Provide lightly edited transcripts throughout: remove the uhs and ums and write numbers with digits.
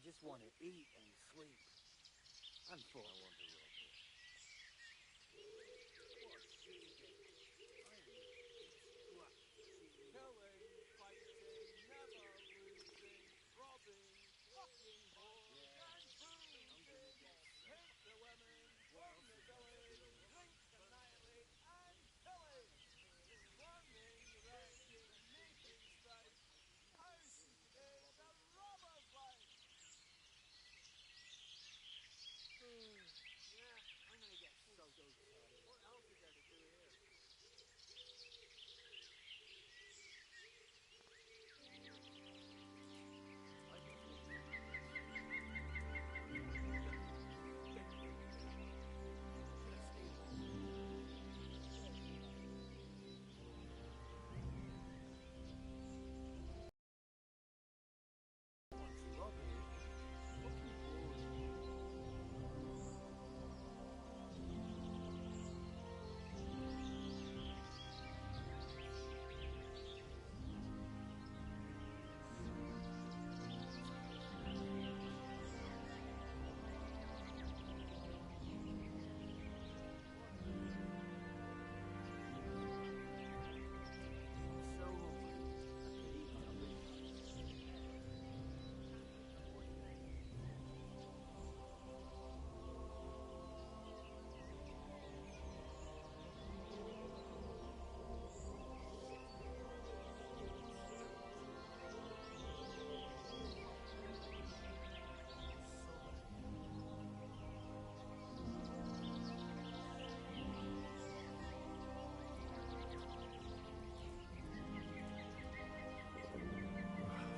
just want to eat and sleep. I'm full. I want to rob it. Killing, fighting, never losing, robbing, fucking whore, and boozing. Hit the women from the village, drink annihilate and pillage. Burning, wrecking, making strife. House is a robber's life. Yeah, I'm gonna get so tired. What else is there to do here?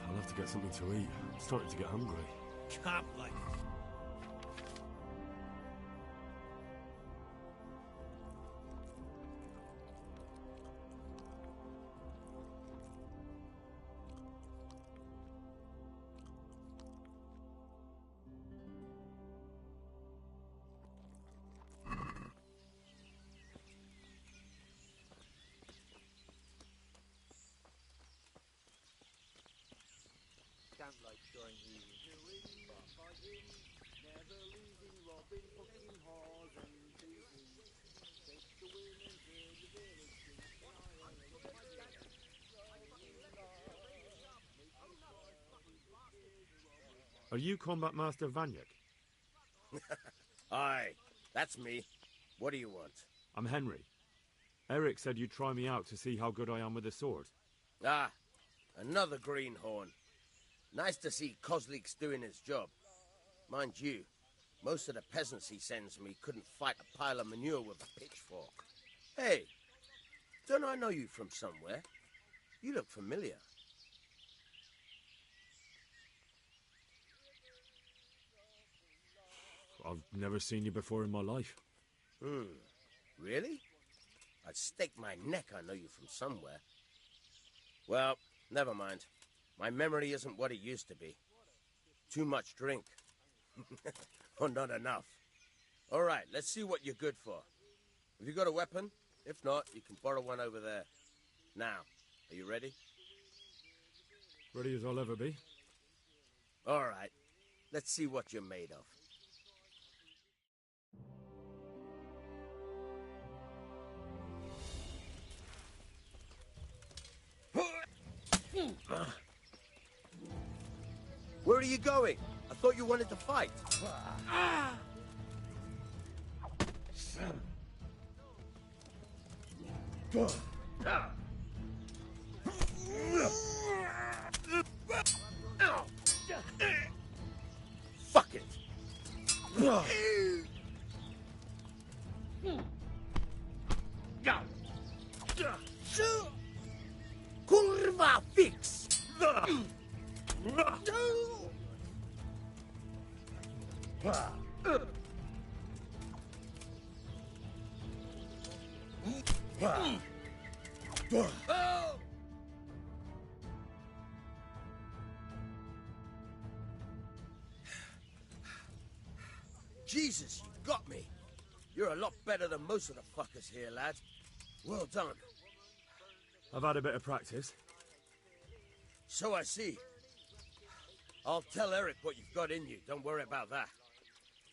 I'll have to get something to eat. I'm starting to get hungry. Can't like. Can't like during eating, but fighting, never losing, robbing, fucking whores and boozing. Take the women to the village, drink Are you Combat Master Vanyek? Aye, that's me. What do you want? I'm Henry. Eric said you'd try me out to see how good I am with a sword. Ah, another greenhorn. Nice to see Kozlik's doing his job. Mind you, most of the peasants he sends me couldn't fight a pile of manure with a pitchfork. Hey, don't I know you from somewhere? You look familiar. I've never seen you before in my life. Really? I'd stake my neck I know you from somewhere. Well, never mind. My memory isn't what it used to be. Too much drink. Or not enough. All right, let's see what you're good for. Have you got a weapon? If not, you can borrow one over there. Now, are you ready? Ready as I'll ever be. All right, let's see what you're made of. Where are you going? I thought you wanted to fight. Fuck it. Kurva fix. Jesus, you got me. You're a lot better than most of the fuckers here, lad. Well done. I've had a bit of practice. So I see. I'll tell Eric what you've got in you. Don't worry about that.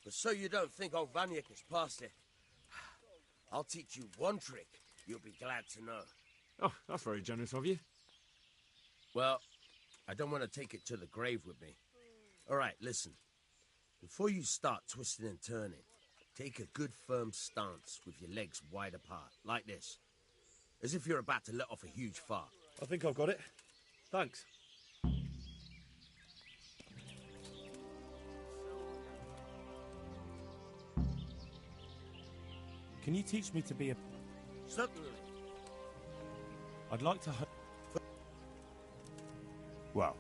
But so you don't think old Vanyek has passed it, I'll teach you one trick you'll be glad to know. Oh, that's very generous of you. Well, I don't want to take it to the grave with me. All right, listen. Before you start twisting and turning, take a good firm stance with your legs wide apart, like this. As if you're about to let off a huge fart. I think I've got it. Thanks. Can you teach me to be a... Certainly. I'd like to... Well,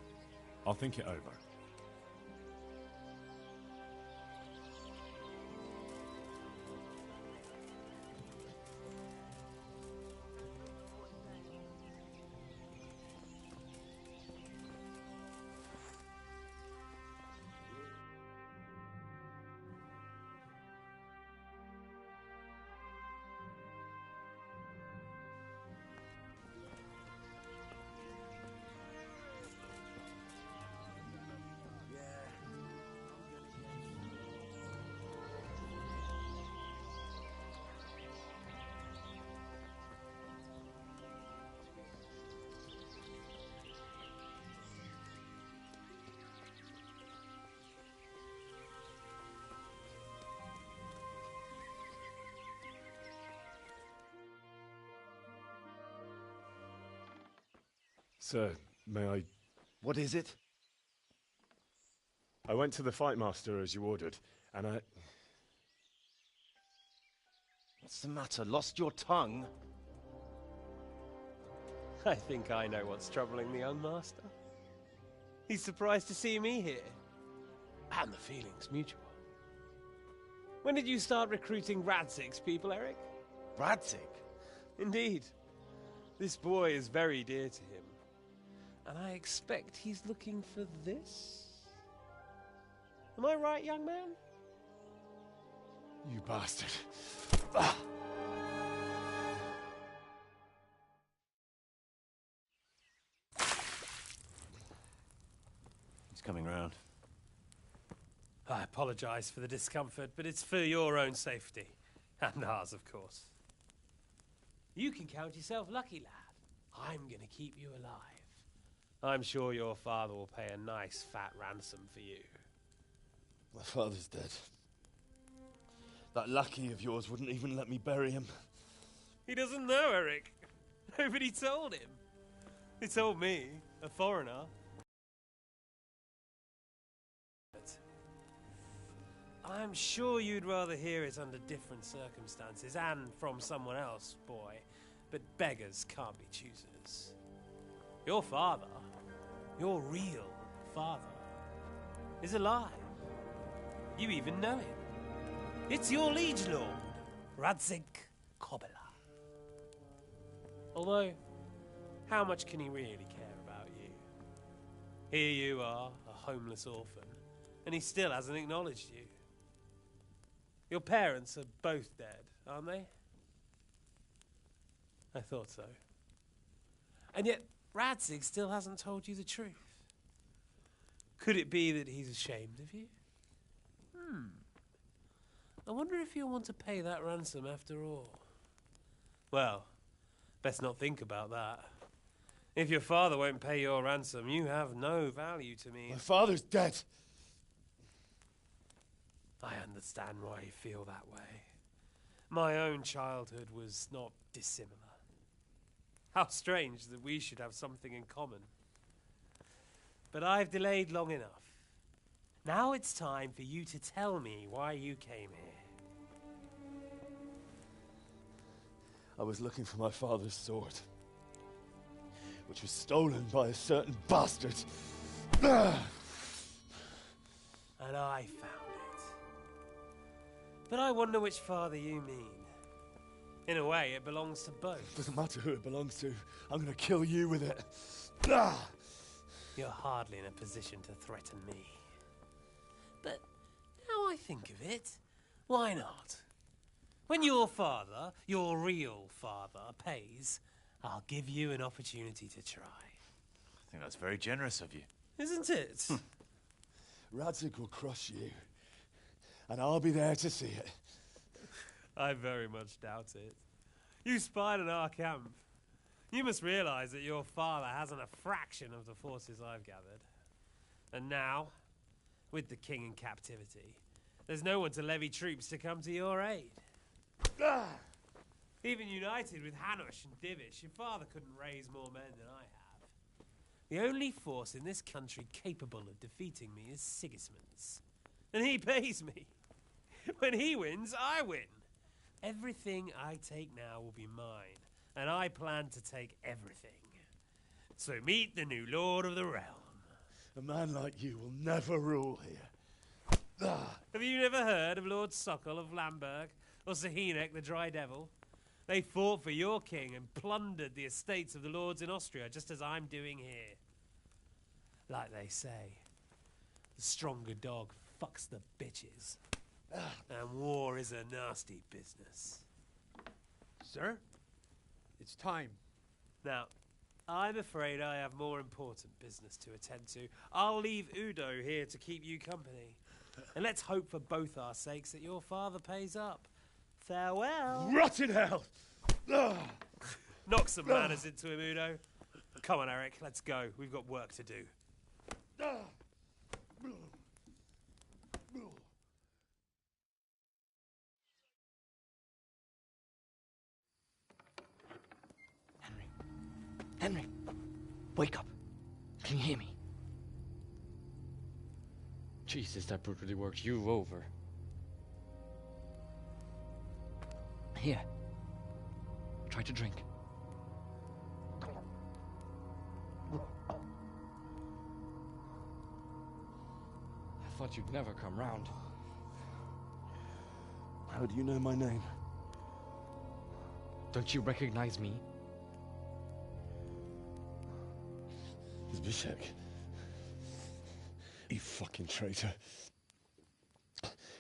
I'll think it over. Sir, may I... What is it? I went to the fight master as you ordered, and I... What's the matter? Lost your tongue? I think I know what's troubling the young master. He's surprised to see me here. And the feeling's mutual. When did you start recruiting Radzig's people, Eric? Radzig? Indeed. This boy is very dear to him. And I expect he's looking for this? Am I right, young man? You bastard. He's coming round. I apologize for the discomfort, but it's for your own safety. And ours, of course. You can count yourself lucky, lad. I'm gonna keep you alive. I'm sure your father will pay a nice fat ransom for you. My father's dead. That lackey of yours wouldn't even let me bury him. He doesn't know, Eric. Nobody told him. They told me, a foreigner. But I'm sure you'd rather hear it under different circumstances and from someone else, boy. But beggars can't be choosers. Your father, your real father, is alive. You even know him. It's your liege lord, Radzig Kobyla. Although, how much can he really care about you? Here you are, a homeless orphan, and he still hasn't acknowledged you. Your parents are both dead, aren't they? I thought so. And yet, Radzig still hasn't told you the truth. Could it be that he's ashamed of you? I wonder if you'll want to pay that ransom after all. Well, best not think about that. If your father won't pay your ransom, you have no value to me. My father's dead. I understand why you feel that way. My own childhood was not dissimilar. How strange that we should have something in common. But I've delayed long enough. Now it's time for you to tell me why you came here. I was looking for my father's sword, which was stolen by a certain bastard. And I found it. But I wonder which father you mean. In a way, it belongs to both. Doesn't matter who it belongs to. I'm gonna kill you with it. You're hardly in a position to threaten me. But now I think of it, why not? When your father, your real father, pays, I'll give you an opportunity to try. I think that's very generous of you. Isn't it? Radzig will crush you. And I'll be there to see it. I very much doubt it. You spied on our camp. You must realize that your father hasn't a fraction of the forces I've gathered. And now, with the king in captivity, there's no one to levy troops to come to your aid. Even united with Hanush and Divish, your father couldn't raise more men than I have. The only force in this country capable of defeating me is Sigismund's. And he pays me. When he wins, I win. Everything I take now will be mine, and I plan to take everything. So meet the new lord of the realm. A man like you will never rule here. Have you never heard of Lord Sokol of Lamberg, or Sahinek the Dry Devil? They fought for your king and plundered the estates of the lords in Austria, just as I'm doing here. Like they say, the stronger dog fucks the bitches. And war is a nasty business. Sir, it's time. Now, I'm afraid I have more important business to attend to. I'll leave Udo here to keep you company. And let's hope for both our sakes that your father pays up. Farewell. Rot in hell! Knock some manners into him, Udo. Come on, Eric, let's go. We've got work to do. Henry, wake up. Can you hear me? Jesus, that brutally worked you over. Here. Try to drink. I thought you'd never come round. How do you know my name? Don't you recognize me? Zbyszek. You fucking traitor.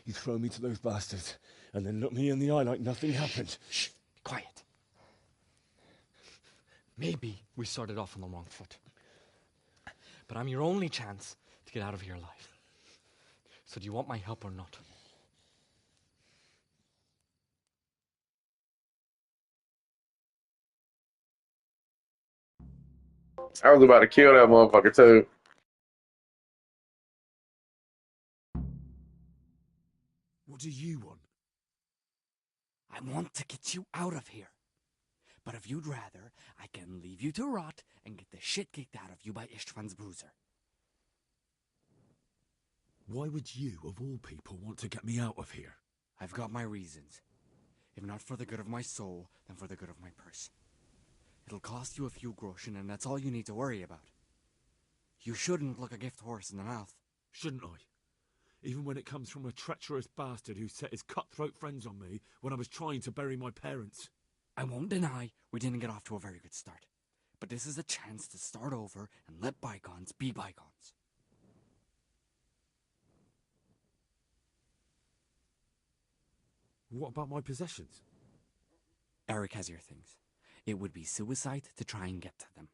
You throw me to those bastards, and then look me in the eye like nothing happened. Shh, be quiet. Maybe we started off on the wrong foot. But I'm your only chance to get out of here alive. So do you want my help or not? I was about to kill that motherfucker too. What do you want? I want to get you out of here. But if you'd rather, I can leave you to rot and get the shit kicked out of you by István's bruiser. Why would you, of all people, want to get me out of here? I've got my reasons. If not for the good of my soul, then for the good of my purse. It'll cost you a few groschen, and that's all you need to worry about. You shouldn't look a gift horse in the mouth. Shouldn't I? Even when it comes from a treacherous bastard who set his cutthroat friends on me when I was trying to bury my parents. I won't deny we didn't get off to a very good start. But this is a chance to start over and let bygones be bygones. What about my possessions? Eric has your things. It would be suicide to try and get to them.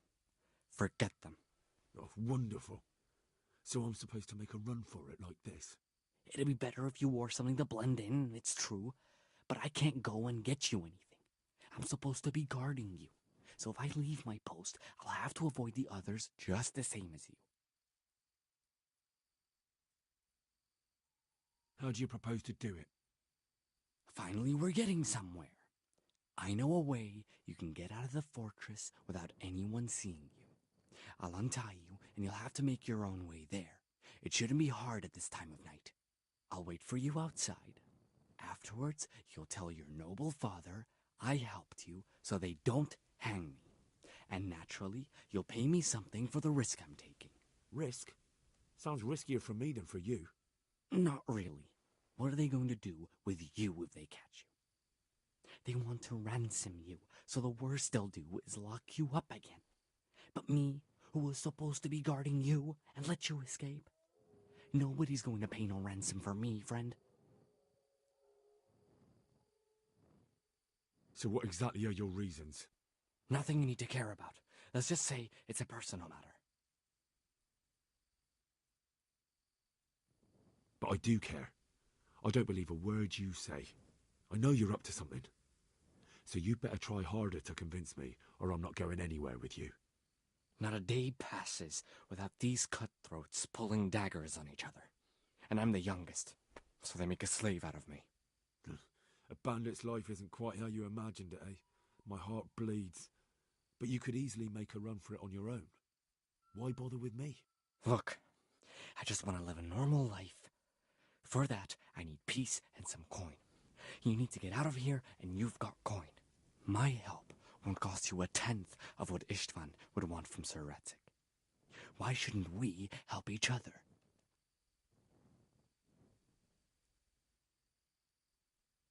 Forget them. Oh, wonderful. So I'm supposed to make a run for it like this? It'd be better if you wore something to blend in, it's true. But I can't go and get you anything. I'm supposed to be guarding you. So if I leave my post, I'll have to avoid the others just the same as you. How do you propose to do it? Finally, we're getting somewhere. I know a way you can get out of the fortress without anyone seeing you. I'll untie you, and you'll have to make your own way there. It shouldn't be hard at this time of night. I'll wait for you outside. Afterwards, you'll tell your noble father I helped you so they don't hang me. And naturally, you'll pay me something for the risk I'm taking. Risk? Sounds riskier for me than for you. Not really. What are they going to do with you if they catch you? They want to ransom you, so the worst they'll do is lock you up again. But me, who was supposed to be guarding you and let you escape? Nobody's going to pay no ransom for me, friend. So what exactly are your reasons? Nothing you need to care about. Let's just say it's a personal matter. But I do care. I don't believe a word you say. I know you're up to something. So you better try harder to convince me, or I'm not going anywhere with you. Not a day passes without these cutthroats pulling daggers on each other. And I'm the youngest, so they make a slave out of me. A bandit's life isn't quite how you imagined it, eh? My heart bleeds. But you could easily make a run for it on your own. Why bother with me? Look, I just want to live a normal life. For that, I need peace and some coin. You need to get out of here, and you've got coin. My help won't cost you a tenth of what Istvan would want from Sir Ratzik. Why shouldn't we help each other?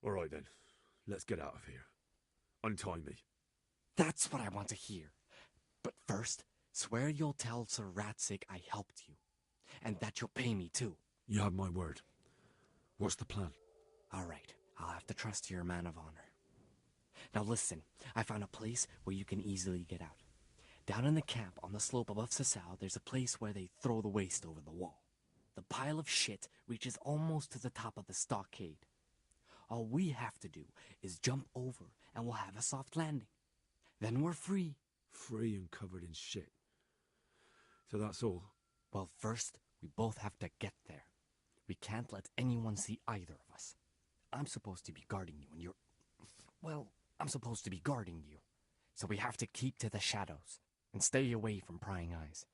All right then, let's get out of here. Untie me. That's what I want to hear. But first, swear you'll tell Sir Ratzik I helped you, and that you'll pay me too. You have my word. What's the plan? All right, I'll have to trust you're a man of honor. Now listen, I found a place where you can easily get out. Down in the camp on the slope above Sasau, there's a place where they throw the waste over the wall. The pile of shit reaches almost to the top of the stockade. All we have to do is jump over and we'll have a soft landing. Then we're free. Free and covered in shit. So that's all? Well, first, we both have to get there. We can't let anyone see either of us. I'm supposed to be guarding you and you're... Well, I'm supposed to be guarding you. So we have to keep to the shadows and stay away from prying eyes.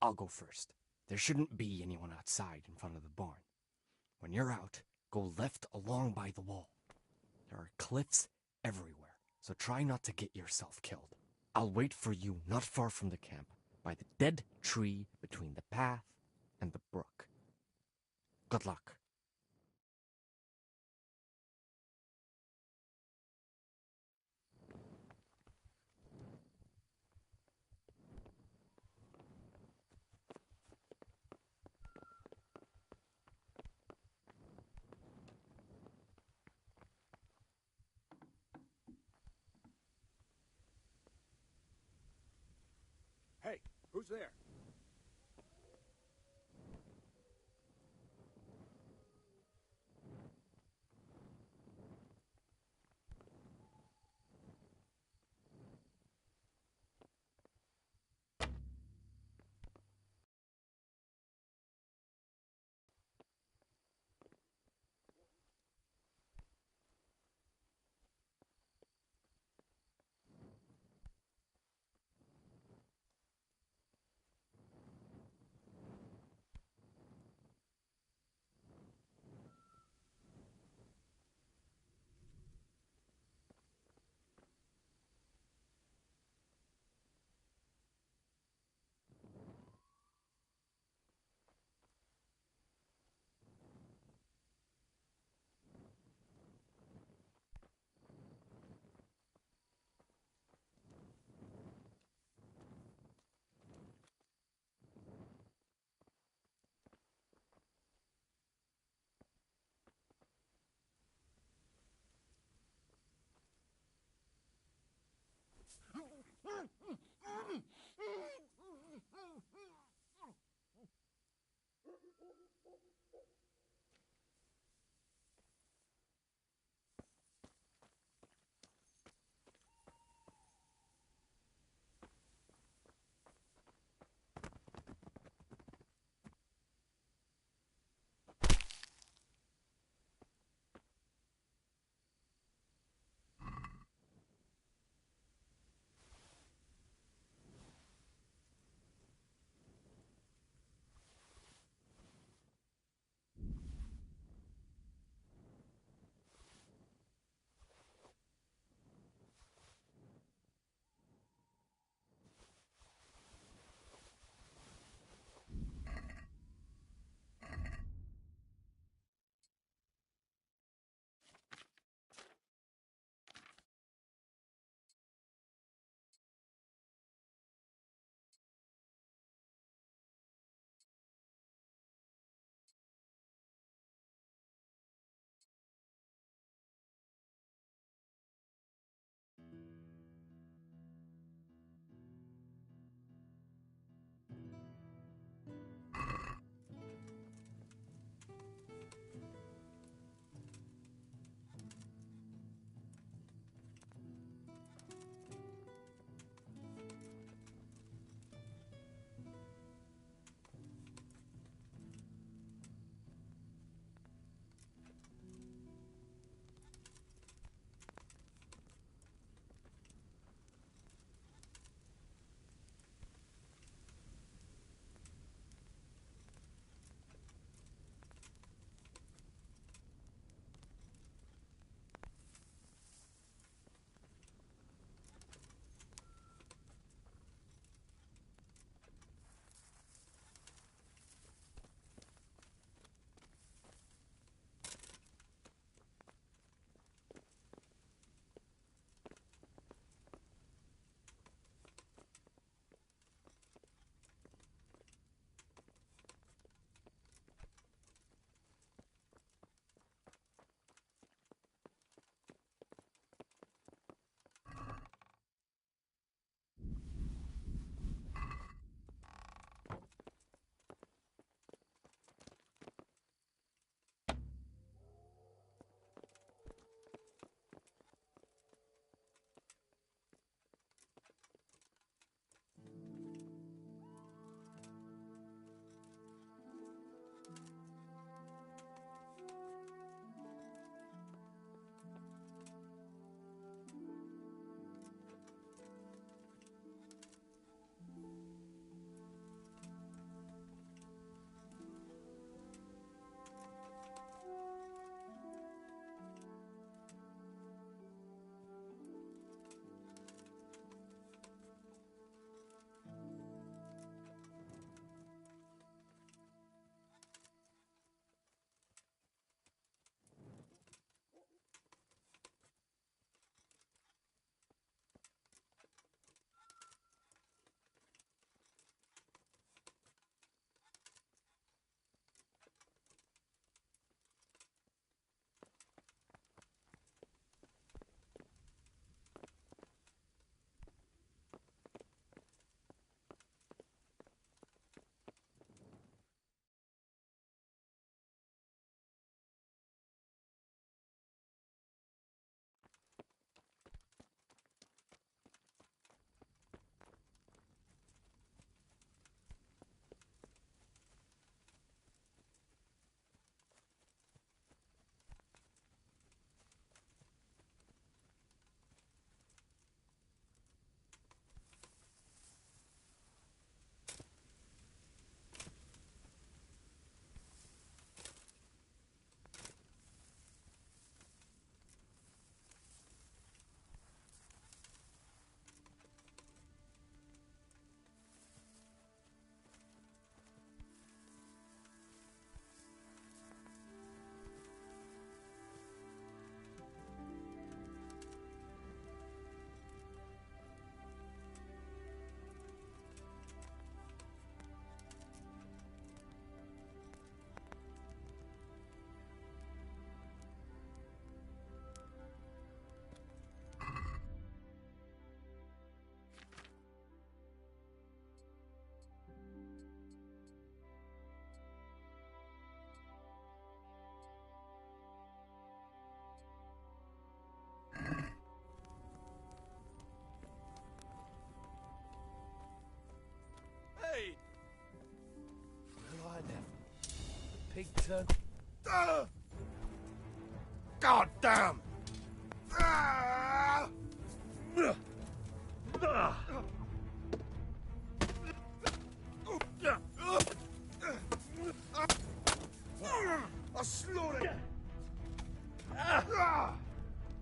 I'll go first. There shouldn't be anyone outside in front of the barn. When you're out, go left along by the wall. There are cliffs everywhere, so try not to get yourself killed. I'll wait for you not far from the camp, by the dead tree between the path and the brook. Good luck. Hey, who's there? son. God damn! I'll slaughter you!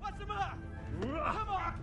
What's the matter? Come on!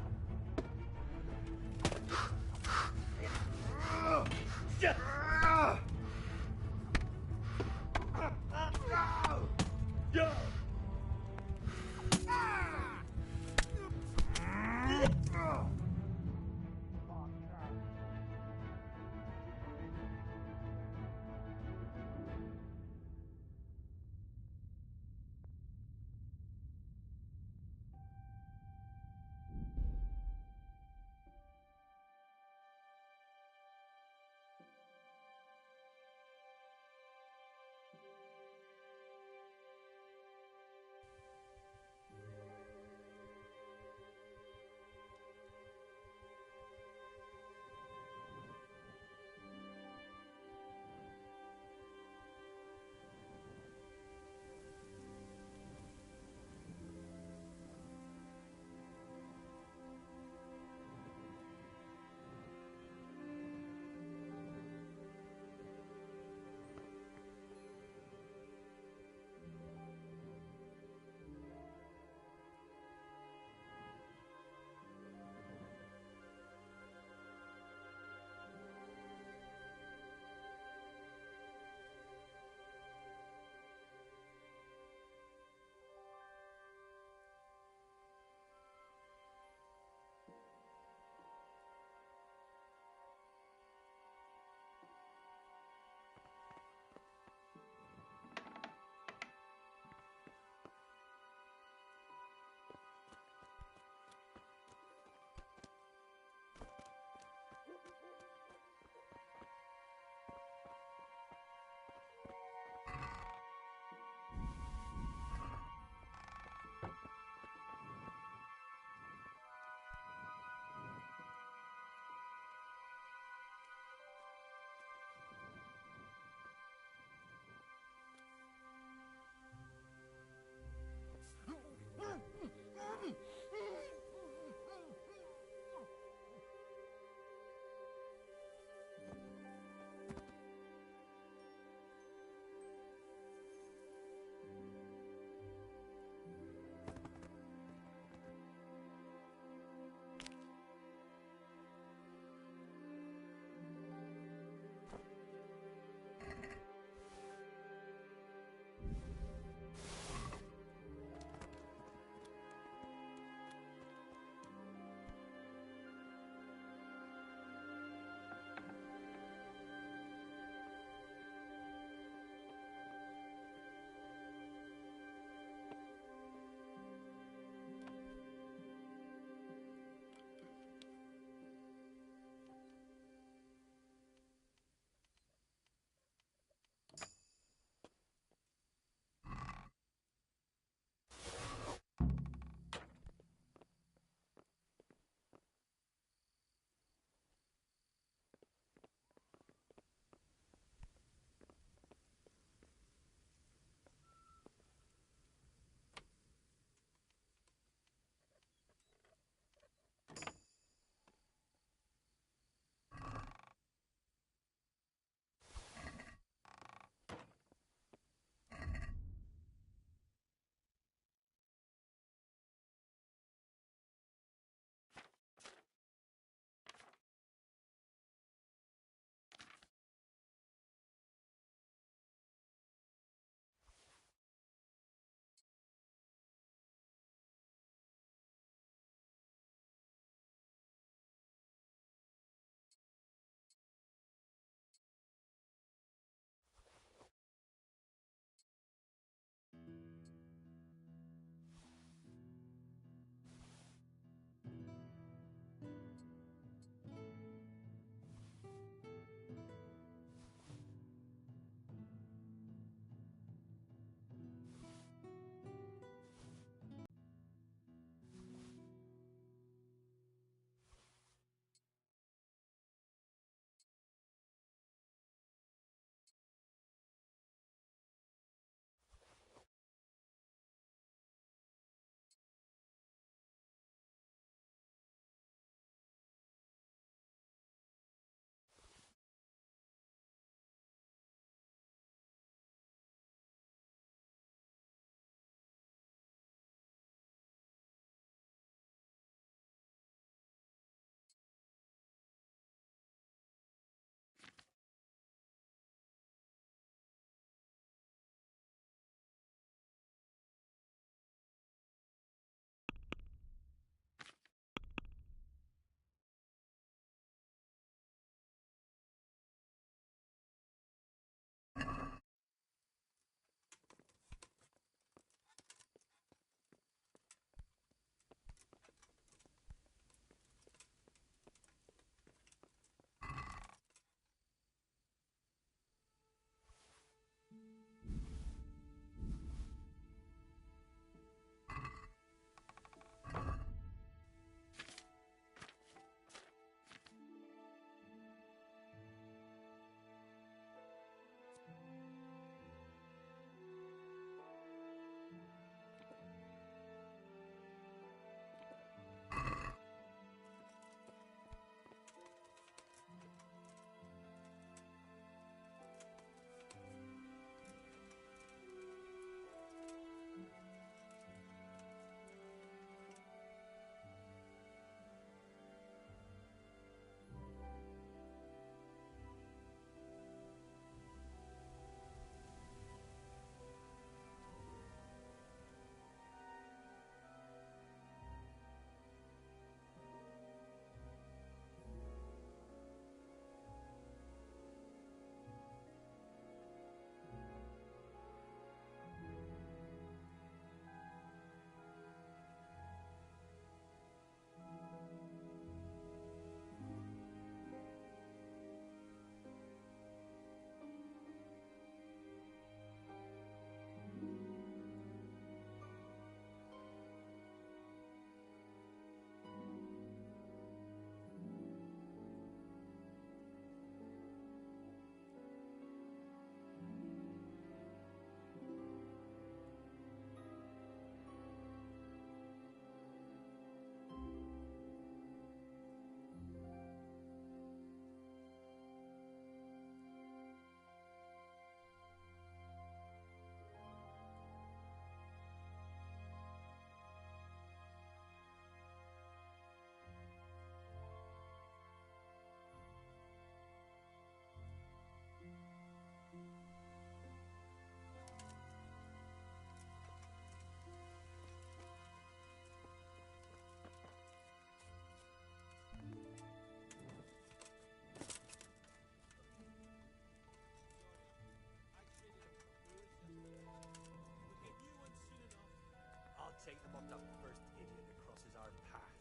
spot that first idiot that crosses our path.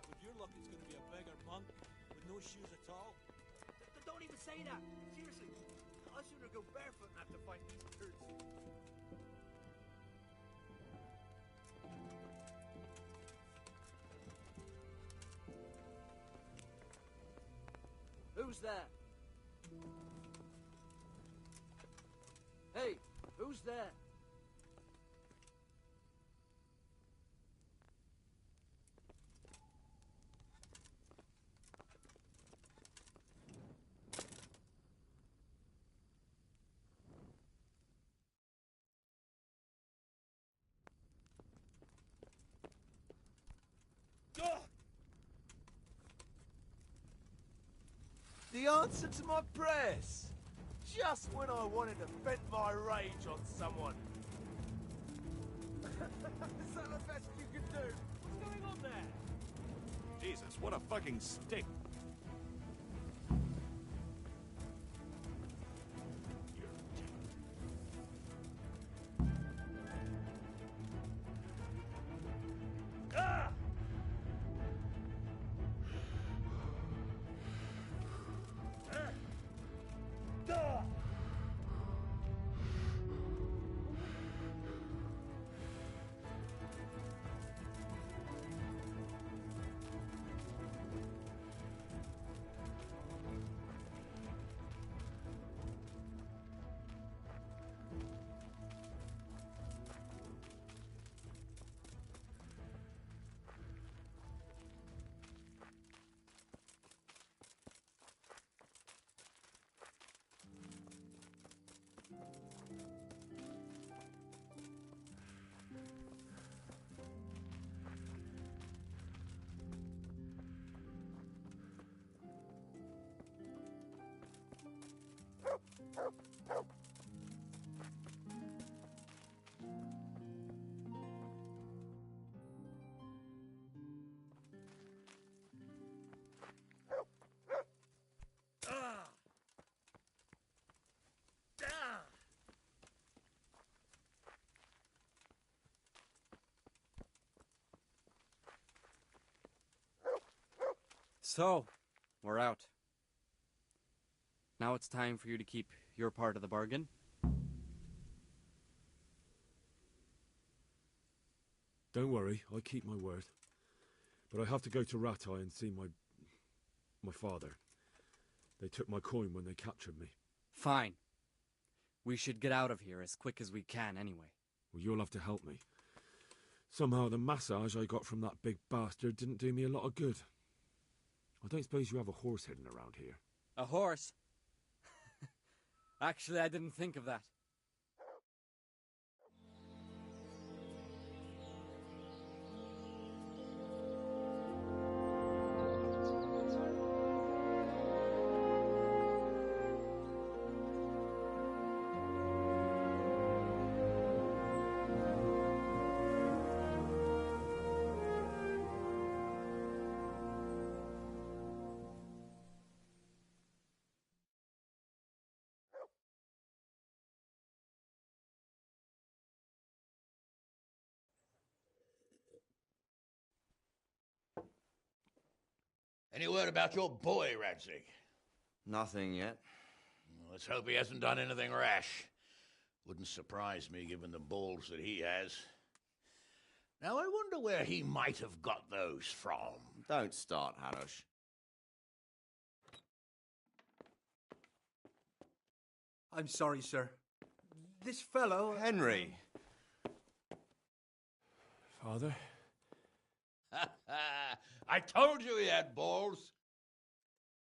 With your luck, it's going to be a beggar monk with no shoes at all. Don't even say that! Seriously, I'd sooner go barefoot than have to find these turds. Who's there? Hey, who's there? The answer to my prayers! Just when I wanted to vent my rage on someone. Is that the best you can do? What's going on there? Jesus, what a fucking stick. Ah! Ah! So, we're out. Now it's time for you to keep your part of the bargain. Don't worry, I keep my word. But I have to go to Ratai and see my father. They took my coin when they captured me. Fine. We should get out of here as quick as we can anyway. Well, you'll have to help me. Somehow the massage I got from that big bastard didn't do me a lot of good. I don't suppose you have a horse hidden around here. A horse? Actually, I didn't think of that. Any word about your boy, Radzig? Nothing yet. Let's hope he hasn't done anything rash. Wouldn't surprise me given the balls that he has. Now, I wonder where he might have got those from. Don't start, Hanush. I'm sorry, sir. This fellow... Henry! Father? I told you he had balls.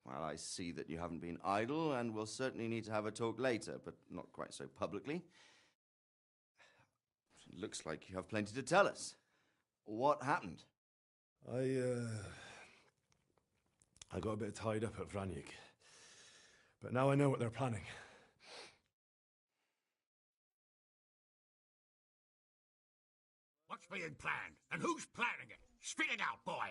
Well, I see that you haven't been idle, and we'll certainly need to have a talk later, but not quite so publicly. It looks like you have plenty to tell us. What happened? I got a bit tied up at Vranyik. But now I know what they're planning. What's being planned? And who's planning it? Spit it out, boy!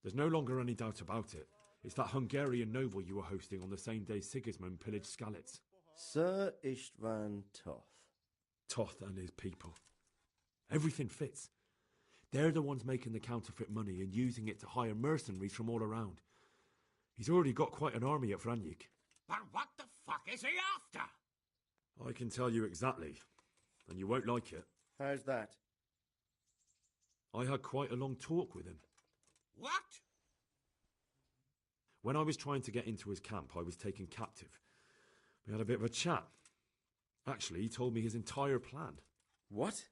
There's no longer any doubt about it. It's that Hungarian noble you were hosting on the same day Sigismund pillaged Skalitz. Sir Istvan Toth. Toth and his people. Everything fits. They're the ones making the counterfeit money and using it to hire mercenaries from all around. He's already got quite an army at Vranyik. But what the fuck is he after? I can tell you exactly, and you won't like it. How's that? I had quite a long talk with him. What? When I was trying to get into his camp, I was taken captive. We had a bit of a chat. Actually, he told me his entire plan. What?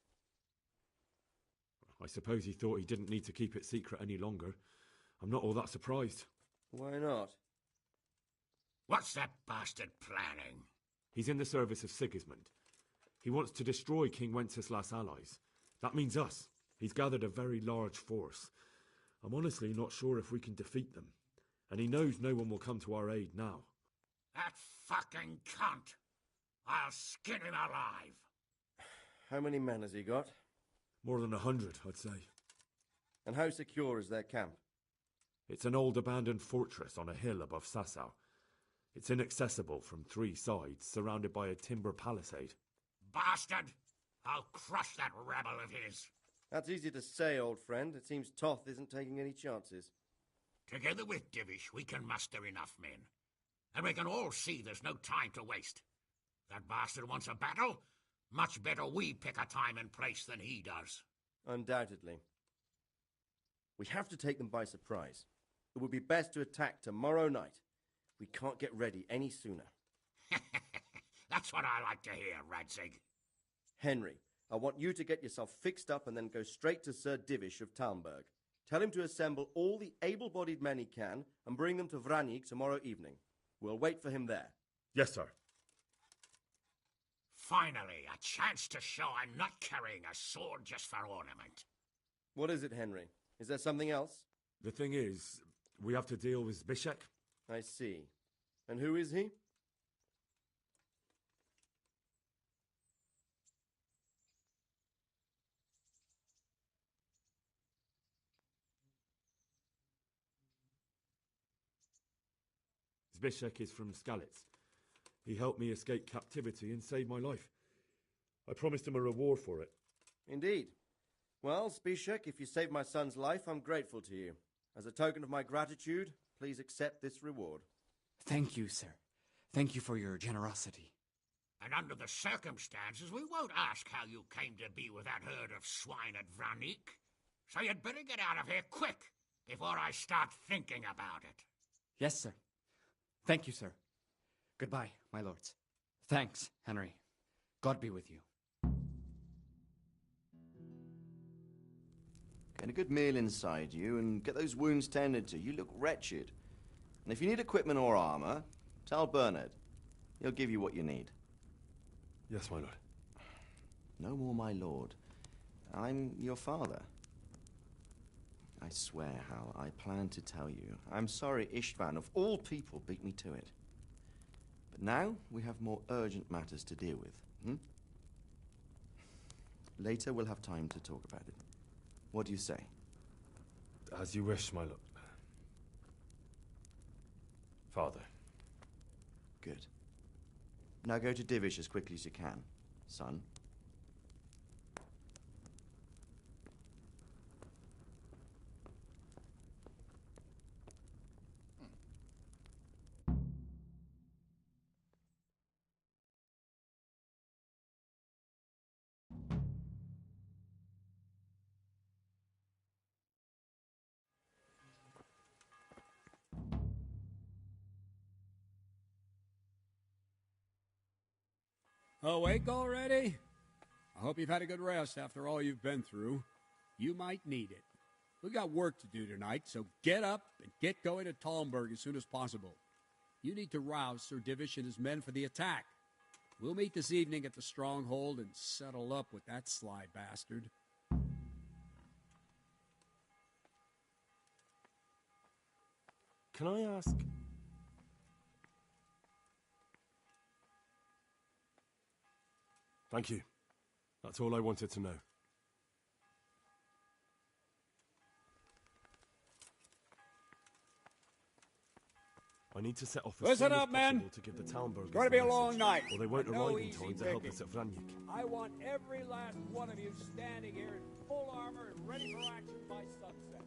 I suppose he thought he didn't need to keep it secret any longer. I'm not all that surprised. Why not? What's that bastard planning? He's in the service of Sigismund. He wants to destroy King Wenceslas' allies. That means us. He's gathered a very large force. I'm honestly not sure if we can defeat them. And he knows no one will come to our aid now. That fucking cunt! I'll skin him alive! How many men has he got? More than 100, I'd say. And how secure is their camp? It's an old abandoned fortress on a hill above Sasau. It's inaccessible from 3 sides, surrounded by a timber palisade. Bastard! I'll crush that rebel of his! That's easy to say, old friend. It seems Toth isn't taking any chances. Together with Divish, we can muster enough men. And we can all see there's no time to waste. That bastard wants a battle? Much better we pick a time and place than he does. Undoubtedly. We have to take them by surprise. It would be best to attack tomorrow night. We can't get ready any sooner. That's what I like to hear, Radzig. Henry, I want you to get yourself fixed up and then go straight to Sir Divish of Talmberg. Tell him to assemble all the able-bodied men he can and bring them to Vranyik tomorrow evening. We'll wait for him there. Yes, sir. Finally, a chance to show I'm not carrying a sword just for ornament. What is it, Henry? Is there something else? The thing is, we have to deal with Zbyszek. I see. And who is he? Zbyszek is from Skalitz. He helped me escape captivity and saved my life. I promised him a reward for it. Indeed. Well, Zbyszek, if you saved my son's life, I'm grateful to you. As a token of my gratitude, please accept this reward. Thank you, sir. Thank you for your generosity. And under the circumstances, we won't ask how you came to be with that herd of swine at Vranyik. So you'd better get out of here quick, before I start thinking about it. Yes, sir. Thank you, sir. Goodbye, my lords. Thanks, Henry. God be with you. Get a good meal inside you and get those wounds tended to. You look wretched. And if you need equipment or armor, tell Bernard. He'll give you what you need. Yes, my lord. No more, my lord. I'm your father. I swear, Hal, I plan to tell you. I'm sorry Istvan, of all people, beat me to it. But now we have more urgent matters to deal with. Later we'll have time to talk about it. What do you say? As you wish, my lord. Father. Good. Now go to Divish as quickly as you can, son. Awake already? I hope you've had a good rest after all you've been through. You might need it. We got work to do tonight, so get up and get going to Talmberg as soon as possible. You need to rouse Sir Divish and his men for the attack. We'll meet this evening at the stronghold and settle up with that sly bastard. Can I ask? Thank you. That's all I wanted to know. I need to set off as Listen soon as up, men. possible to give the town burghers It's going to be the a long message, night. or they won't No arrive in easy time to help picking. us at Vranyuk. I want every last one of you standing here in full armor and ready for action by sunset.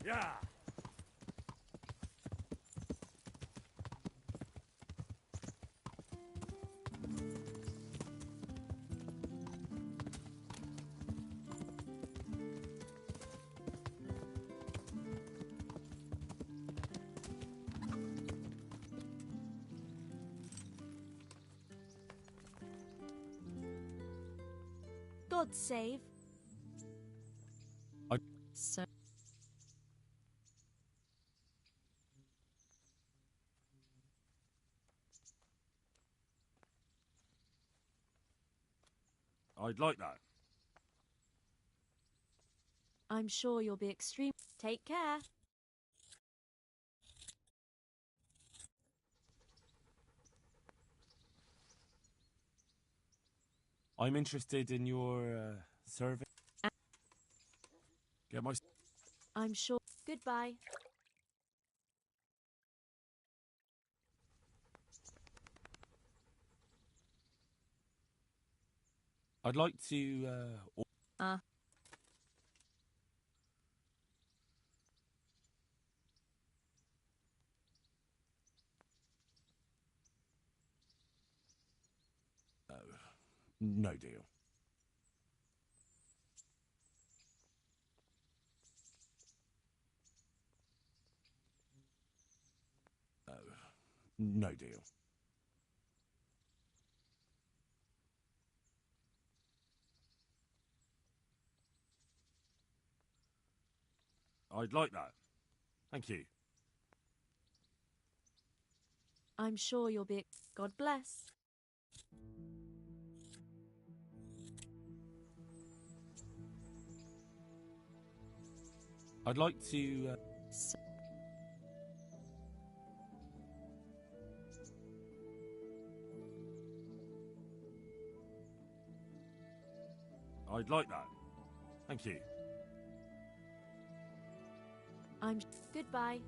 Yeah. God save. I- So. I'd like that. I'm sure you'll be extreme. Take care. I'm interested in your service. Get my. I'm sure. Goodbye. I'd like to. No deal. No deal. I'd like that. Thank you. I'm sure you'll be. God bless. I'd like to. I'd like that. Thank you. I'm. Goodbye.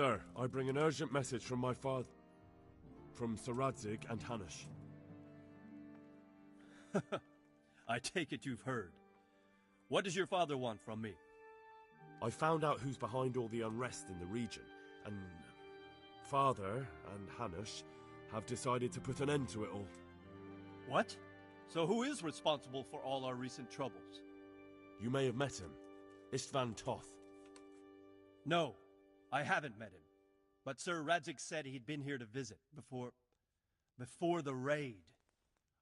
Sir, I bring an urgent message from my father, from Sir Radzig and Hanush. I take it you've heard. What does your father want from me? I found out who's behind all the unrest in the region, and Father and Hanush have decided to put an end to it all. What? So who is responsible for all our recent troubles? You may have met him, Istvan Toth. No, I haven't met him. But Sir Radzig said he'd been here to visit before the raid.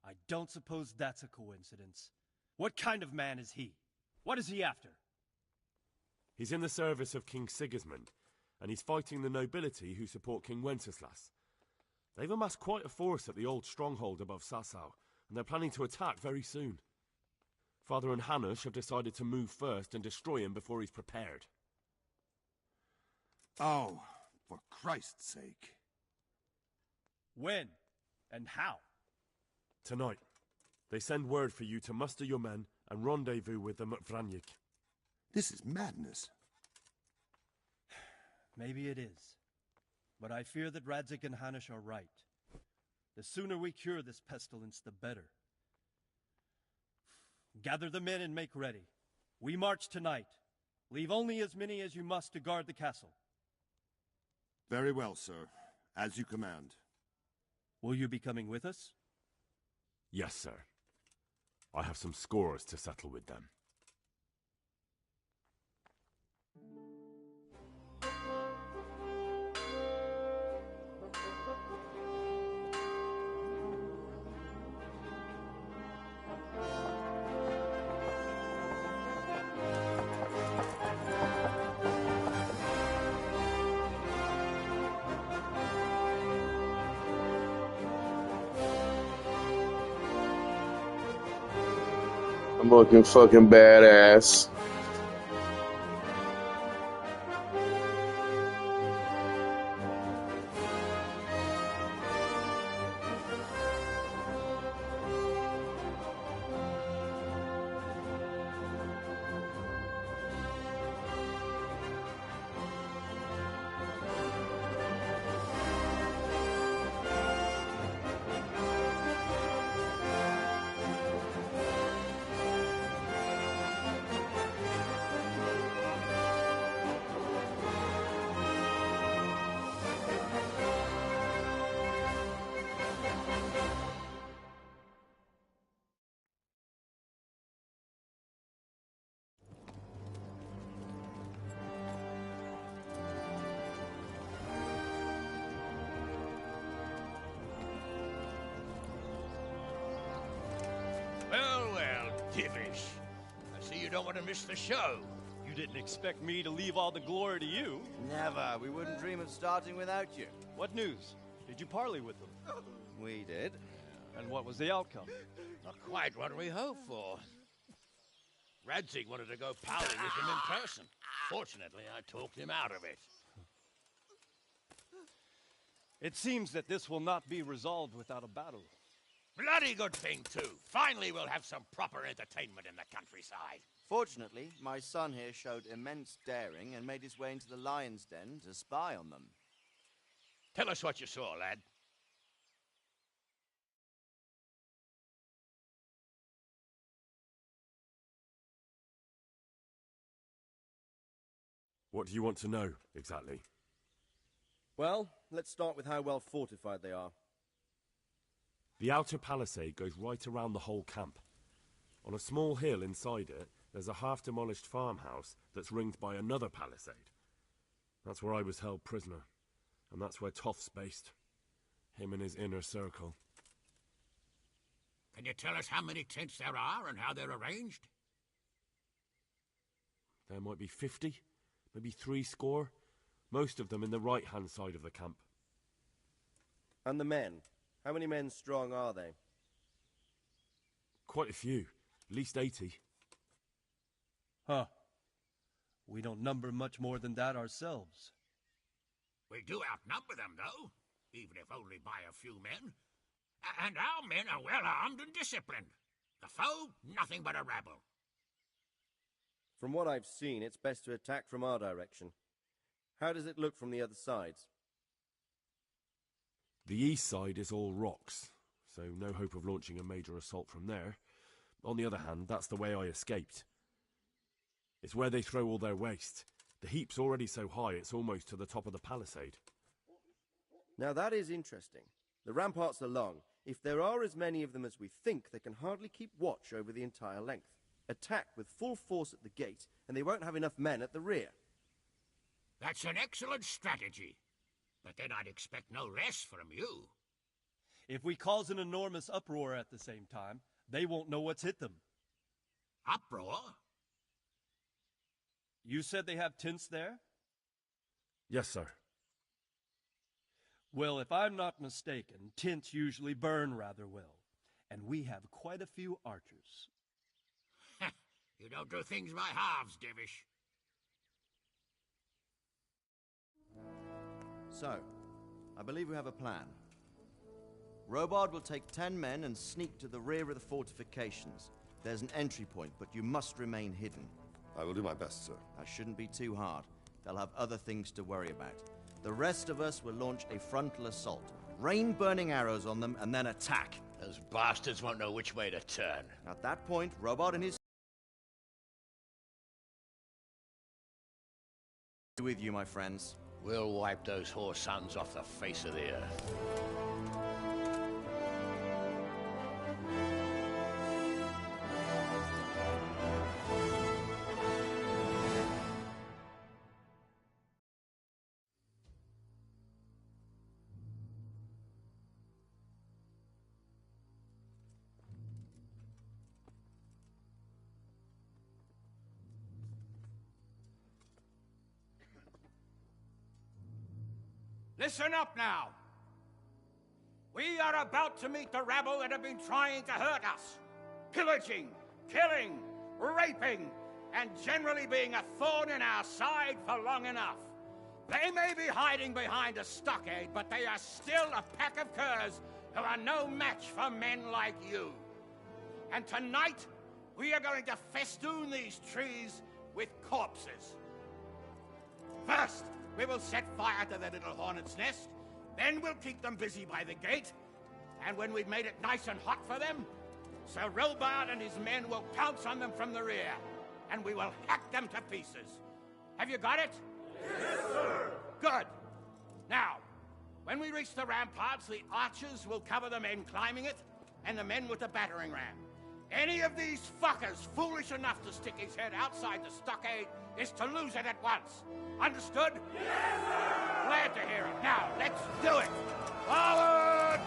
I don't suppose that's a coincidence. What kind of man is he? What is he after? He's in the service of King Sigismund, and he's fighting the nobility who support King Wenceslas. They've amassed quite a force at the old stronghold above Sasau, and they're planning to attack very soon. Father and Hanush have decided to move first and destroy him before he's prepared. Oh, for Christ's sake. When? And how? Tonight. They send word for you to muster your men and rendezvous with them at Vranyik. This is madness. Maybe it is. But I fear that Radzig and Hanush are right. The sooner we cure this pestilence, the better. Gather the men and make ready. We march tonight. Leave only as many as you must to guard the castle. Very well, sir. As you command. Will you be coming with us? Yes, sir. I have some scores to settle with them. I'm looking fucking badass. Well, Divish. I see you don't want to miss the show. You didn't expect me to leave all the glory to you. Never. We wouldn't dream of starting without you. What news? Did you parley with them? We did. And what was the outcome? Not quite what we hoped for. Radzig wanted to go parley with him in person. Fortunately, I talked him out of it. It seems that this will not be resolved without a battle. Bloody good thing, too. Finally, we'll have some proper entertainment in the countryside. Fortunately, my son here showed immense daring and made his way into the lion's den to spy on them. Tell us what you saw, lad. What do you want to know, exactly? Well, let's start with how well fortified they are. The outer palisade goes right around the whole camp. On a small hill inside it, there's a half-demolished farmhouse that's ringed by another palisade. That's where I was held prisoner, and that's where Toth's based. Him and his inner circle. Can you tell us how many tents there are and how they're arranged? There might be 50, maybe 60. Most of them in the right-hand side of the camp. And the men? How many men strong are they? Quite a few. At least 80. Huh. We don't number much more than that ourselves. We do outnumber them, though, even if only by a few men. And our men are well-armed and disciplined. The foe, nothing but a rabble. From what I've seen, it's best to attack from our direction. How does it look from the other side? The east side is all rocks, so no hope of launching a major assault from there. On the other hand, that's the way I escaped. It's where they throw all their waste. The heap's already so high it's almost to the top of the palisade. Now that is interesting. The ramparts are long. If there are as many of them as we think, they can hardly keep watch over the entire length. Attack with full force at the gate, and they won't have enough men at the rear. That's an excellent strategy. But then I'd expect no less from you. If we cause an enormous uproar at the same time, they won't know what's hit them. Uproar? You said they have tents there? Yes, sir. Well, if I'm not mistaken, tents usually burn rather well. And we have quite a few archers. You don't do things by halves, Divish. So, I believe we have a plan. Robard will take 10 men and sneak to the rear of the fortifications. There's an entry point, but you must remain hidden. I will do my best, sir. That shouldn't be too hard. They'll have other things to worry about. The rest of us will launch a frontal assault. Rain burning arrows on them and then attack. Those bastards won't know which way to turn. At that point, Robard and his... with you, my friends. We'll wipe those whore sons off the face of the earth. Listen up now. We are about to meet the rabble that have been trying to hurt us. Pillaging, killing, raping, and generally being a thorn in our side for long enough. They may be hiding behind a stockade, but they are still a pack of curs who are no match for men like you. And tonight, we are going to festoon these trees with corpses. First, we will set fire to their little hornet's nest. Then we'll keep them busy by the gate. And when we've made it nice and hot for them, Sir Robard and his men will pounce on them from the rear. And we will hack them to pieces. Have you got it? Yes, sir! Good. Now, when we reach the ramparts, the archers will cover the men climbing it, and the men with the battering ram. Any of these fuckers foolish enough to stick his head outside the stockade is to lose it at once. Understood? Yes, sir! Glad to hear it. Now, let's do it! Forward!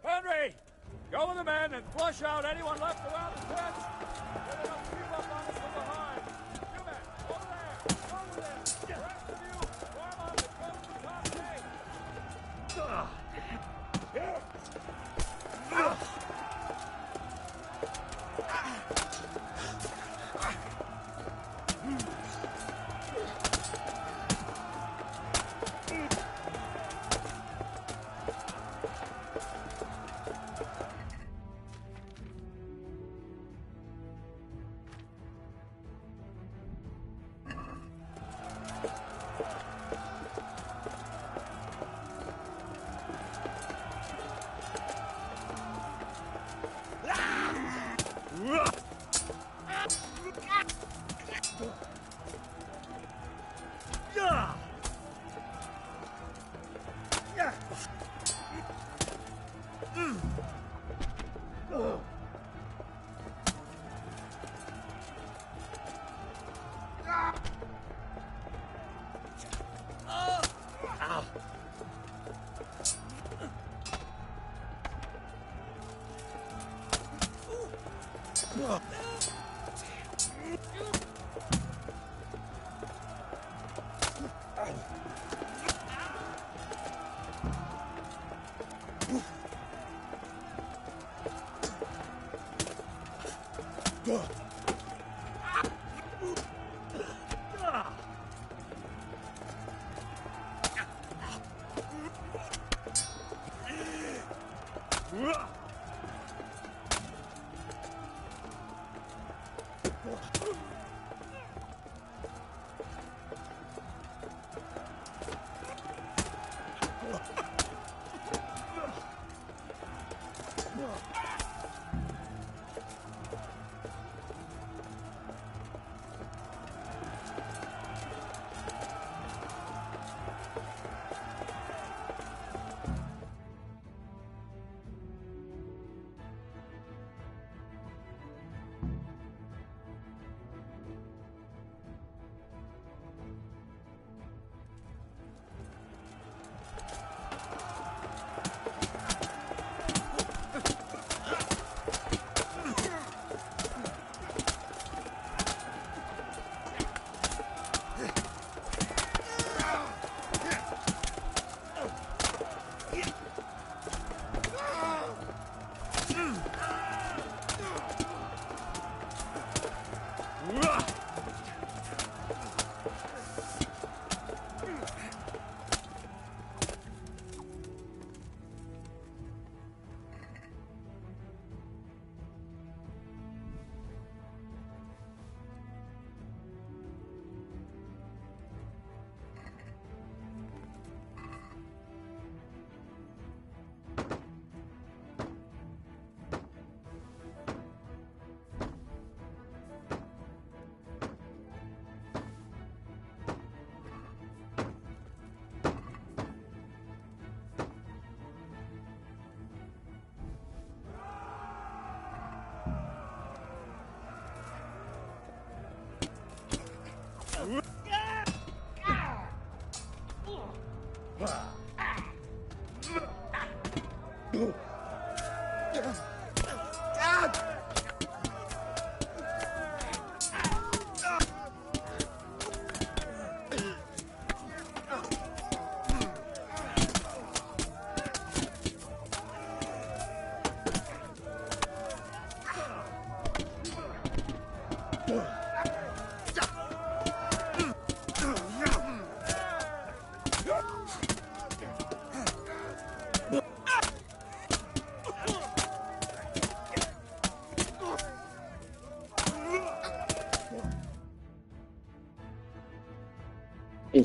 Henry! Go with the men and flush out anyone left around the tents! Get enough to keep up on us from behind! You men, over there! Over there! The rest of you, form up and go to the top gate!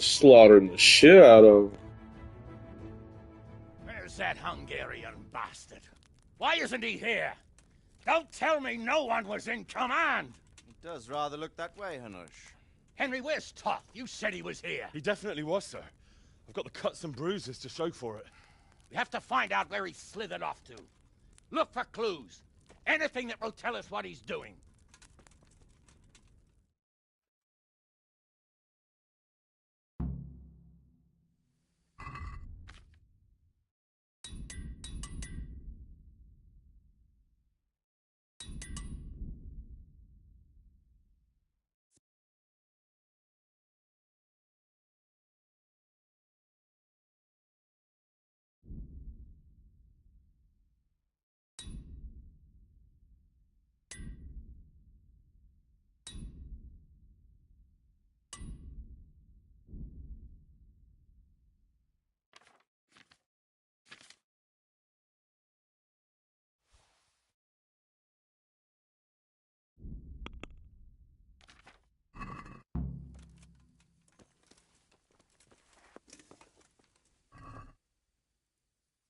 slaughtering the shit out of him. Where's that Hungarian bastard? Why isn't he here? Don't tell me no one was in command! It does rather look that way, Hanush. Henry, where's Toth? You said he was here. He definitely was, sir. I've got the cuts and bruises to show for it. We have to find out where he slithered off to. Look for clues. Anything that will tell us what he's doing.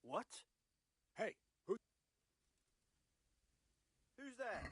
What? Hey, who's there?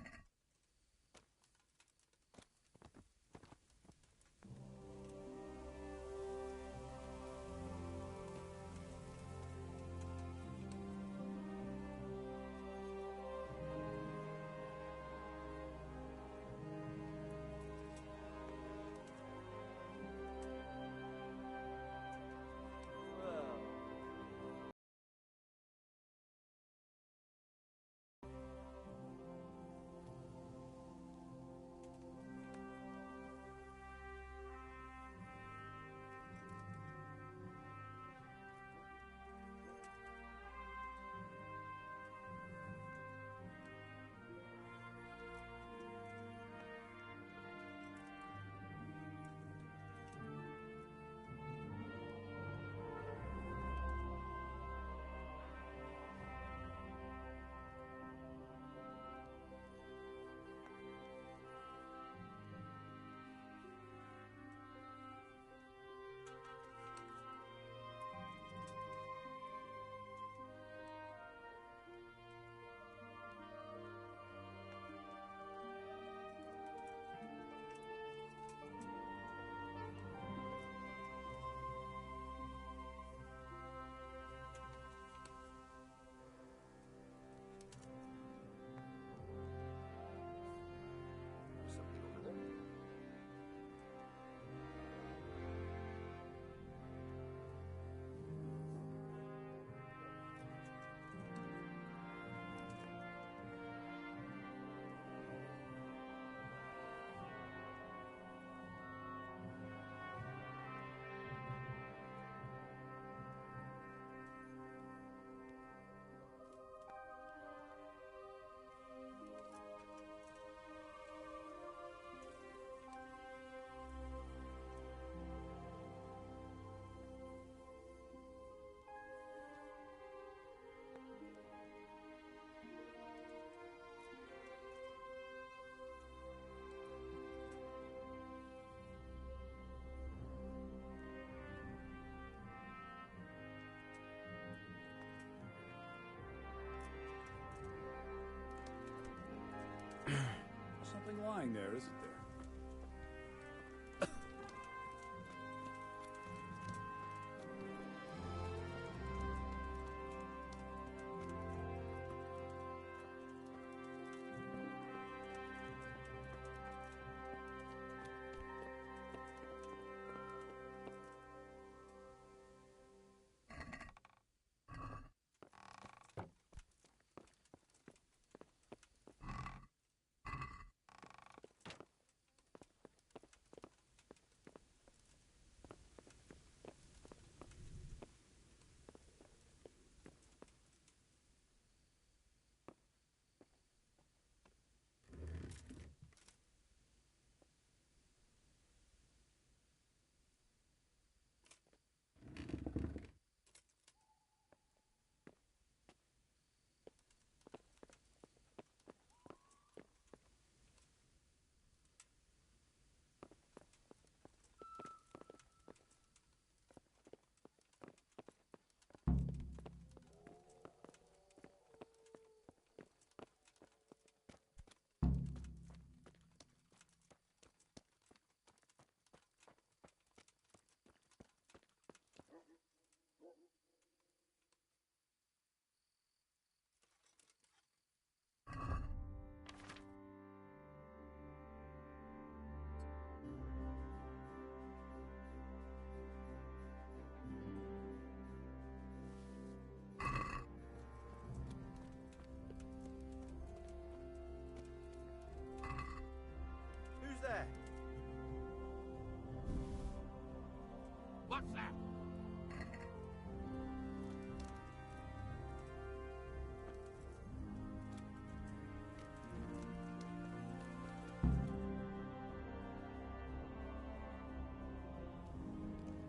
Something lying there, isn't there?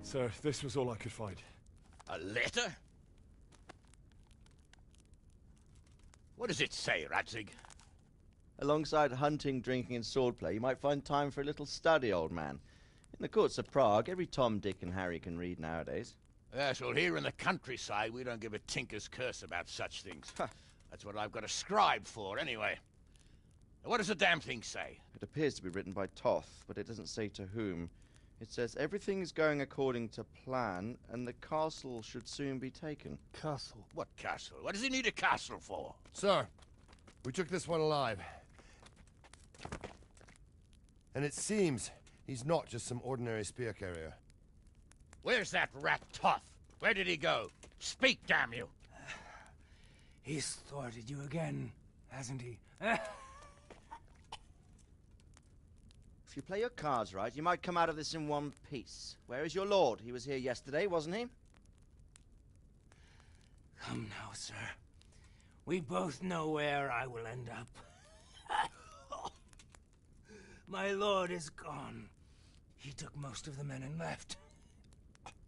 Sir, this was all I could find. A letter? What does it say, Radzig? Alongside hunting, drinking, and swordplay, you might find time for a little study, old man. In the courts of Prague, every Tom, Dick, and Harry can read nowadays. Yes, well, here in the countryside, we don't give a tinker's curse about such things. That's what I've got a scribe for, anyway. What does the damn thing say? It appears to be written by Toth, but it doesn't say to whom. It says everything's going according to plan, and the castle should soon be taken. Castle? What castle? What does he need a castle for? Sir, we took this one alive. And it seems he's not just some ordinary spear carrier. Where's that rat Toth? Where did he go? Speak, damn you! He's thwarted you again, hasn't he? If you play your cards right, you might come out of this in one piece. Where is your lord? He was here yesterday, wasn't he? Come now, sir. We both know where I will end up. My lord is gone. He took most of the men and left.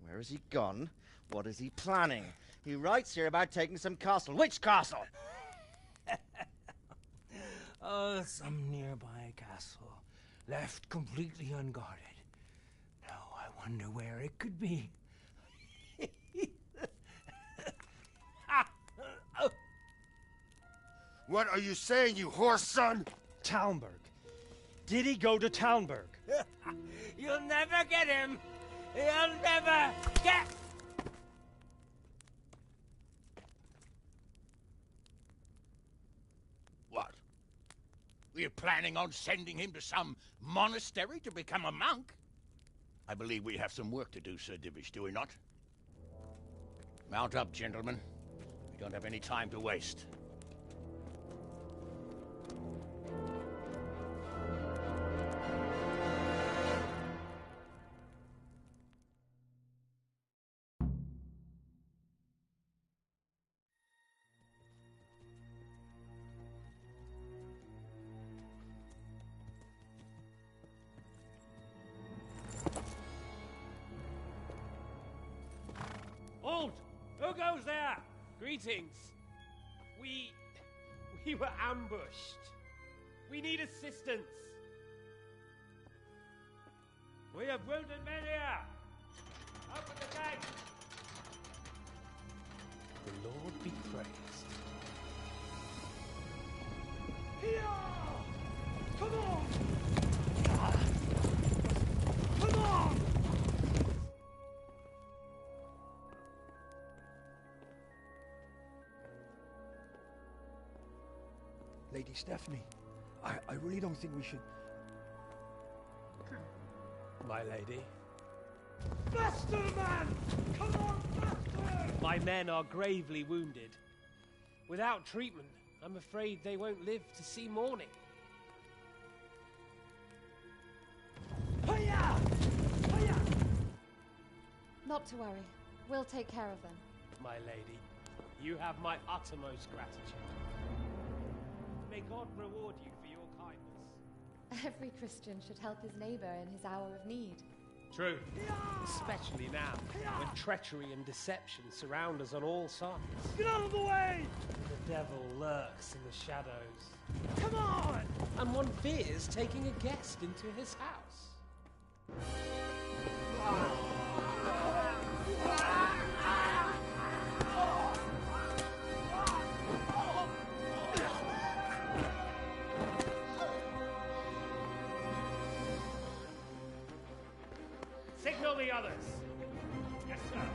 Where has he gone? What is he planning? He writes here about taking some castle. Which castle? Oh, some nearby castle. Left completely unguarded. Now I wonder where it could be. What are you saying, you horse son? Talmberg. Did he go to Talmberg? You'll never get him! You'll never get... What? We're planning on sending him to some monastery to become a monk? I believe we have some work to do, Sir Divish, do we not? Mount up, gentlemen. We don't have any time to waste. Halt! Who goes there? Greetings. We were ambushed. We need assistance. We have wounded men here. Open the gate. The Lord be praised. Here! Come on! Come on! Lady Stephanie, I really don't think we should... My lady. Faster, man! Come on, faster! My men are gravely wounded. Without treatment, I'm afraid they won't live to see morning. Hiya! Hiya! Not to worry. We'll take care of them. My lady, you have my uttermost gratitude. May God reward you for your kindness. Every Christian should help his neighbor in his hour of need. True. Especially now, when treachery and deception surround us on all sides. Get out of the way! The devil lurks in the shadows. Come on! And one fears taking a guest into his house. Signal the others. Yes, sir.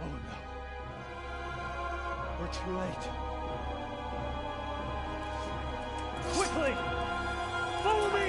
Oh no. We're too late. Quickly! Follow me!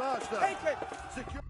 Smash them! Take it! Secure...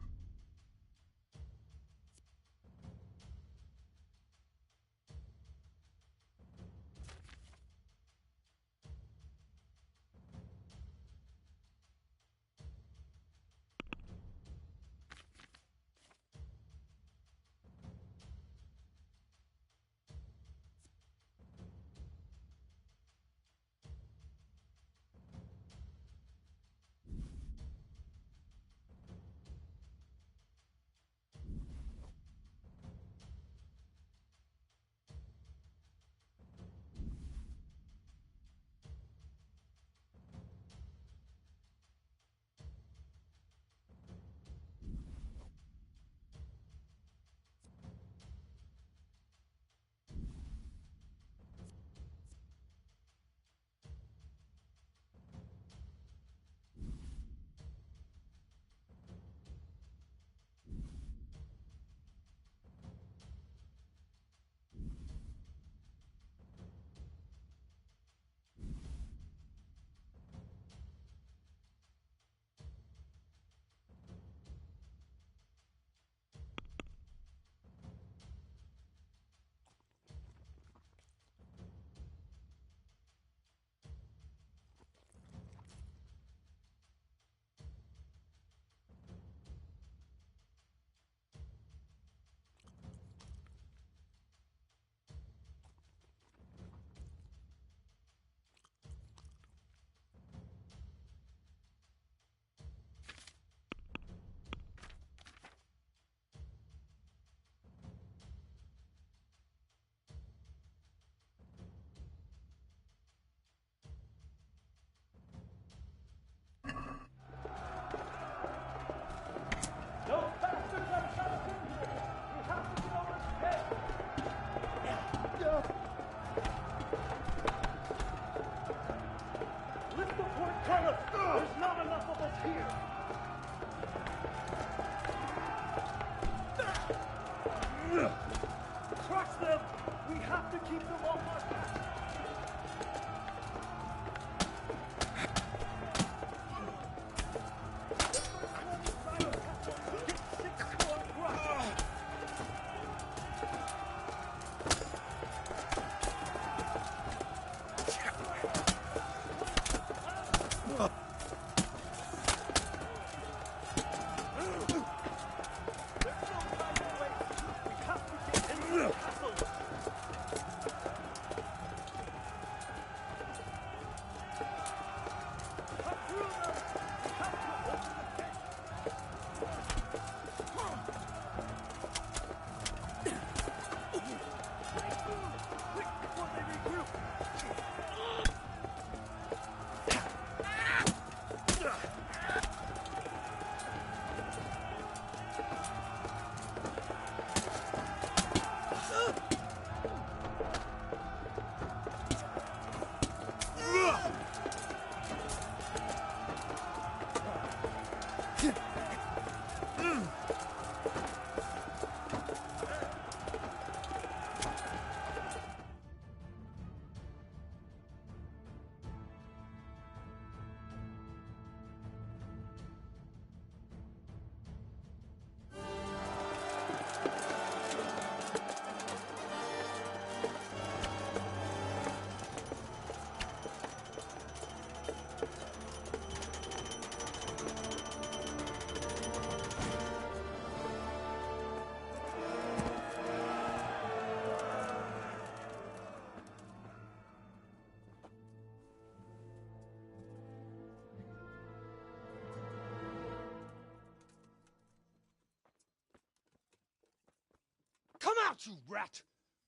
Come out, you rat!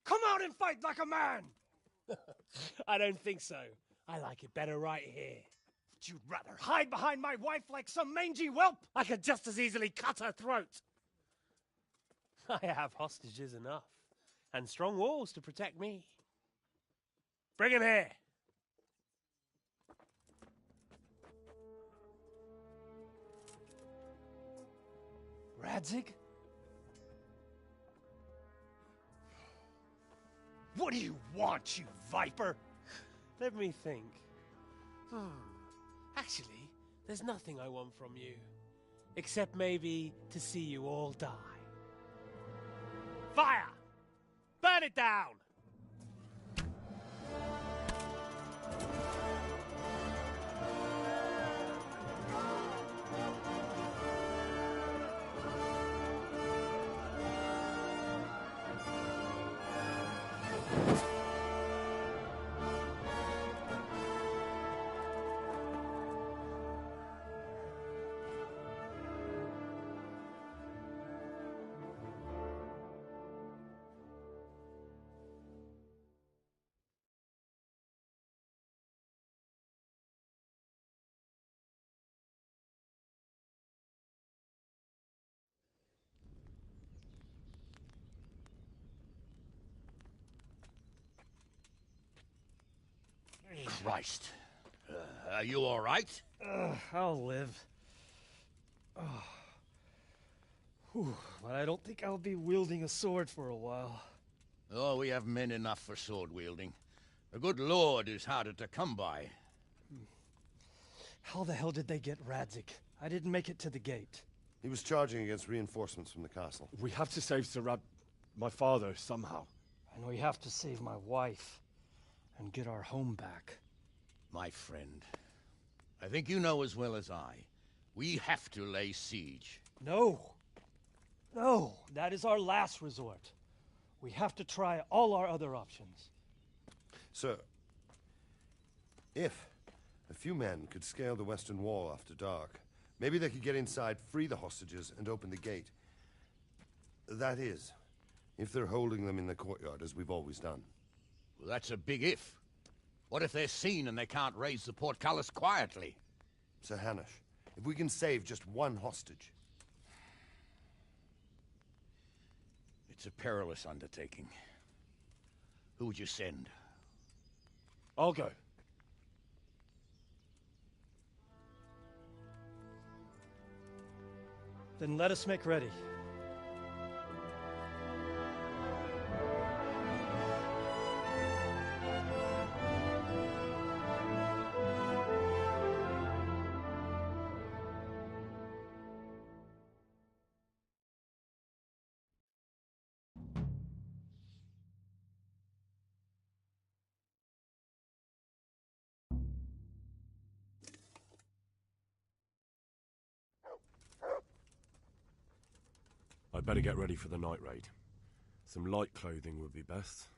Come out and fight like a man! I don't think so. I like it better right here. Would you rather hide behind my wife like some mangy whelp? I could just as easily cut her throat. I have hostages enough, and strong walls to protect me. Bring him here! Radzig? What do you want, you viper? Let me think. Actually, there's nothing I want from you. Except maybe to see you all die. Fire! Burn it down! Christ. Are you all right? I'll live. Whew, but I don't think I'll be wielding a sword for a while. Oh, we have men enough for sword wielding. The good Lord is harder to come by. How the hell did they get Radzik? I didn't make it to the gate. He was charging against reinforcements from the castle. We have to save my father, somehow. And we have to save my wife and get our home back. My friend, I think you know as well as I. We have to lay siege. No. No, that is our last resort. We have to try all our other options. Sir, if a few men could scale the western wall after dark, maybe they could get inside, free the hostages, and open the gate. That is, if they're holding them in the courtyard, as we've always done. Well, that's a big if. What if they're seen and they can't raise the portcullis quietly? Sir Hanush, if we can save just one hostage... It's a perilous undertaking. Who would you send? I'll go. Then let us make ready. I'd better get ready for the night raid. Some light clothing would be best.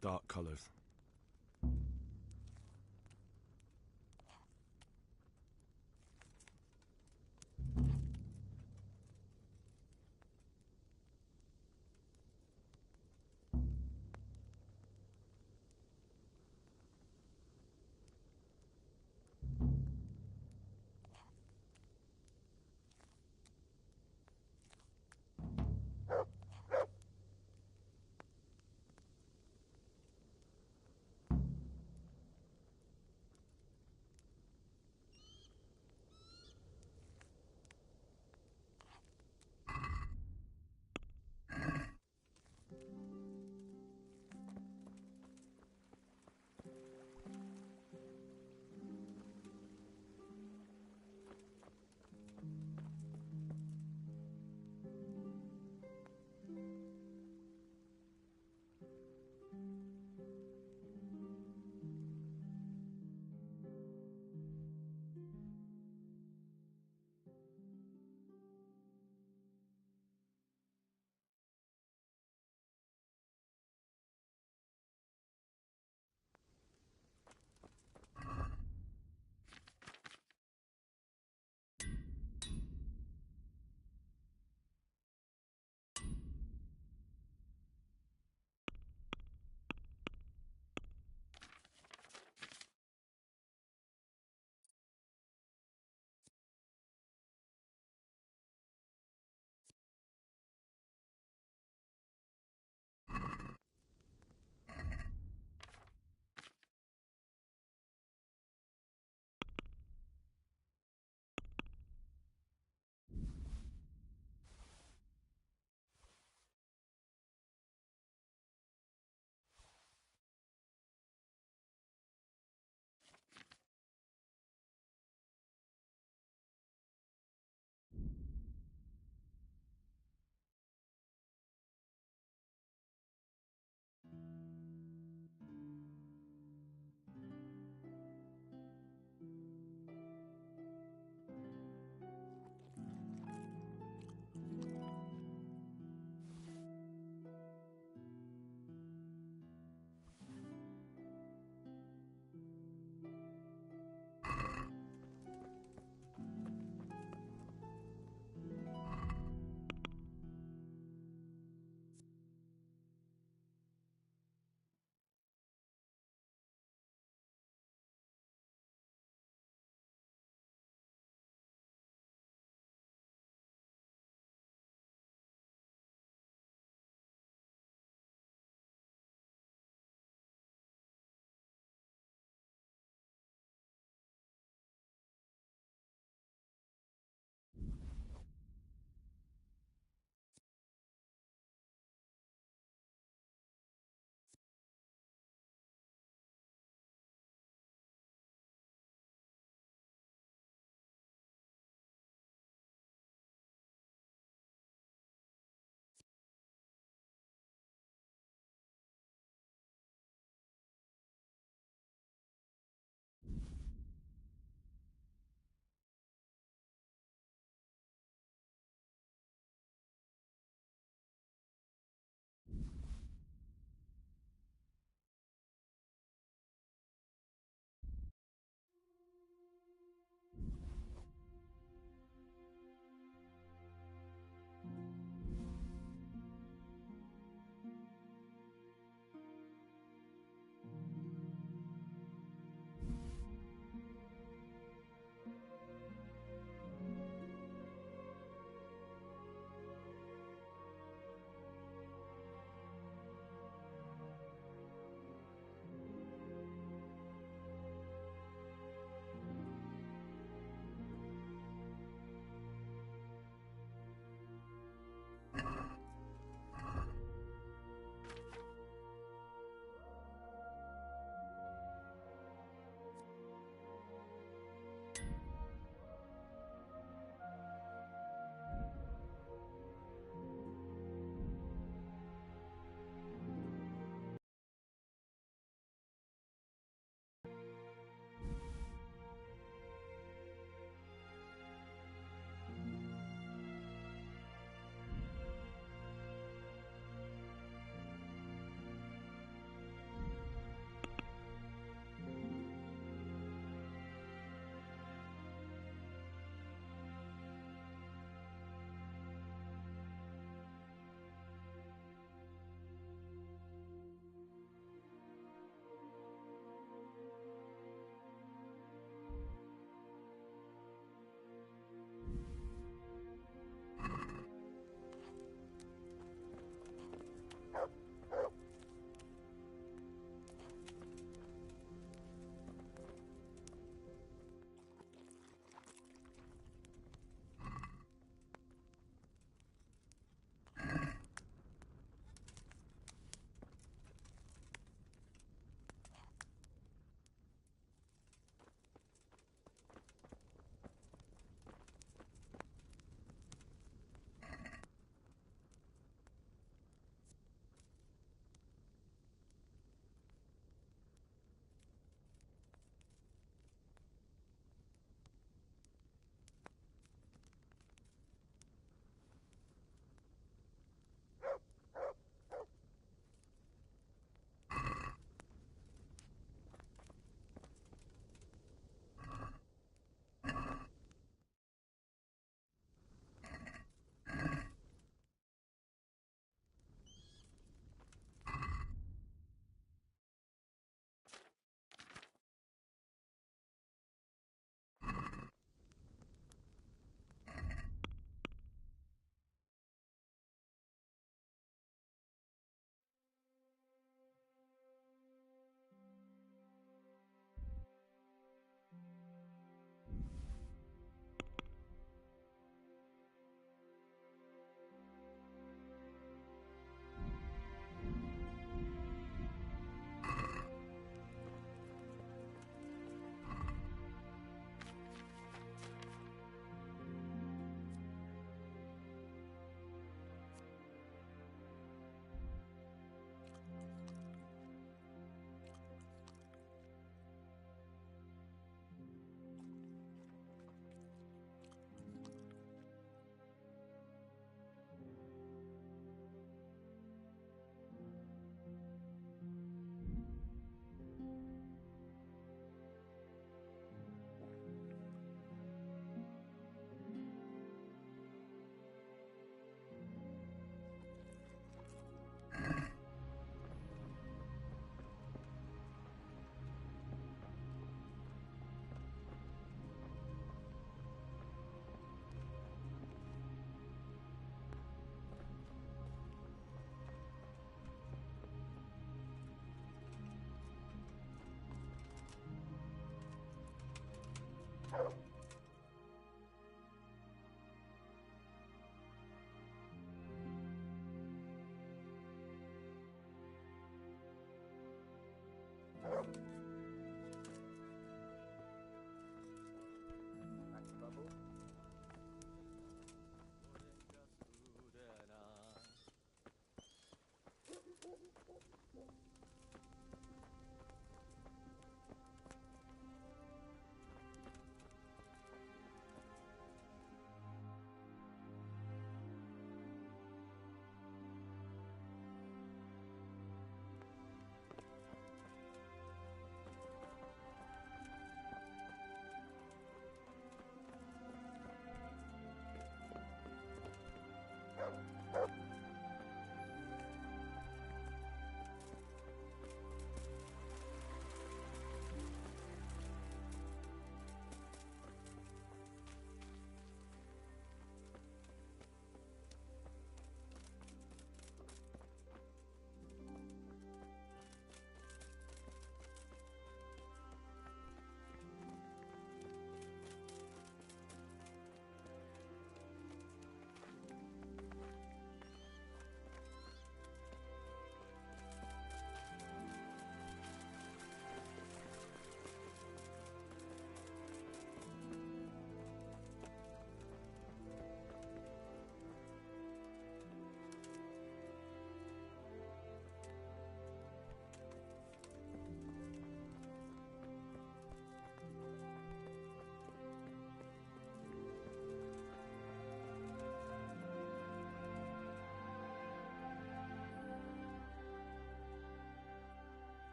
Dark colours.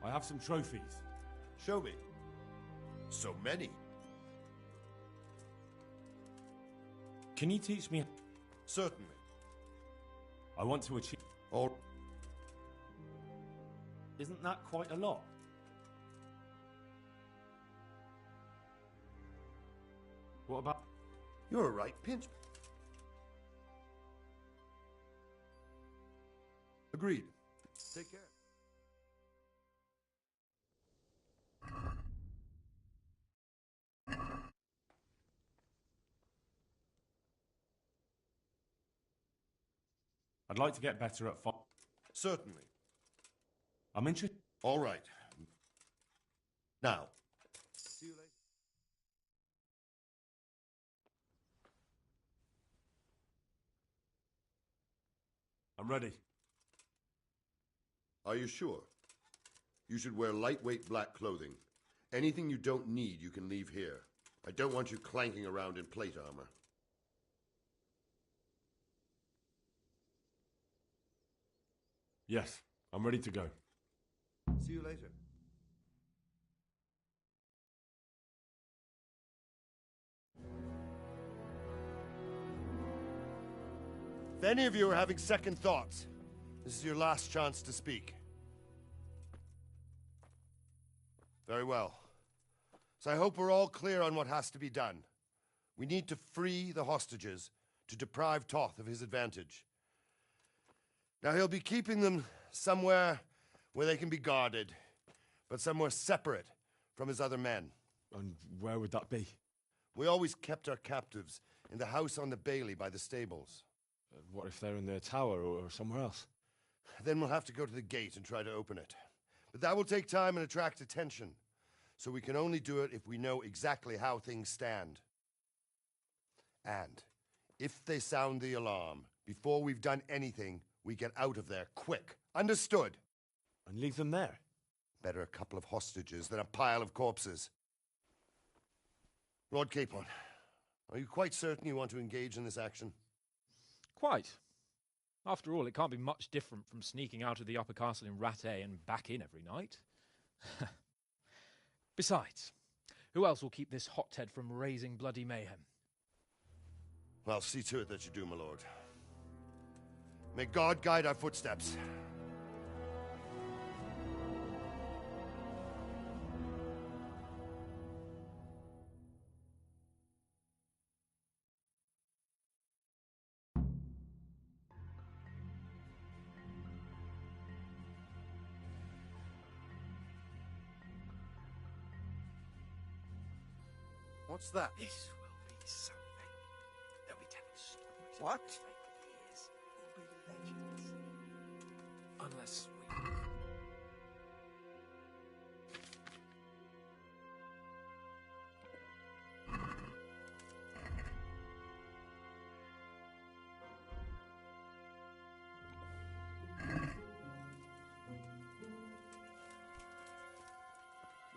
I have some trophies. Show me. So many. Can you teach me? Certainly. I want to achieve. Or isn't that quite a lot? What about? You're a right pinch. Agreed. Take care. I'd like to get better at fighting. Certainly. I'm interested. All right. Now. See you later. I'm ready. Are you sure? You should wear lightweight black clothing. Anything you don't need, you can leave here. I don't want you clanking around in plate armor. Yes, I'm ready to go. See you later. If any of you are having second thoughts, this is your last chance to speak. Very well. So I hope we're all clear on what has to be done. We need to free the hostages to deprive Toth of his advantage. Now he'll be keeping them somewhere where they can be guarded, but somewhere separate from his other men. And where would that be? We always kept our captives in the house on the Bailey by the stables. What if they're in their tower or somewhere else? Then we'll have to go to the gate and try to open it. But that will take time and attract attention. So we can only do it if we know exactly how things stand. And if they sound the alarm, before we've done anything, we get out of there quick. Understood? And leave them there? Better a couple of hostages than a pile of corpses. Lord Capon, are you quite certain you want to engage in this action? Quite. After all, it can't be much different from sneaking out of the upper castle in Rattay and back in every night. Besides, who else will keep this hothead from raising bloody mayhem? I'll see to it that you do, my lord. May God guide our footsteps. What's that? This will be something. They'll be telling stories. What? Years will be legends. Unless we...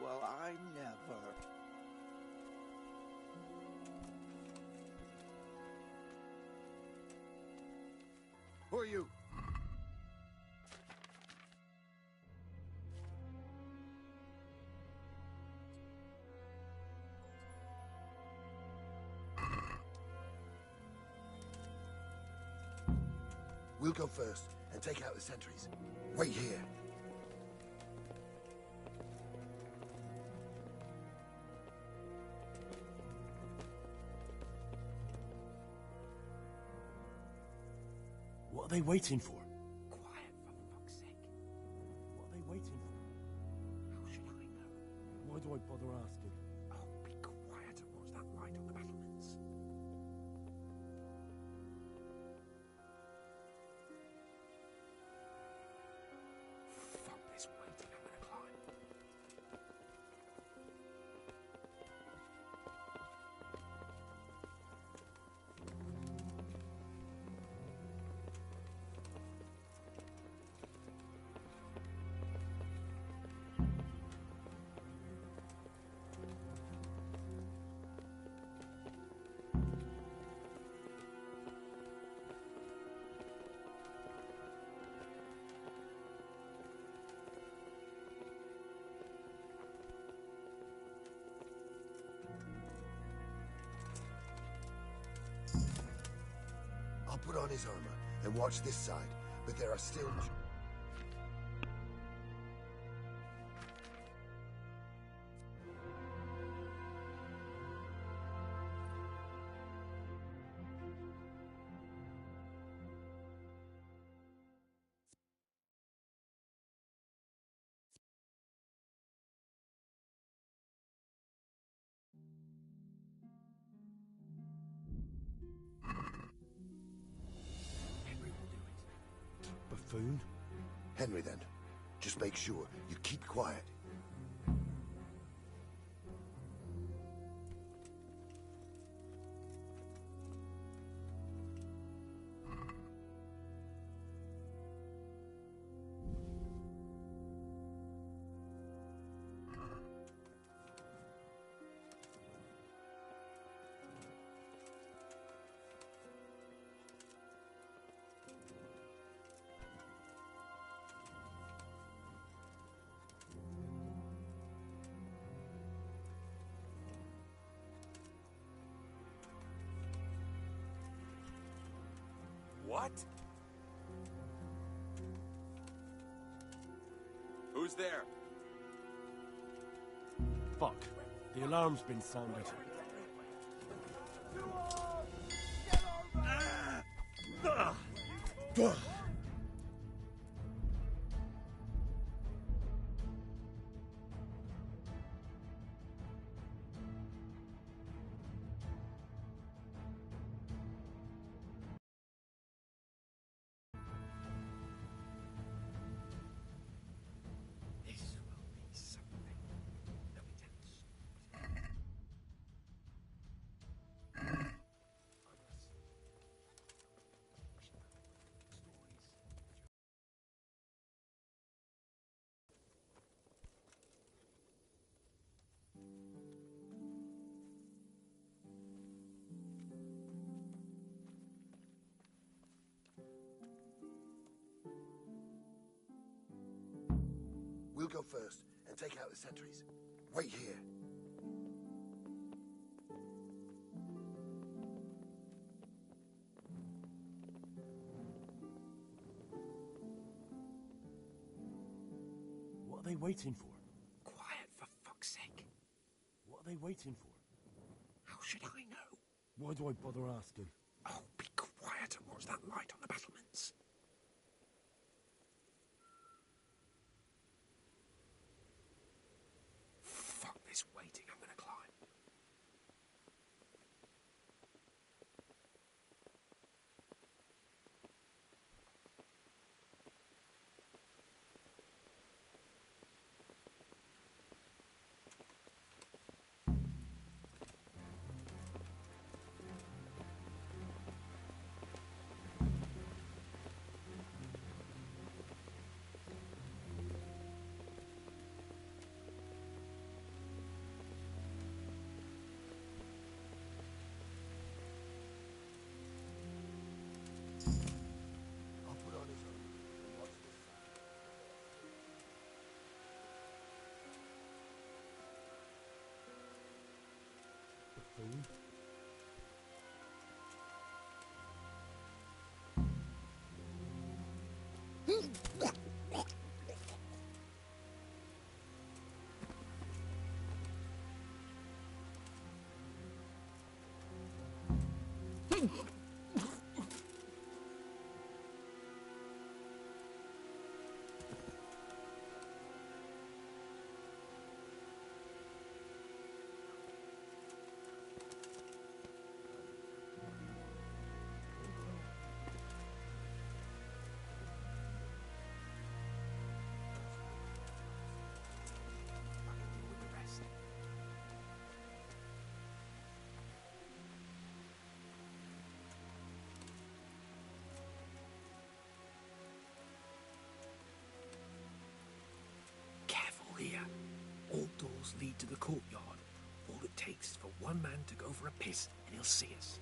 Well, I never. Who are you? We'll go first and take out the sentries. Wait here. What are they waiting for? Quiet, for fuck's sake. What are they waiting for? How should I know? Why do I bother asking? Oh, be quiet and watch that light on the battlements. Fuck this waiting, I'm gonna climb. I'll put on his armor and watch this side, but there are still... Buffoon? Henry, then. Just make sure you keep quiet. What? Who's there? Fuck. The alarm's been sounded. This will be something. They'll be telling stories. We'll go first and take out the sentries. Wait here. What are they waiting for? Quiet, for fuck's sake. What are they waiting for? How should I know? Why do I bother asking? Oh, be quiet and watch that light on the battlements. Fuck this waiting, I'm gonna climb. Careful here. All doors lead to the courtyard. All it takes is for one man to go for a piss and he'll see us.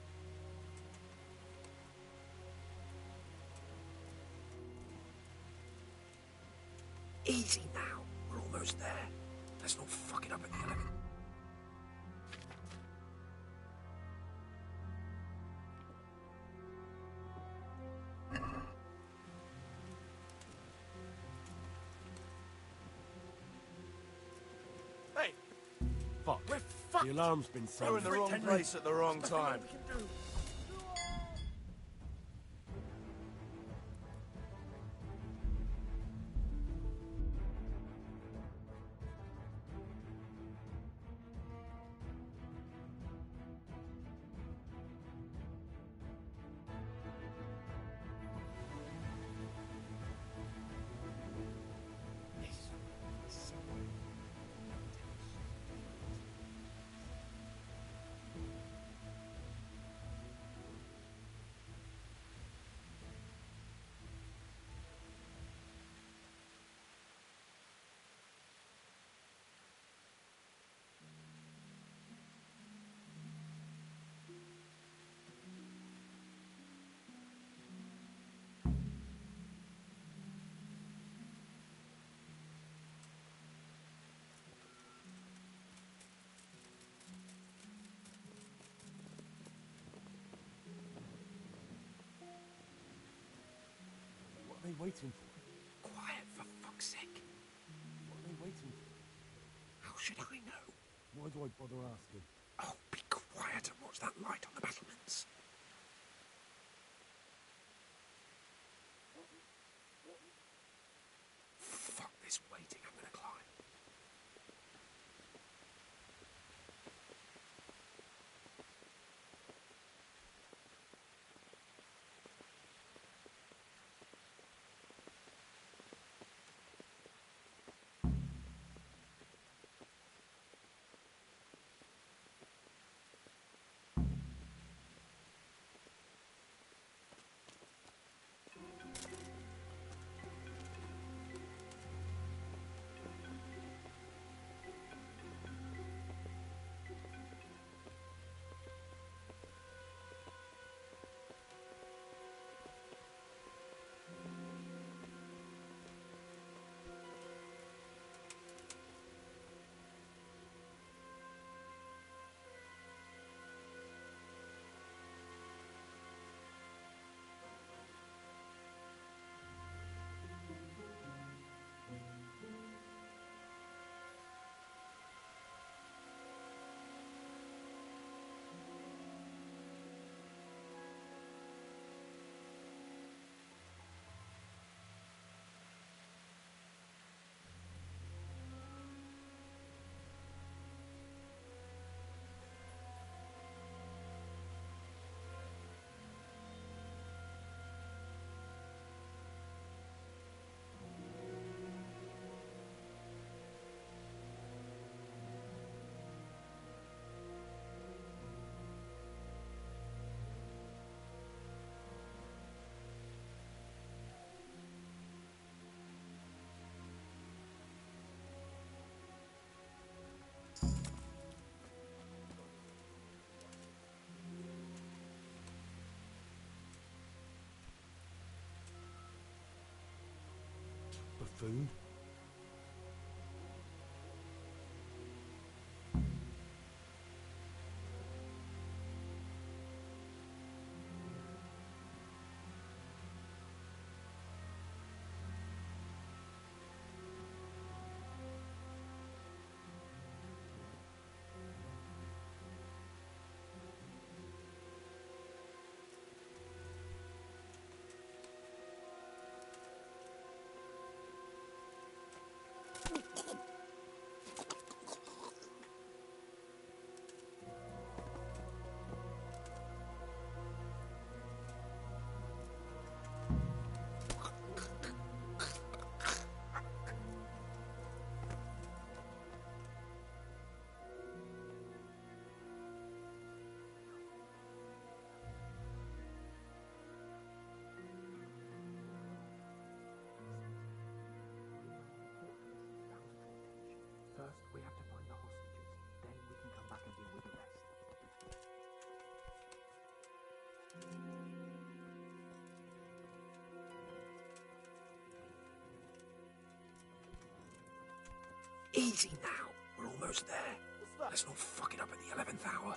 Easy now. We're almost there. Let's not fuck it up at the elevator. Hey! Fuck. We're fucked! The alarm's been sounded. We're in the wrong place at the wrong time. What are they waiting for? Quiet, for fuck's sake. What are they waiting for? How should I know? Why do I bother asking? Oh, be quiet and watch that light on the battlements. Fuck this waiting, I'm gonna climb. Buffoon? First, we have to find the hostages. Then we can come back and deal with the rest. Easy now. We're almost there. Let's not fuck it up at the 11th hour.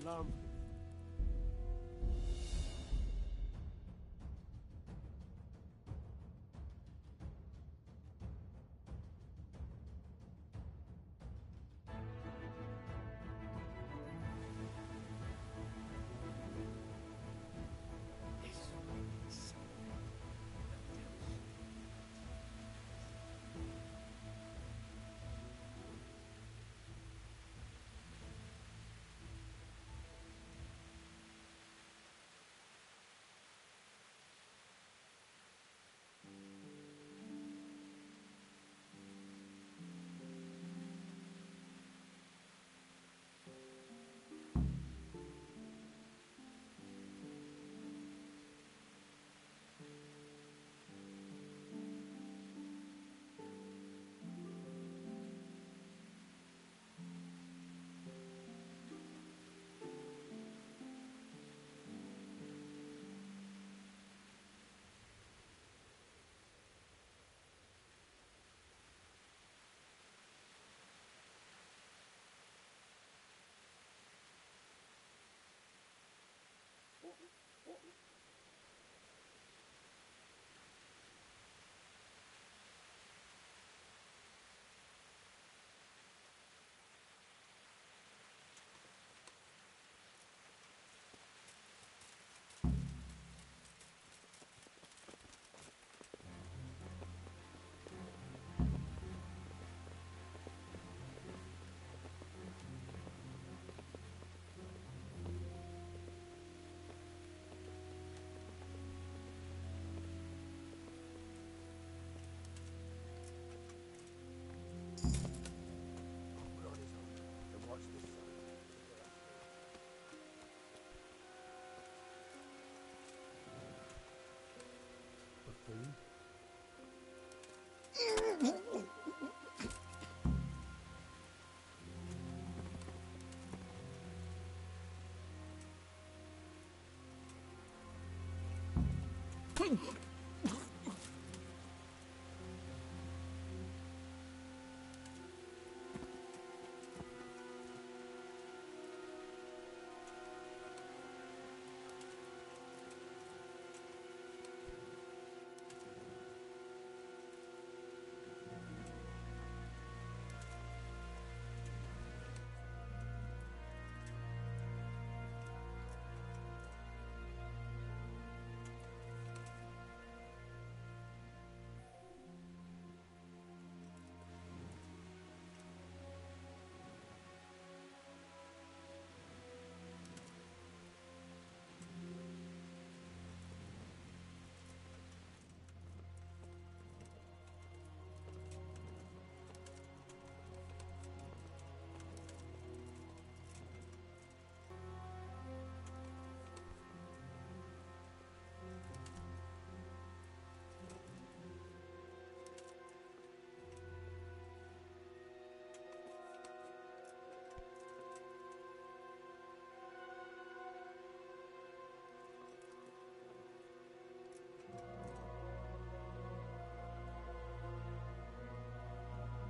alone.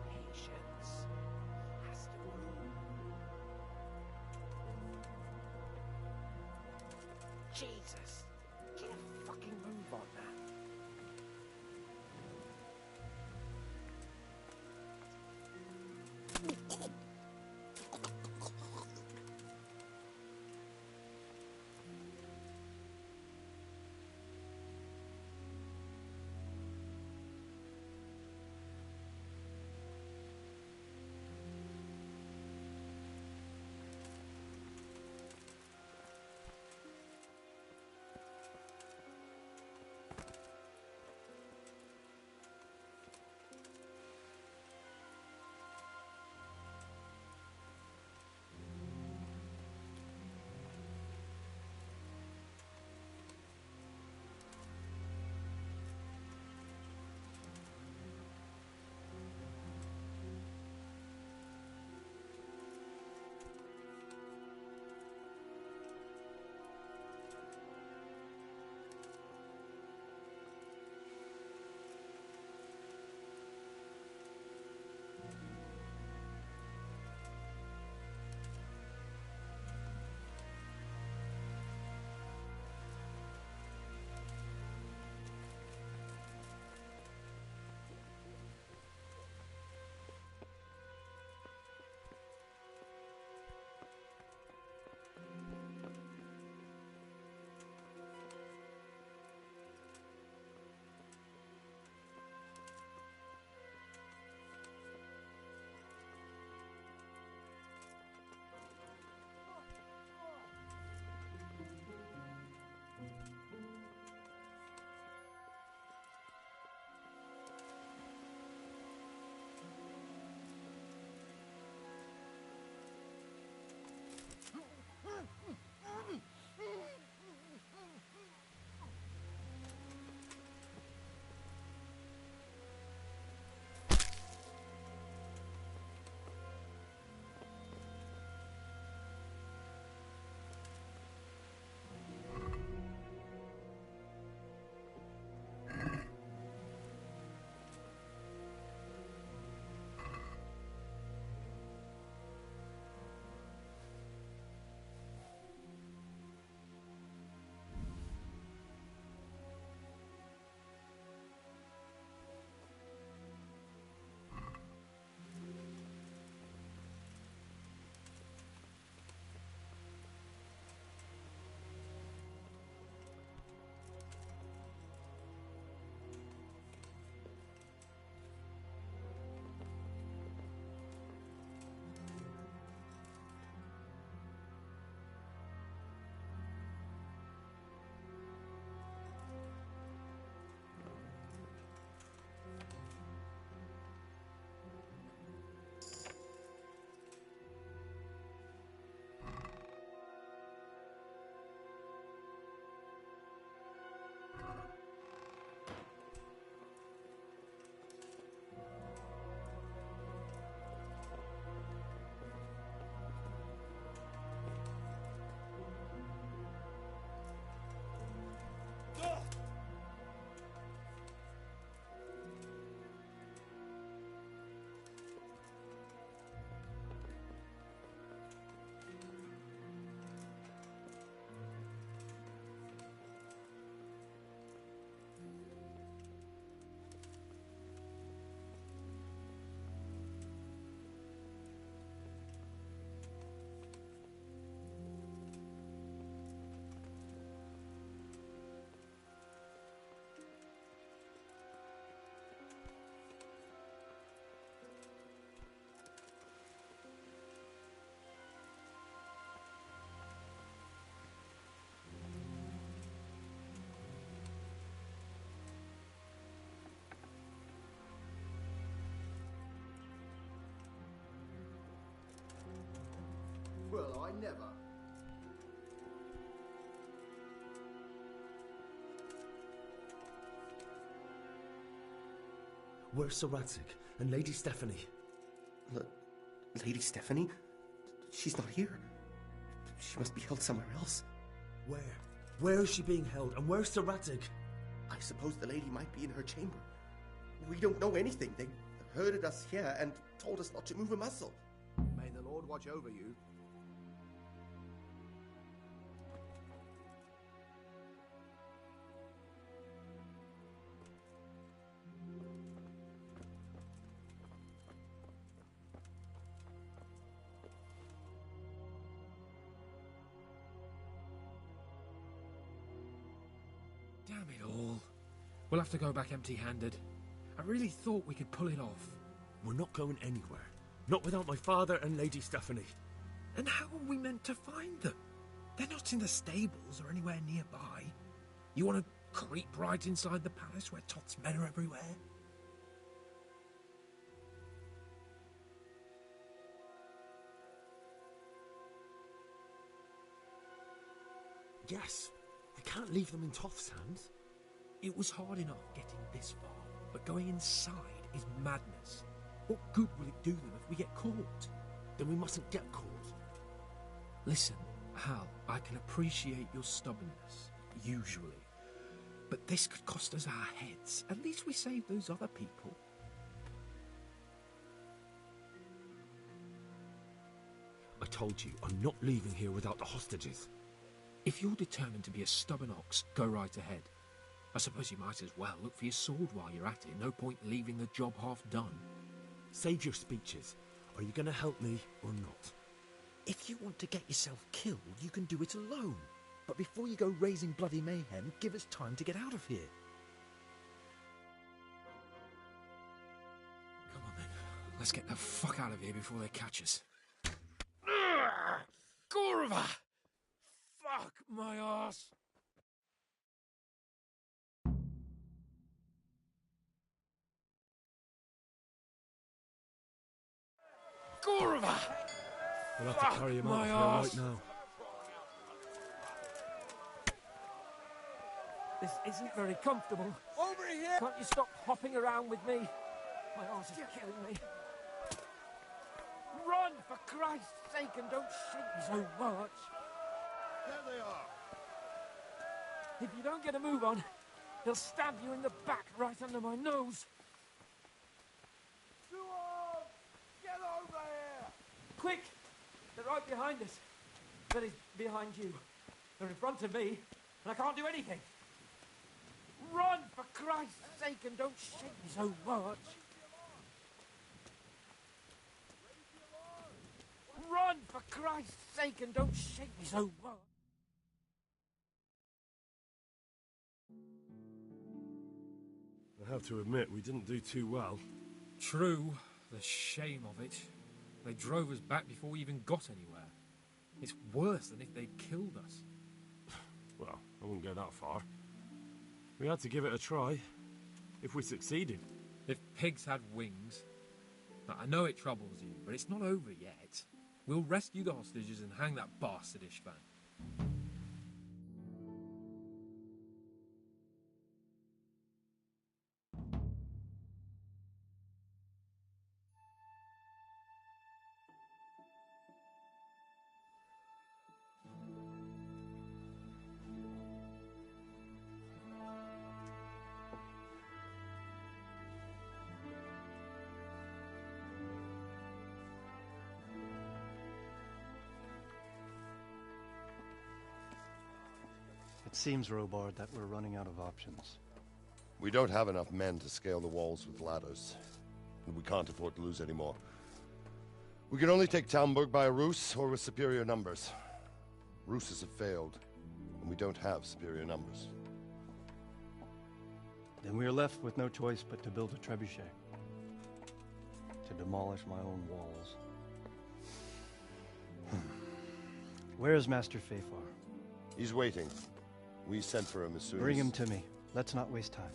Patience has to rule. Jesus, get a fucking move on that. Where's Sir Radzik and Lady Stephanie? Lady Stephanie? She's not here. She must be held somewhere else. Where? Where is she being held, and where's Sir Radzik? I suppose the lady might be in her chamber. We don't know anything. They herded us here and told us not to move a muscle. May the Lord watch over you. Damn it all. We'll have to go back empty-handed. I really thought we could pull it off. We're not going anywhere. Not without my father and Lady Stephanie. And how are we meant to find them? They're not in the stables or anywhere nearby. You want to creep right inside the palace where Toth's men are everywhere? Yes. We can't leave them in Toth's hands. It was hard enough getting this far, but going inside is madness. What good will it do them if we get caught? Then we mustn't get caught. Listen, Hal, I can appreciate your stubbornness, usually. But this could cost us our heads. At least we saved those other people. I told you, I'm not leaving here without the hostages. If you're determined to be a stubborn ox, go right ahead. I suppose you might as well look for your sword while you're at it. No point leaving the job half done. Save your speeches. Are you going to help me or not? If you want to get yourself killed, you can do it alone. But before you go raising bloody mayhem, give us time to get out of here. Come on then. Let's get the fuck out of here before they catch us. Gorva! Fuck my ass! Gorva! We'll have to carry him out of here right now. This isn't very comfortable. Over here! Can't you stop hopping around with me? My arse is killing me. Run, for Christ's sake, and don't shake me so much. There they are. If you don't get a move on, he'll stab you in the back right under my nose. Get over here! Quick! They're right behind us. That is, behind you. They're in front of me, and I can't do anything. Run, for Christ's sake, and don't shake me so much. Run, for Christ's sake, and don't shake me so much. I have to admit, we didn't do too well. True. The shame of it. They drove us back before we even got anywhere. It's worse than if they'd killed us. Well, I wouldn't go that far. We had to give it a try. If we succeeded. If pigs had wings. Now, I know it troubles you, but it's not over yet. We'll rescue the hostages and hang that bastard Ishvan. It seems, Robard, that we're running out of options. We don't have enough men to scale the walls with ladders, and we can't afford to lose any more. We can only take Talmberg by a ruse or with superior numbers. Ruses have failed, and we don't have superior numbers. Then we are left with no choice but to build a trebuchet. To demolish my own walls. Where is Master Fafar? He's waiting. We sent for him as soon as... Bring him to me. Let's not waste time.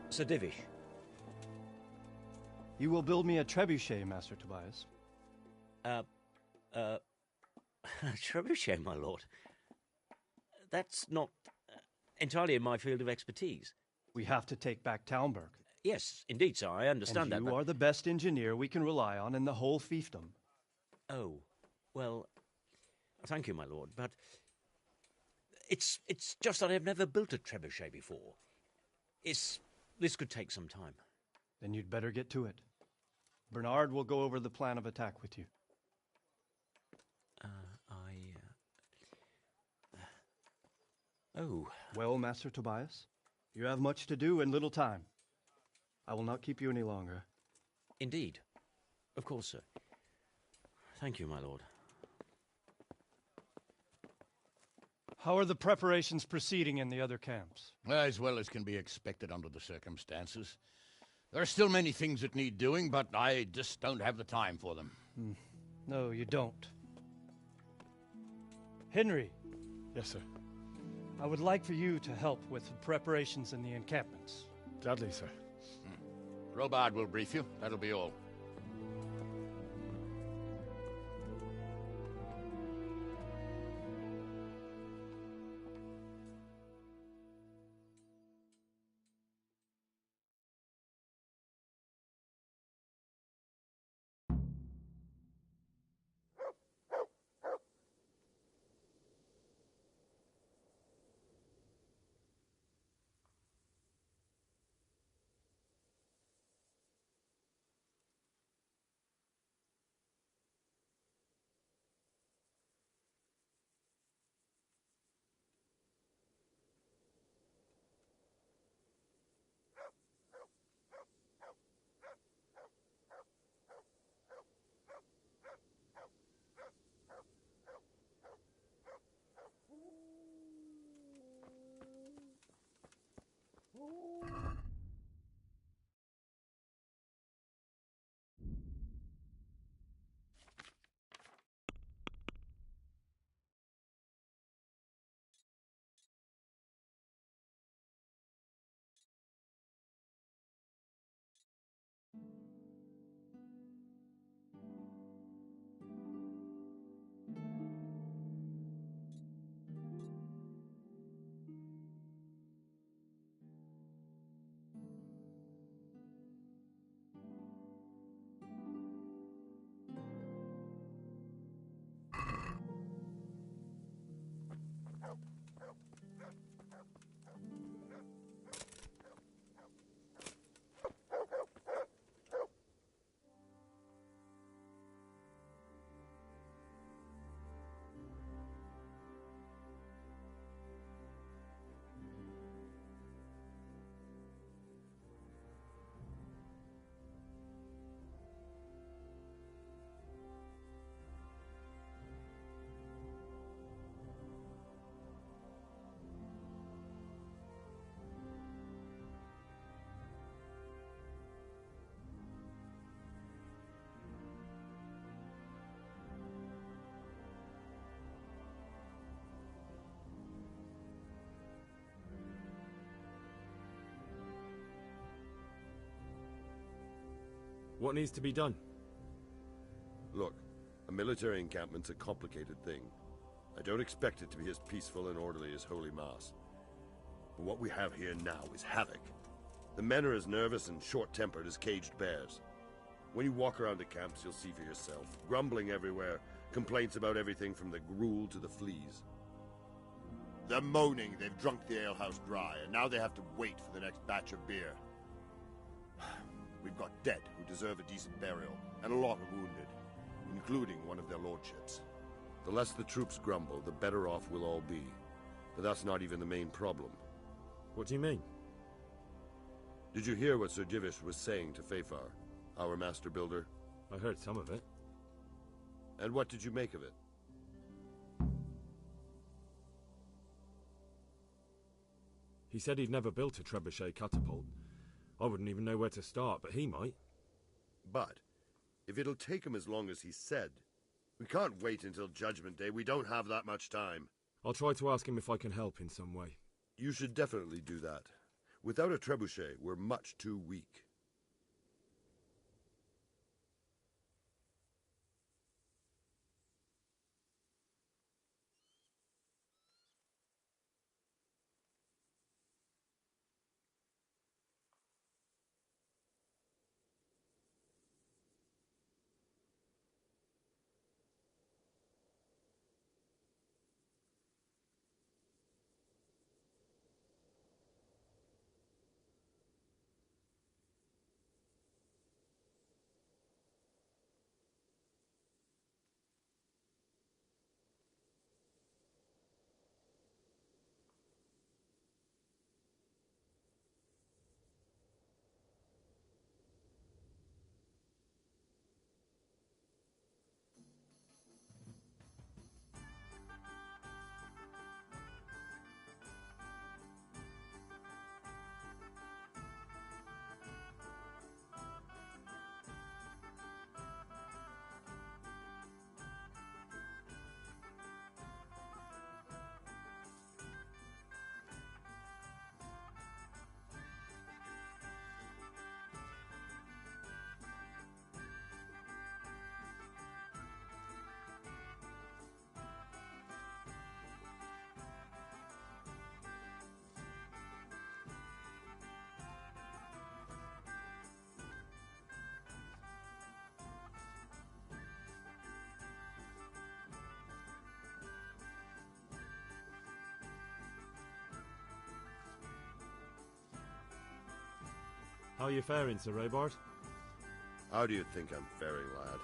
Sir Divish. You will build me a trebuchet, Master Tobias. Trebuchet, my lord. That's not entirely in my field of expertise. We have to take back Talmberg. Yes, indeed, sir, I understand that. And you are the best engineer we can rely on in the whole fiefdom. Oh, well, thank you, my lord, but it's just that I've never built a trebuchet before. This could take some time. Then you'd better get to it. Bernard will go over the plan of attack with you. Oh. Well, Master Tobias, you have much to do and little time. I will not keep you any longer. Indeed. Of course, sir. Thank you, my lord. How are the preparations proceeding in the other camps? As well as can be expected under the circumstances. There are still many things that need doing, but I just don't have the time for them. No, you don't. Henry. Yes, sir. I would like for you to help with the preparations in the encampments. Gladly, sir. Robard will brief you. That'll be all. What needs to be done? Look, a military encampment's a complicated thing. I don't expect it to be as peaceful and orderly as Holy Mass. But what we have here now is havoc. The men are as nervous and short-tempered as caged bears. When you walk around the camps, you'll see for yourself. Grumbling everywhere, complaints about everything from the gruel to the fleas. They're moaning they've drunk the alehouse dry, and now they have to wait for the next batch of beer. We've got dead who deserve a decent burial, and a lot of wounded, including one of their lordships. The less the troops grumble, the better off we'll all be. But that's not even the main problem. What do you mean? Did you hear what Sir Divish was saying to Fafar, our master builder? I heard some of it. And what did you make of it? He said he'd never built a trebuchet catapult. I wouldn't even know where to start, but he might. But, if it'll take him as long as he said, we can't wait until Judgment Day. We don't have that much time. I'll try to ask him if I can help in some way. You should definitely do that. Without a trebuchet, we're much too weak. How are you faring, Sir Robard? How do you think I'm faring, lad?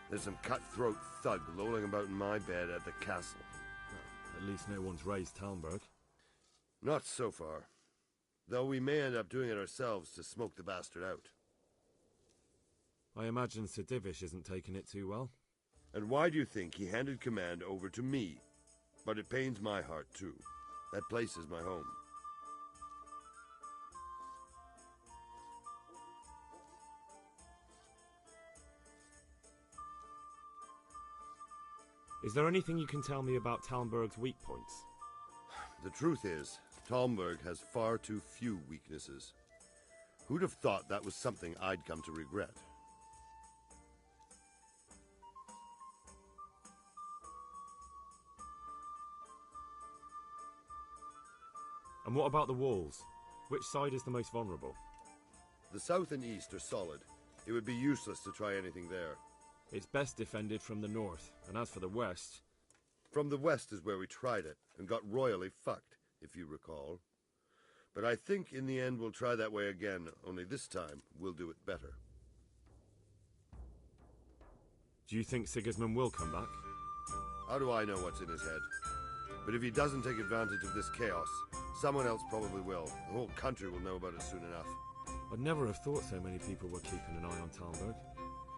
There's some cutthroat thug lolling about in my bed at the castle. Well, at least no one's raised Talmberg. Not so far. Though we may end up doing it ourselves to smoke the bastard out. I imagine Sir Divish isn't taking it too well. And why do you think he handed command over to me? But it pains my heart, too. That place is my home. Is there anything you can tell me about Talmberg's weak points? The truth is, Talmberg has far too few weaknesses. Who'd have thought that was something I'd come to regret? And what about the walls? Which side is the most vulnerable? The south and east are solid. It would be useless to try anything there. It's best defended from the north, and as for the west... From the west is where we tried it, and got royally fucked, if you recall. But I think in the end we'll try that way again, only this time we'll do it better. Do you think Sigismund will come back? How do I know what's in his head? But if he doesn't take advantage of this chaos, someone else probably will. The whole country will know about it soon enough. I'd never have thought so many people were keeping an eye on Talmberg.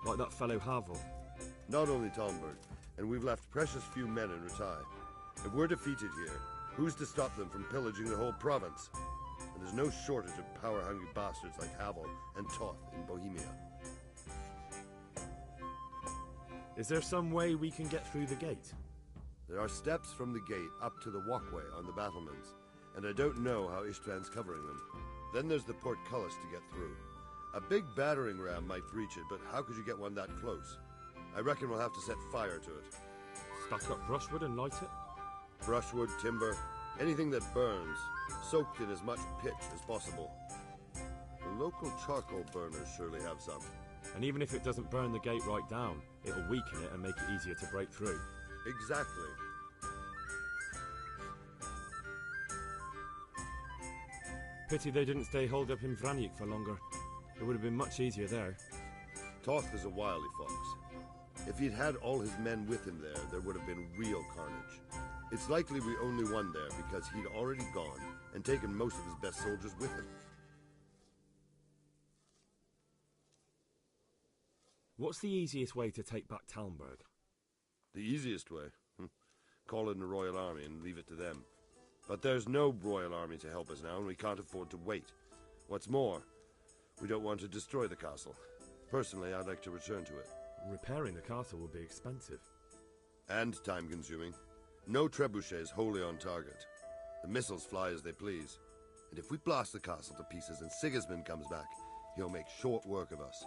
Like that fellow Havel. Not only Talmberg, and we've left precious few men in Rattay. If we're defeated here, who's to stop them from pillaging the whole province? And there's no shortage of power-hungry bastards like Havel and Toth in Bohemia. Is there some way we can get through the gate? There are steps from the gate up to the walkway on the battlements, and I don't know how István's covering them. Then there's the portcullis to get through. A big battering ram might breach it, but how could you get one that close? I reckon we'll have to set fire to it. Stack up brushwood and light it? Brushwood, timber, anything that burns, soaked in as much pitch as possible. The local charcoal burners surely have some. And even if it doesn't burn the gate right down, it'll weaken it and make it easier to break through. Exactly. Pity they didn't stay holed up in Vranyk for longer. It would have been much easier there. Toth is a wily fox. If he'd had all his men with him there, there would have been real carnage. It's likely we only won there because he'd already gone and taken most of his best soldiers with him. What's the easiest way to take back Talmberg? The easiest way? Call in the Royal Army and leave it to them. But there's no Royal Army to help us now, and we can't afford to wait. What's more, we don't want to destroy the castle. Personally, I'd like to return to it. Repairing the castle will be expensive. And time-consuming. No trebuchets wholly on target. The missiles fly as they please. And if we blast the castle to pieces and Sigismund comes back, he'll make short work of us.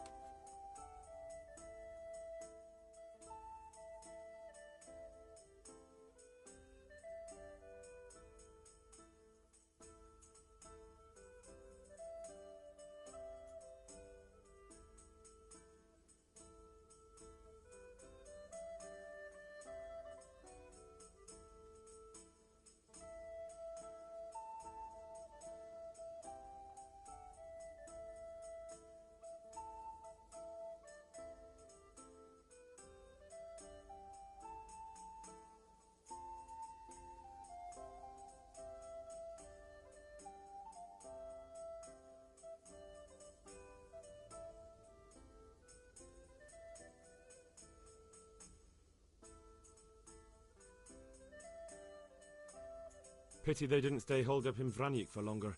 Pity they didn't stay holed up in Vranyk for longer.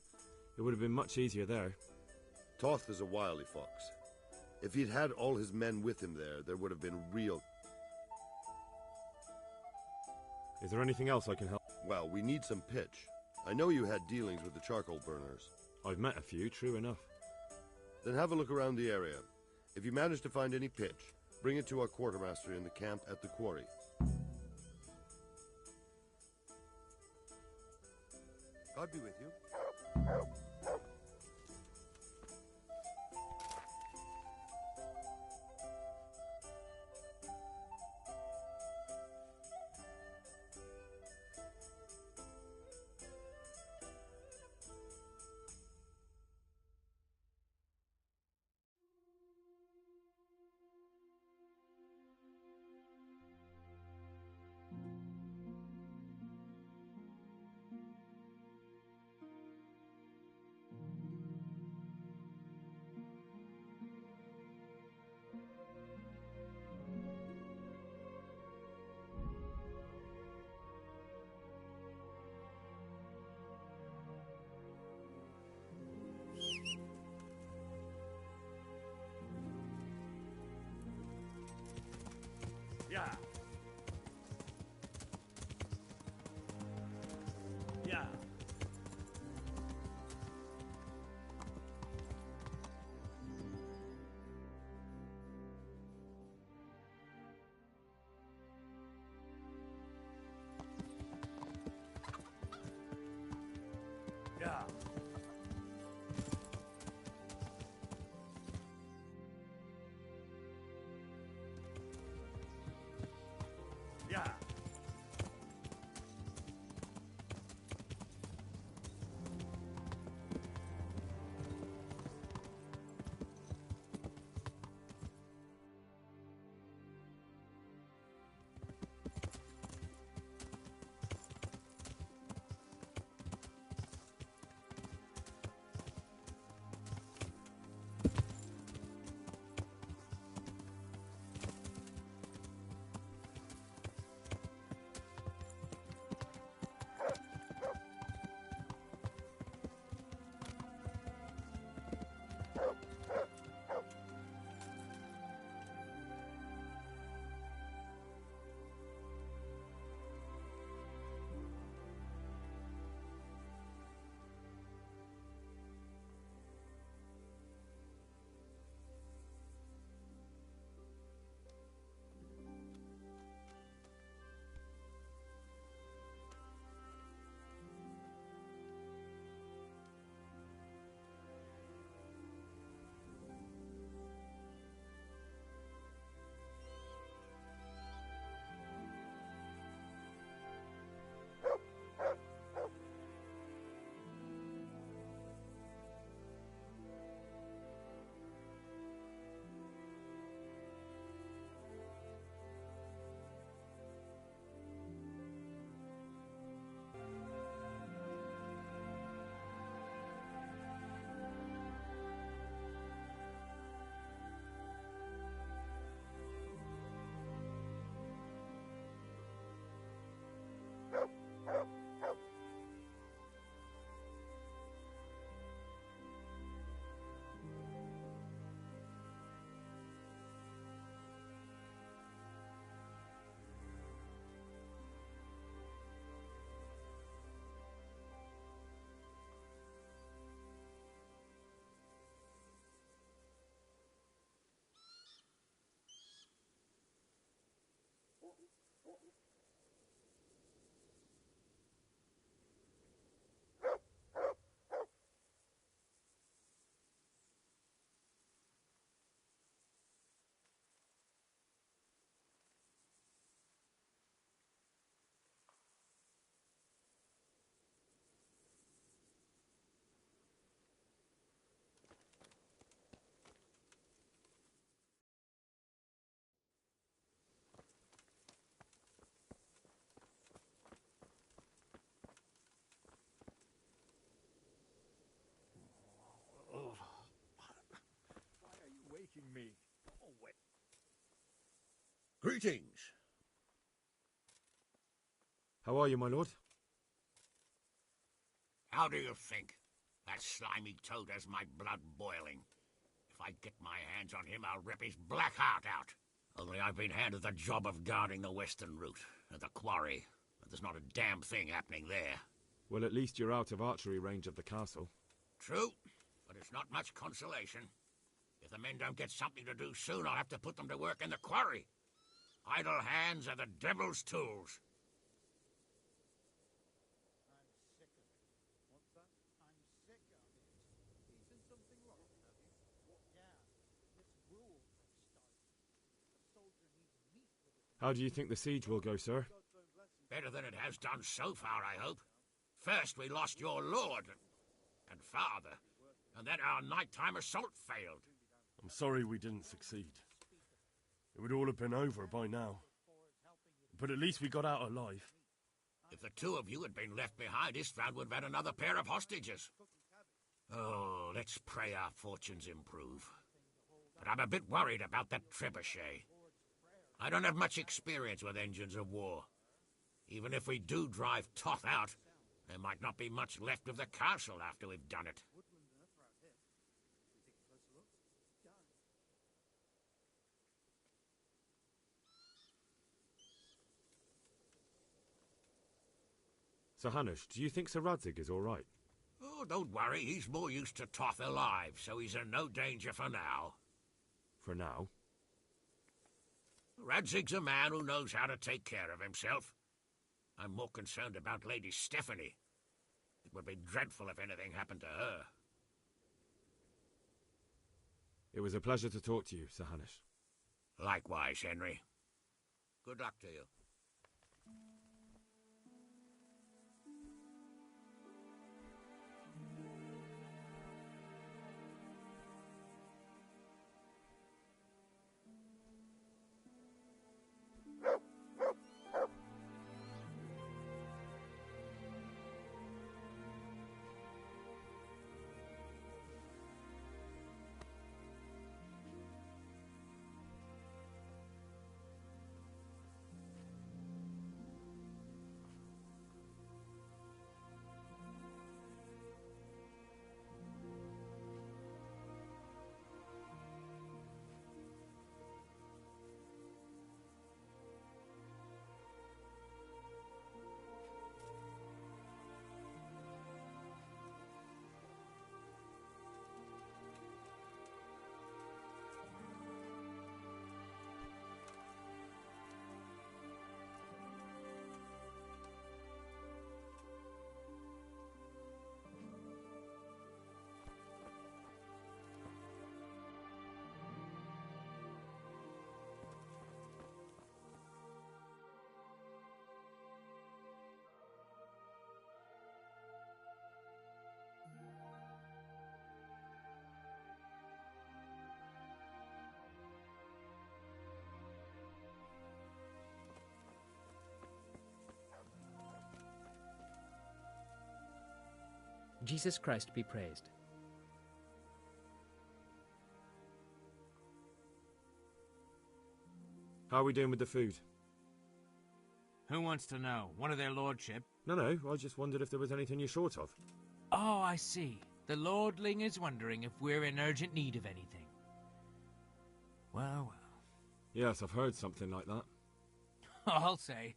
It would have been much easier there. Toth is a wily fox. If he'd had all his men with him there would have been real... Is there anything else I can help? Well, we need some pitch. I know you had dealings with the charcoal burners. I've met a few, true enough. Then have a look around the area. If you manage to find any pitch, bring it to our quartermaster in the camp at the quarry. God be with you. Yeah. Yeah. Yeah. Yeah. Why are you waking me? Oh, wait. Greetings. How are you, my lord? How do you think? That slimy toad has my blood boiling. If I get my hands on him, I'll rip his black heart out. Only I've been handed the job of guarding the western route, and the quarry, and there's not a damn thing happening there. Well, at least you're out of archery range of the castle. True, but it's not much consolation. If the men don't get something to do soon, I'll have to put them to work in the quarry. Idle hands are the devil's tools. How do you think the siege will go, sir? Better than it has done so far, I hope. First we lost your lord and father, and then our nighttime assault failed. I'm sorry we didn't succeed. It would all have been over by now. But at least we got out alive. If the two of you had been left behind, Istvan would have had another pair of hostages. Oh, let's pray our fortunes improve. But I'm a bit worried about that trebuchet. I don't have much experience with engines of war. Even if we do drive Toth out, there might not be much left of the castle after we've done it. Sir Hanush, do you think Sir Radzig is all right? Oh, don't worry. He's more used to Toth alive, so he's in no danger for now. For now? Radzig's a man who knows how to take care of himself. I'm more concerned about Lady Stephanie. It would be dreadful if anything happened to her. It was a pleasure to talk to you, Sir Hanush. Likewise, Henry. Good luck to you. Jesus Christ be praised. How are we doing with the food? Who wants to know? One of their lordship? No, I just wondered if there was anything you're short of. Oh, I see. The lordling is wondering if we're in urgent need of anything. Well. Yes, I've heard something like that. I'll say.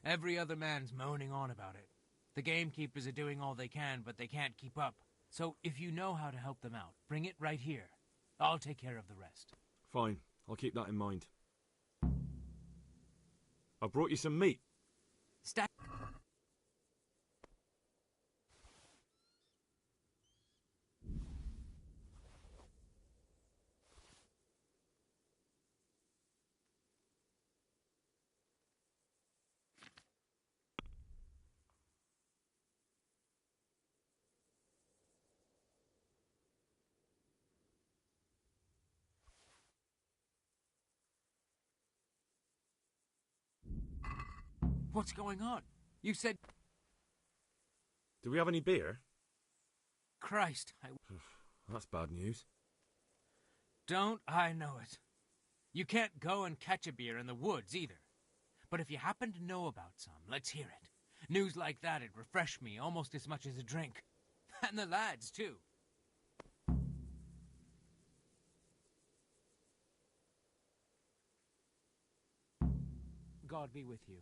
Every other man's moaning on about it. The gamekeepers are doing all they can, but they can't keep up. So if you know how to help them out, bring it right here. I'll take care of the rest. Fine, I'll keep that in mind. I brought you some meat. What's going on? You said... Do we have any beer? Christ, That's bad news. Don't I know it? You can't go and catch a beer in the woods, either. But if you happen to know about some, let's hear it. News like that'd refresh me almost as much as a drink. And the lads, too. God be with you.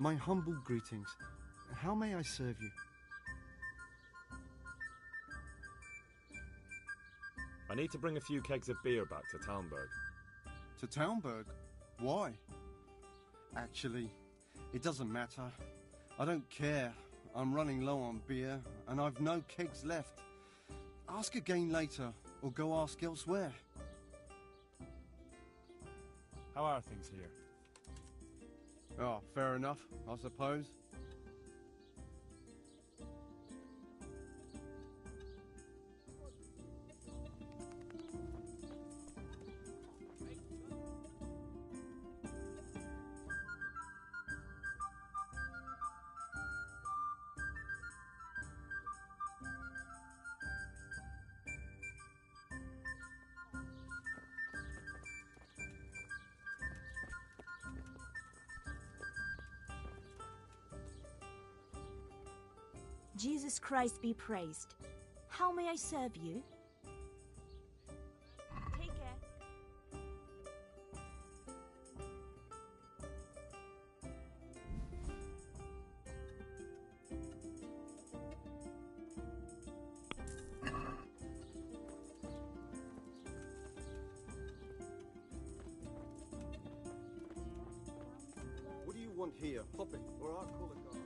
My humble greetings. How may I serve you? I need to bring a few kegs of beer back to Talmberg. To Talmberg? Why? Actually, it doesn't matter. I don't care. I'm running low on beer, and I've no kegs left. Ask again later, or go ask elsewhere. How are things here? Oh, fair enough, I suppose. Jesus Christ be praised. How may I serve you? Take care. What do you want here? Hop it, or I'll call a guard.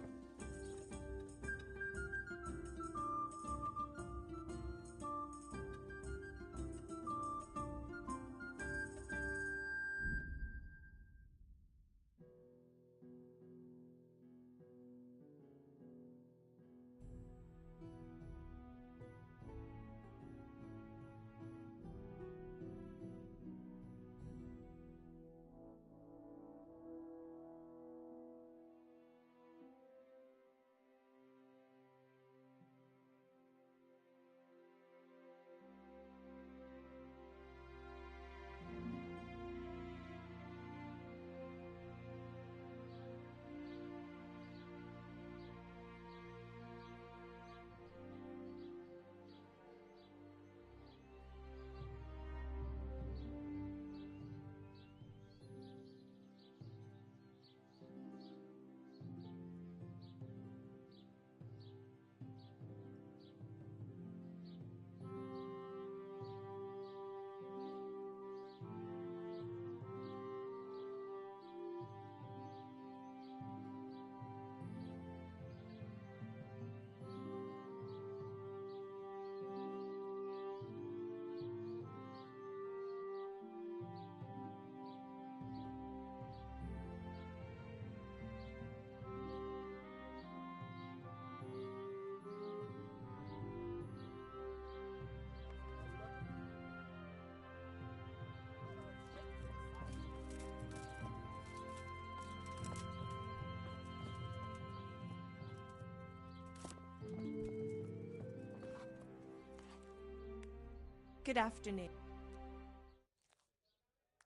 Good afternoon.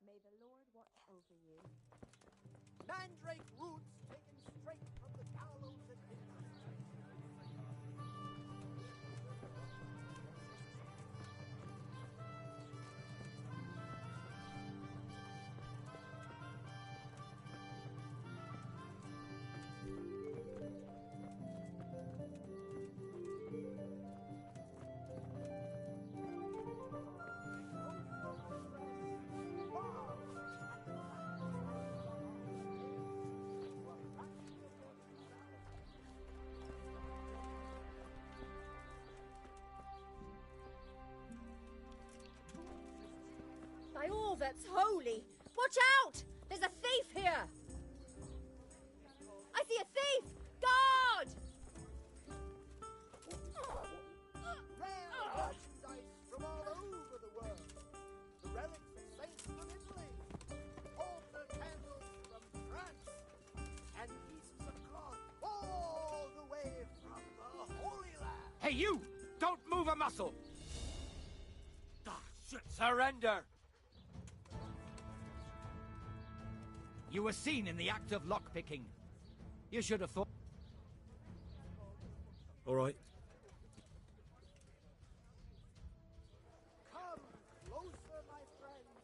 May the Lord watch over you. Mandrake roots taken straight from the gallows at midnight. By all that's holy, watch out! There's a thief here! I see a thief! Guard! Rare merchandise from all over the world. The relics of saints from Italy. Altar candles from France. And pieces of cloth all the way from the Holy Land. Hey, you! Don't move a muscle! Ah, shit. Surrender! You were seen in the act of lockpicking. You should have thought... All right. Come closer, my friends.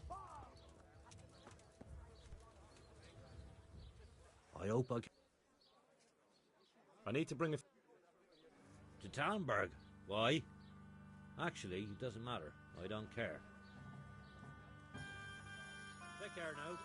Far. I hope I can... I need to bring a... To Talmberg? Why? Actually, it doesn't matter. I don't care. Take care now.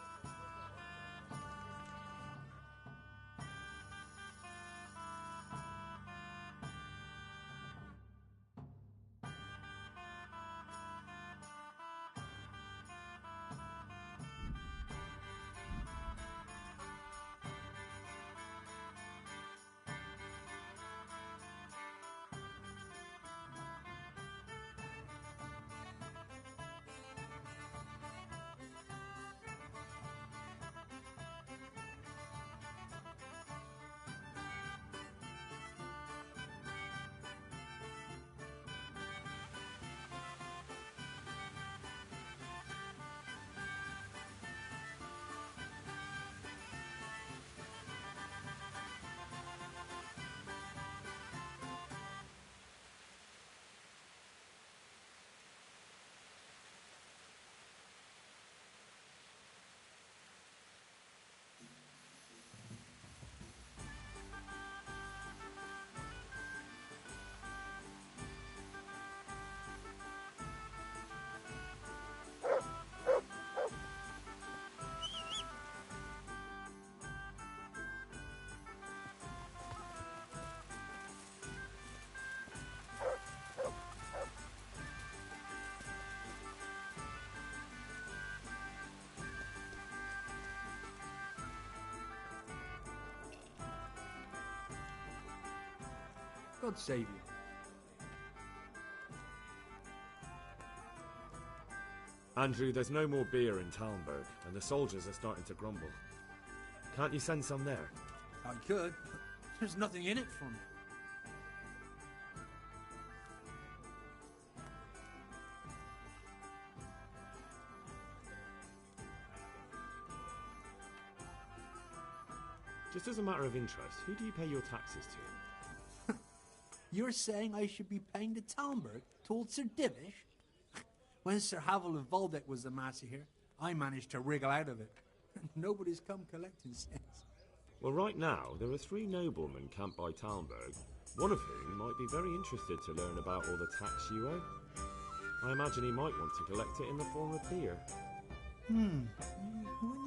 God save you. Andrew, there's no more beer in Talmberg, and the soldiers are starting to grumble. Can't you send some there? I could, but there's nothing in it for me. Just as a matter of interest, who do you pay your taxes to? You're saying I should be paying to Talmberg, told Sir Divish? When Sir Havel of Waldeck was the master here, I managed to wriggle out of it. Nobody's come collecting since. Well, right now, there are 3 noblemen camped by Talmberg, one of whom might be very interested to learn about all the tax you owe. I imagine he might want to collect it in the form of beer. When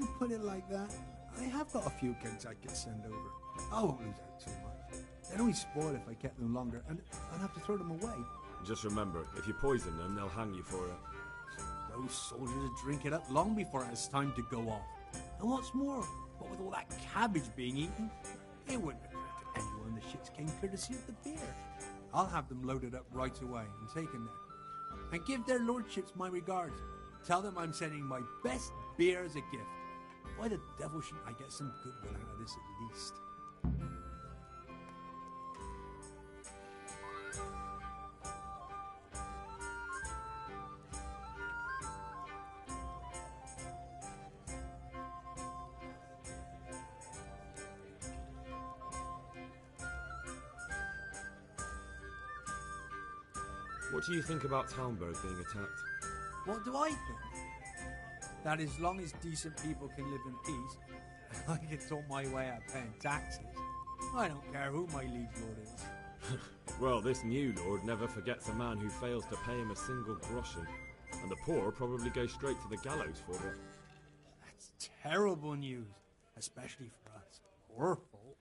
you put it like that, I have got a few kegs I could send over. I won't lose out too much. They'd only spoil if I kept them longer, and I'd have to throw them away. Just remember, if you poison them, they'll hang you for it. Those soldiers would drink it up long before it has time to go off. And what's more, what with all that cabbage being eaten, it wouldn't occur to anyone the shits came courtesy of the beer. I'll have them loaded up right away and taken there. And give their lordships my regards. Tell them I'm sending my best beer as a gift. Why the devil shouldn't I get some goodwill out of this at least? What do you think about Talmberg being attacked? What do I think? That as long as decent people can live in peace, I can talk my way out paying taxes. I don't care who my liege lord is. Well, this new lord never forgets a man who fails to pay him a single groschen, and the poor probably go straight to the gallows for it. That's terrible news, especially for us, poor folk.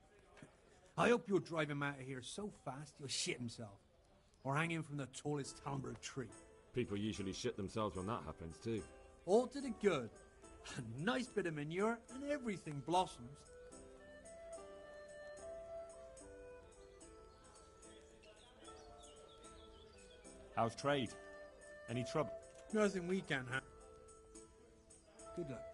I hope you'll drive him out of here so fast he'll shit himself, or hang him from the tallest Talmberg tree. People usually shit themselves when that happens too. All to the good. A nice bit of manure and everything blossoms. How's trade? Any trouble? Nothing we can have. Good luck.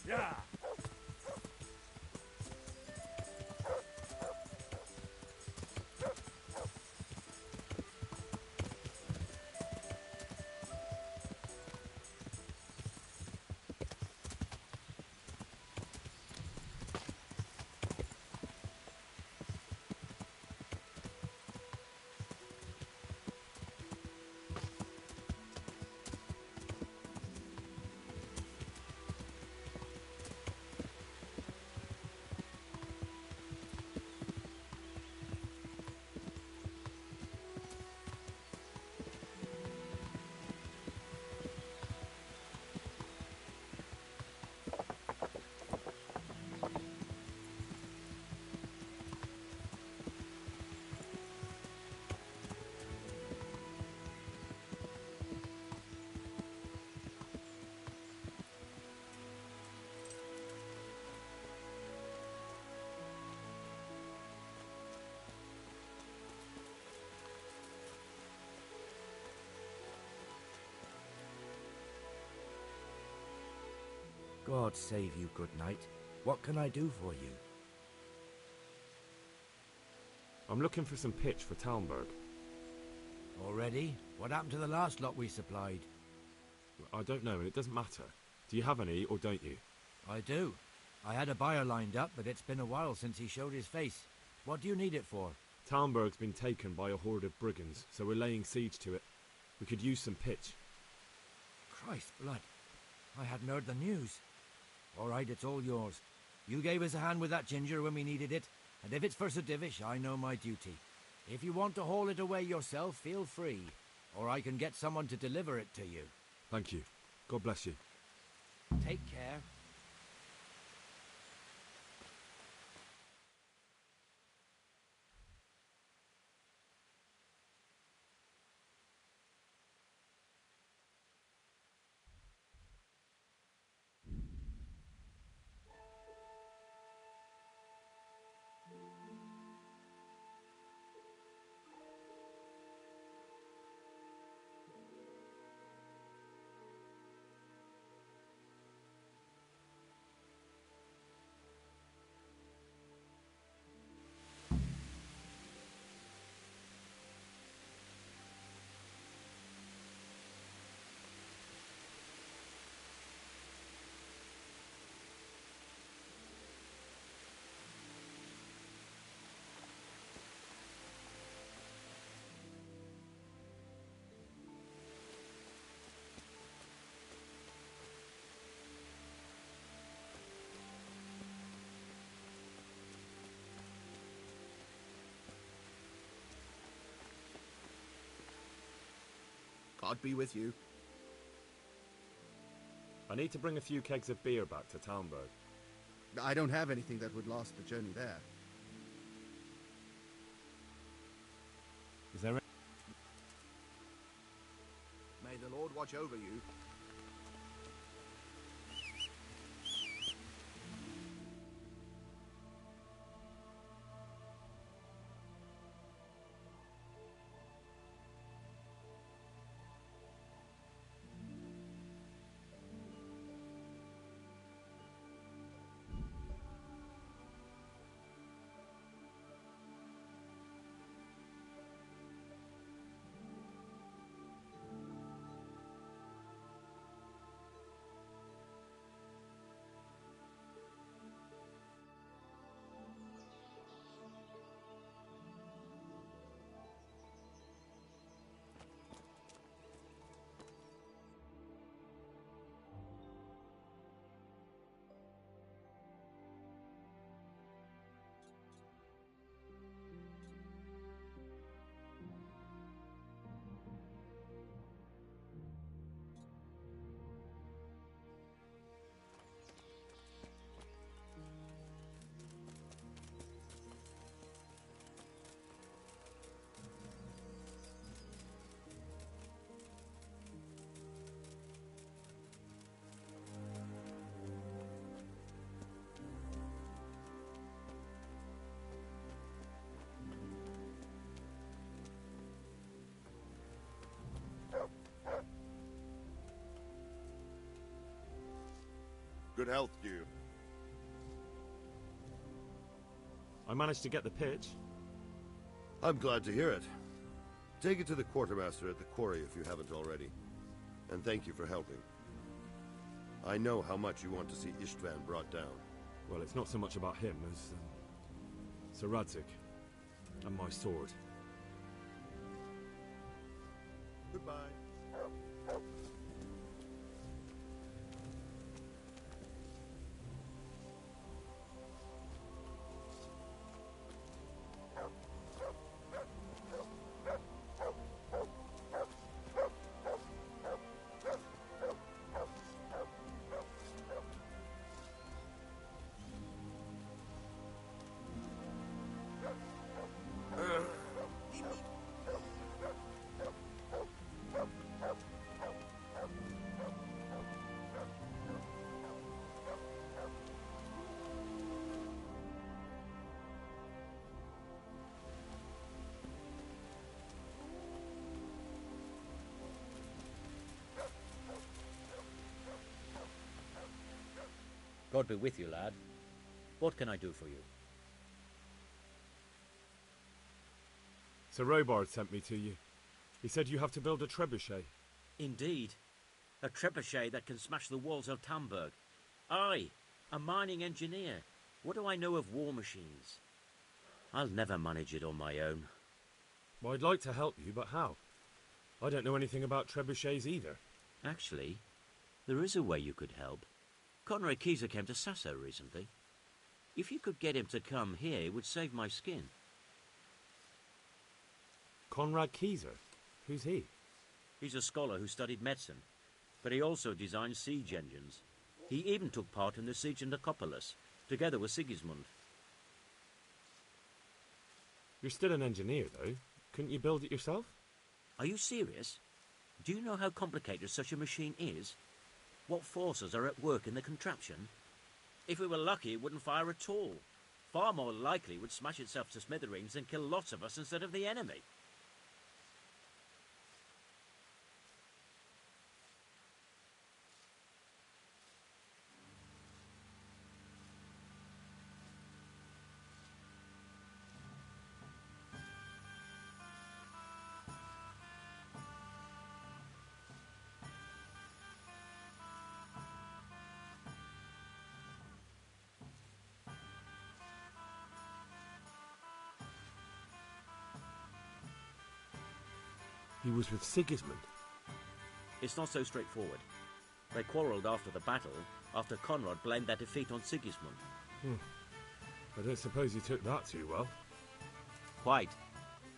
Yeah. God save you, good knight. What can I do for you? I'm looking for some pitch for Talmberg. Already? What happened to the last lot we supplied? I don't know, and it doesn't matter. Do you have any, or don't you? I do. I had a buyer lined up, but it's been a while since he showed his face. What do you need it for? Talmberg's been taken by a horde of brigands, so we're laying siege to it. We could use some pitch. Christ blood. I hadn't heard the news. All right, it's all yours. You gave us a hand with that ginger when we needed it, and if it's for Sir Divish, I know my duty. If you want to haul it away yourself, feel free, or I can get someone to deliver it to you. Thank you. God bless you. Take care. God be with you. I need to bring a few kegs of beer back to Talmberg. I don't have anything that would last the journey there. Is there May the Lord watch over you. good health to you. I managed to get the pitch. I'm glad to hear it. Take it to the quartermaster at the quarry if you haven't already. And thank you for helping. I know how much you want to see Istvan brought down. Well, it's not so much about him as Sir Radzik and my sword. Goodbye. God be with you, lad. What can I do for you? Sir Robard sent me to you. He said you have to build a trebuchet. Indeed. A trebuchet that can smash the walls of Tamburg. I, a mining engineer. What do I know of war machines? I'll never manage it on my own. Well, I'd like to help you, but how? I don't know anything about trebuchets either. Actually, there is a way you could help. Conrad Keyser came to Sasso recently. If you could get him to come here, it would save my skin. Conrad Keyser? Who's he? He's a scholar who studied medicine, but he also designed siege engines. He even took part in the siege of Nicopolis, together with Sigismund. You're still an engineer, though. Couldn't you build it yourself? Are you serious? Do you know how complicated such a machine is? What forces are at work in the contraption? If we were lucky, it wouldn't fire at all. Far more likely it would smash itself to smithereens and kill lots of us instead of the enemy. He was with Sigismund. It's not so straightforward. They quarrelled after the battle, after Conrad blamed their defeat on Sigismund. I don't suppose he took that too well. Quite.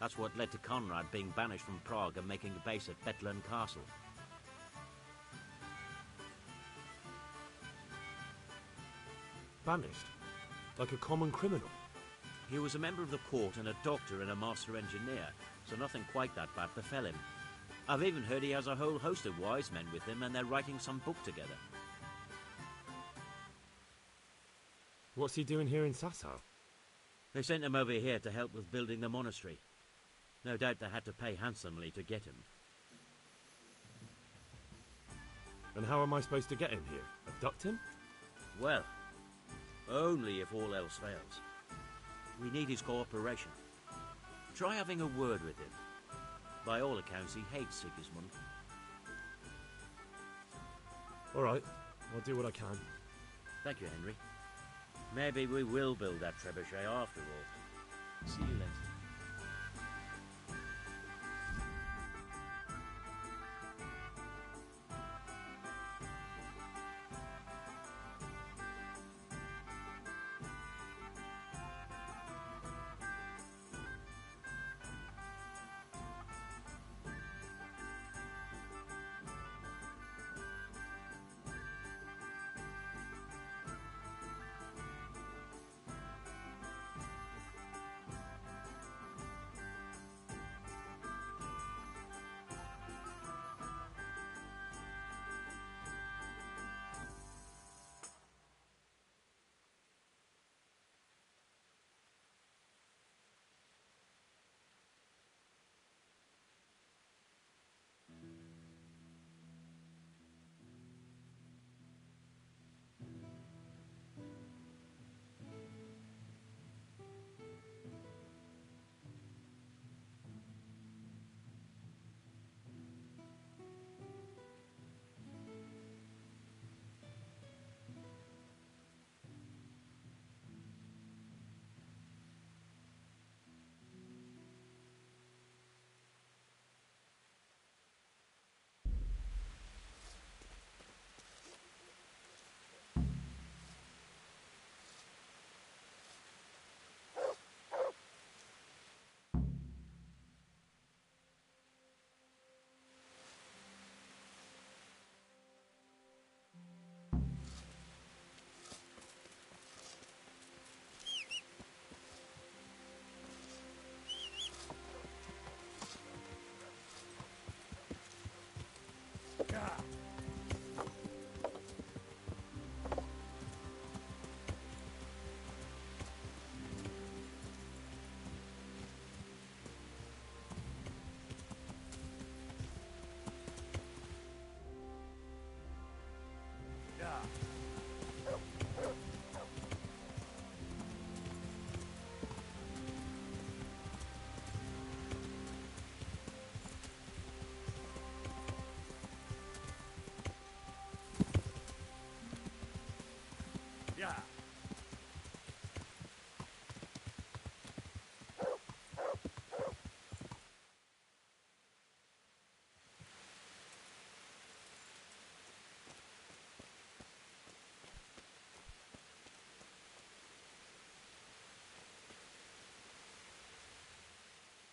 That's what led to Conrad being banished from Prague and making a base at Bethlen Castle. Banished? Like a common criminal? He was a member of the court and a doctor and a master engineer, so nothing quite that bad befell him. I've even heard he has a whole host of wise men with him and they're writing some book together. What's he doing here in Sassau? They sent him over here to help with building the monastery. No doubt they had to pay handsomely to get him. And how am I supposed to get him here? Abduct him? Well, only if all else fails. We need his cooperation. Try having a word with him. By all accounts, he hates Sigismund. All right, I'll do what I can. Thank you, Henry. Maybe we will build that trebuchet after all. See you later.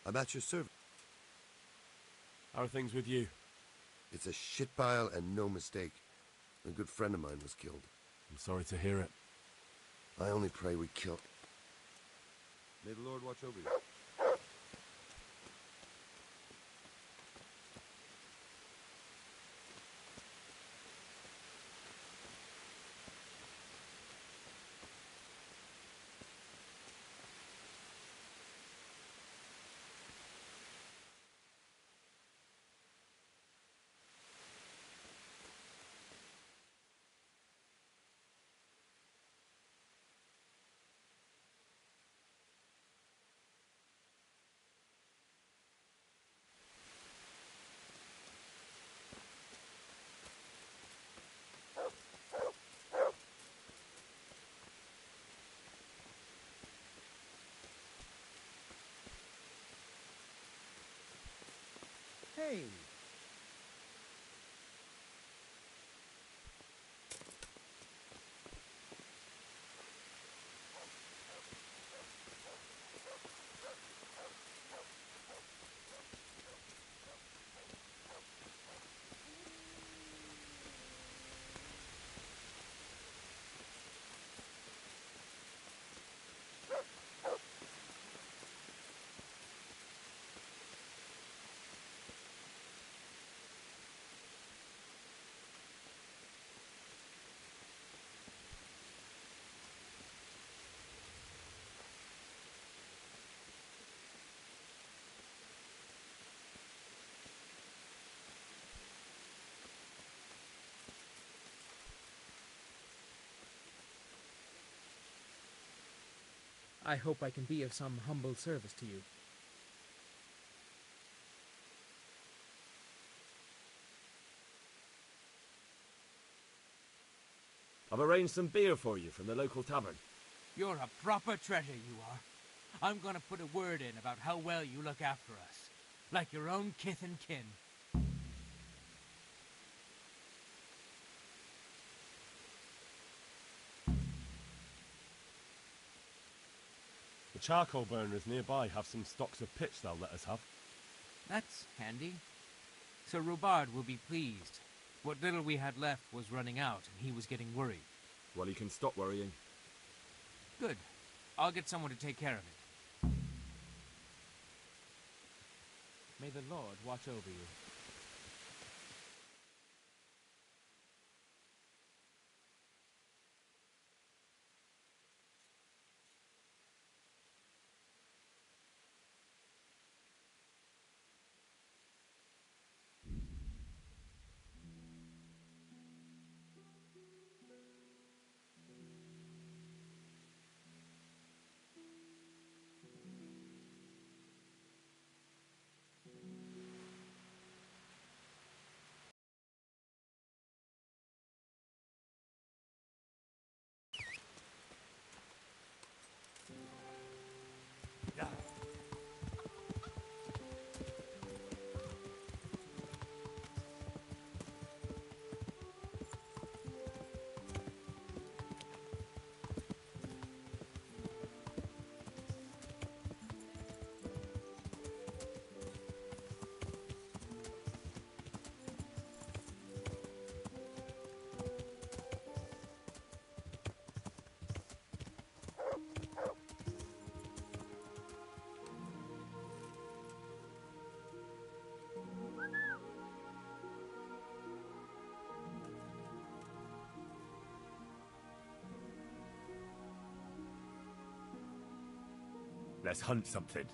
I'm at your service. How are things with you? It's a shit pile and no mistake. A good friend of mine was killed. I'm sorry to hear it. I only pray we kill... May the Lord watch over you. Hey, I hope I can be of some humble service to you. I've arranged some beer for you from the local tavern. You're a proper treasure, you are. I'm gonna put a word in about how well you look after us. Like your own kith and kin. The charcoal burners nearby have some stocks of pitch they'll let us have. That's handy. Sir Robard will be pleased. What little we had left was running out, and he was getting worried. Well, he can stop worrying. Good. I'll get someone to take care of it. May the Lord watch over you. Let's hunt something.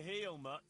heel, Mutt.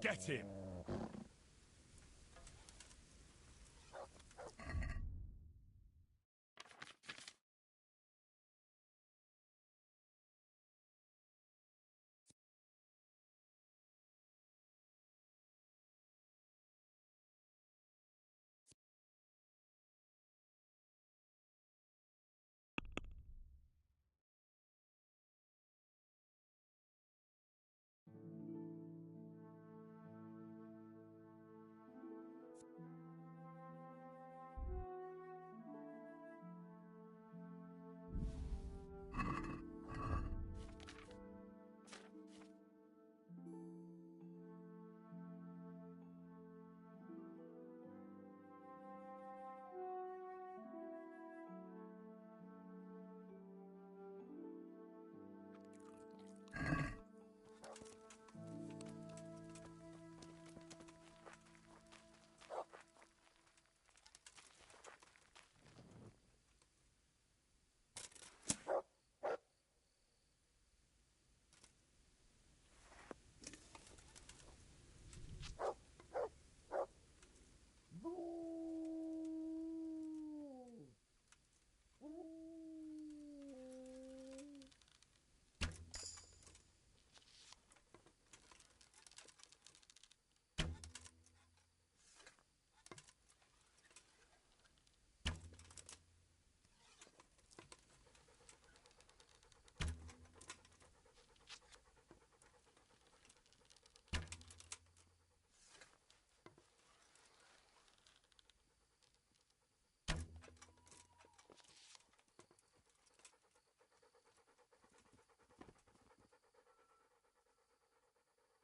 Get him!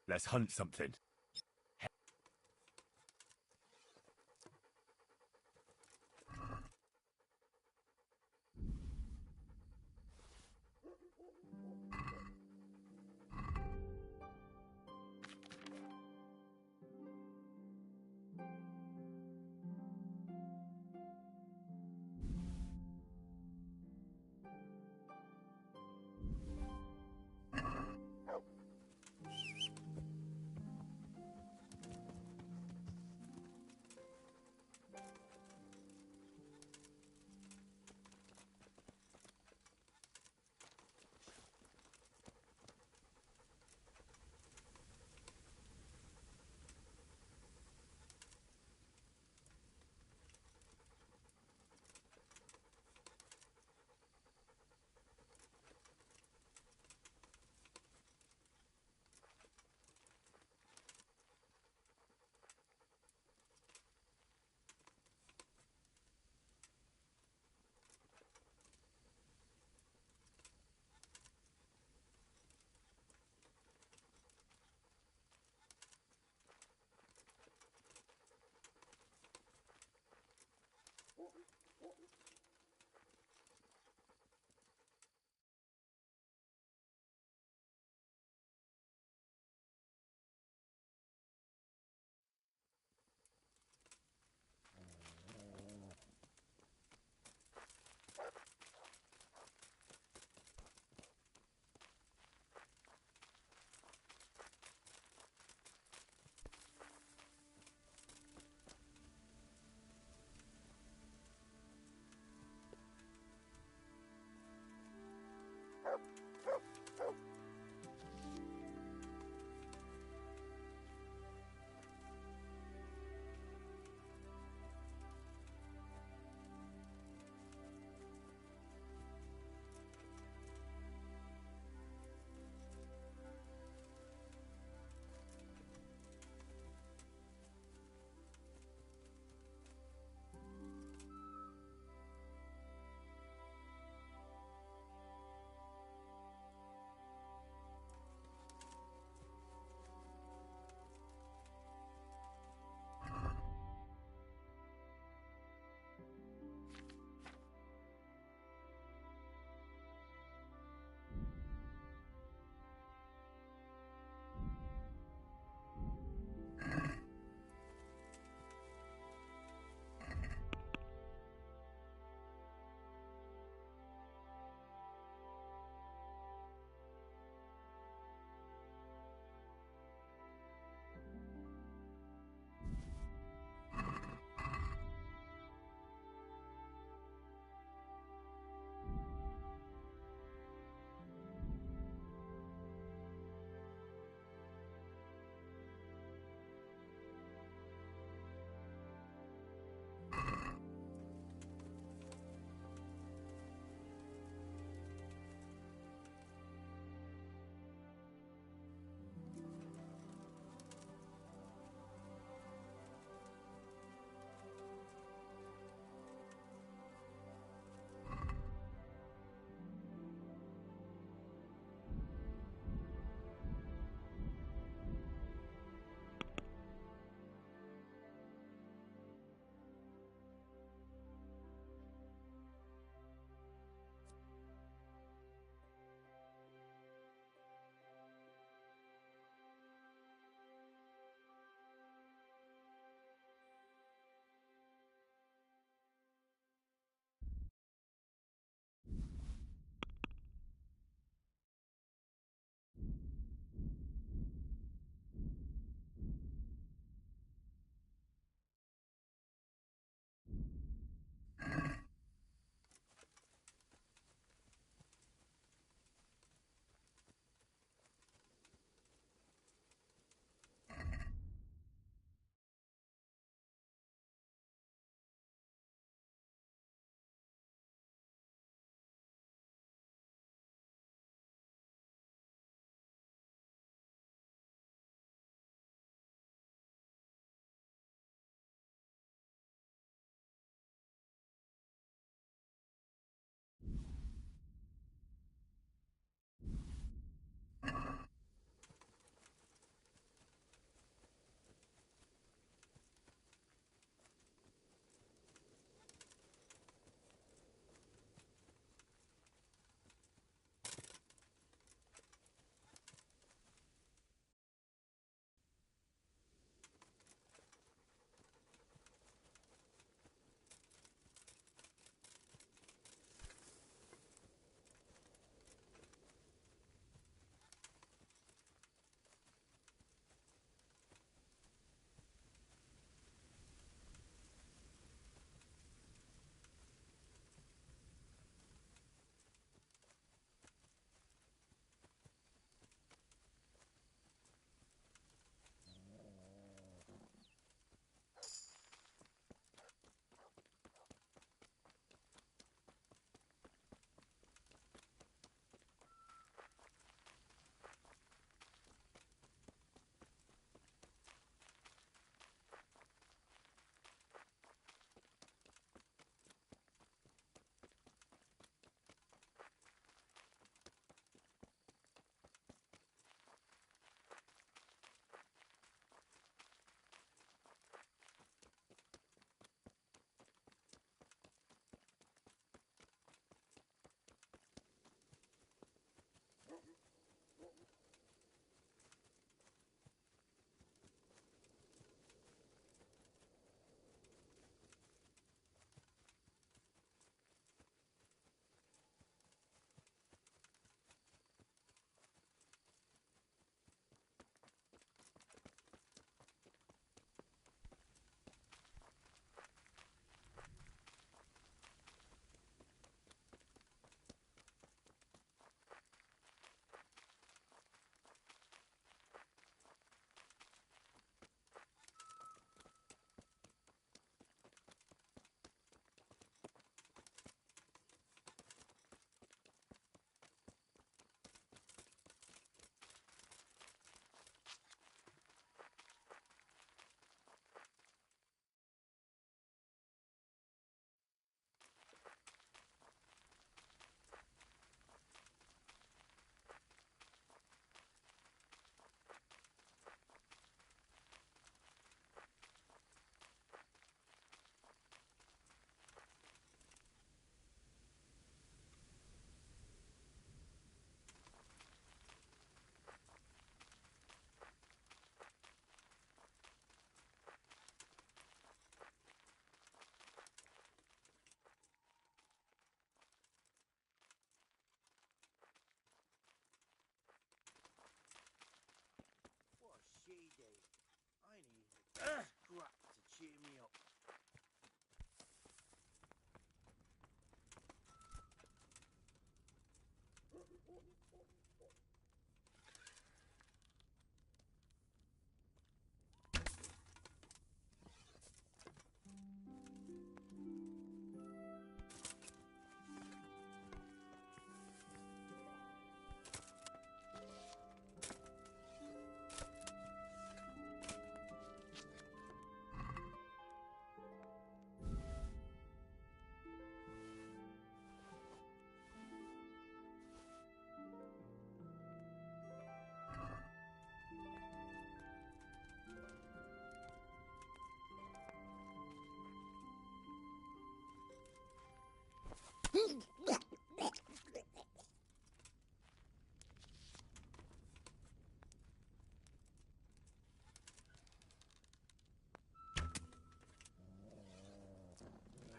Let's hunt something.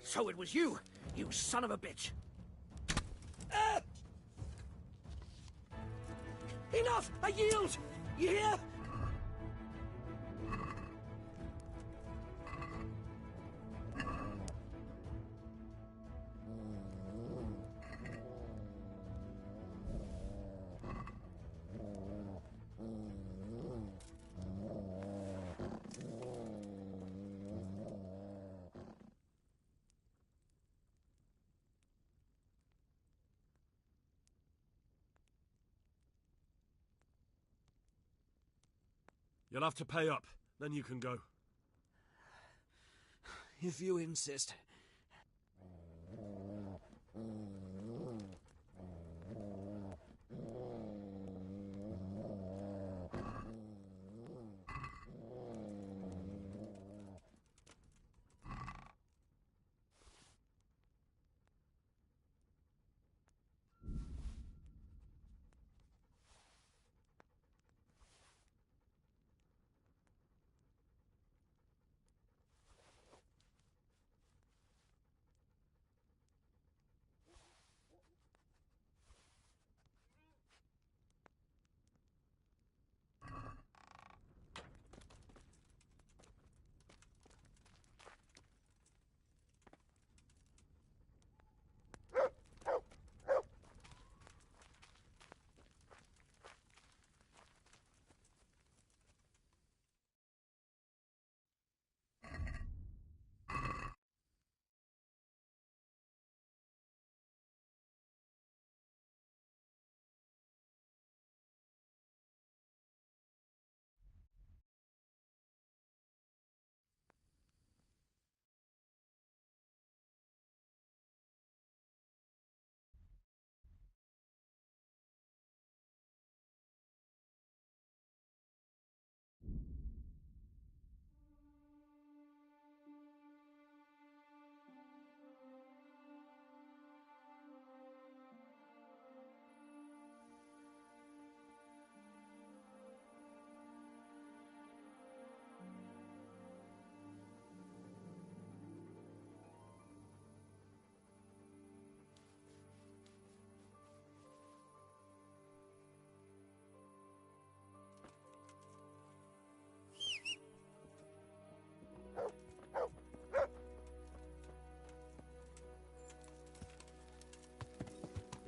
So it was you, you son of a bitch. Ah! Enough! I yield! You hear? You'll have to pay up, then you can go. If you insist.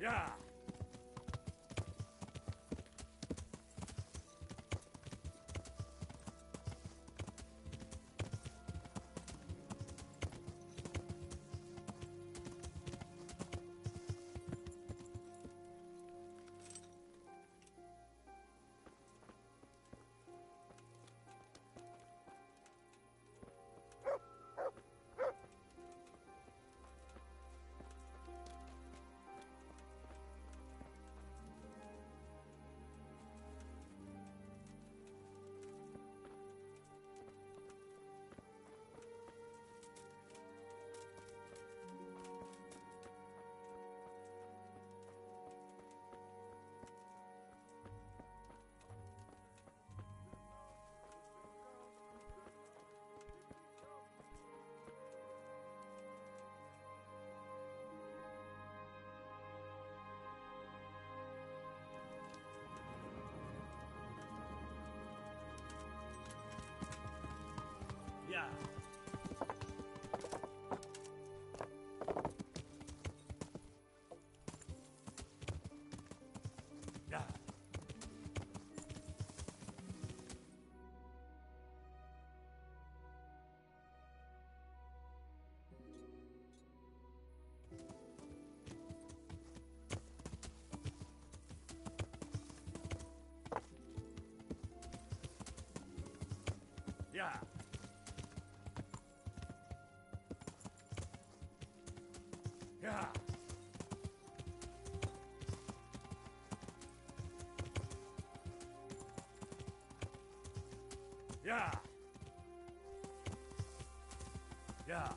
Yeah. Yeah. Yeah. Yeah. Yeah. Yeah. Yeah.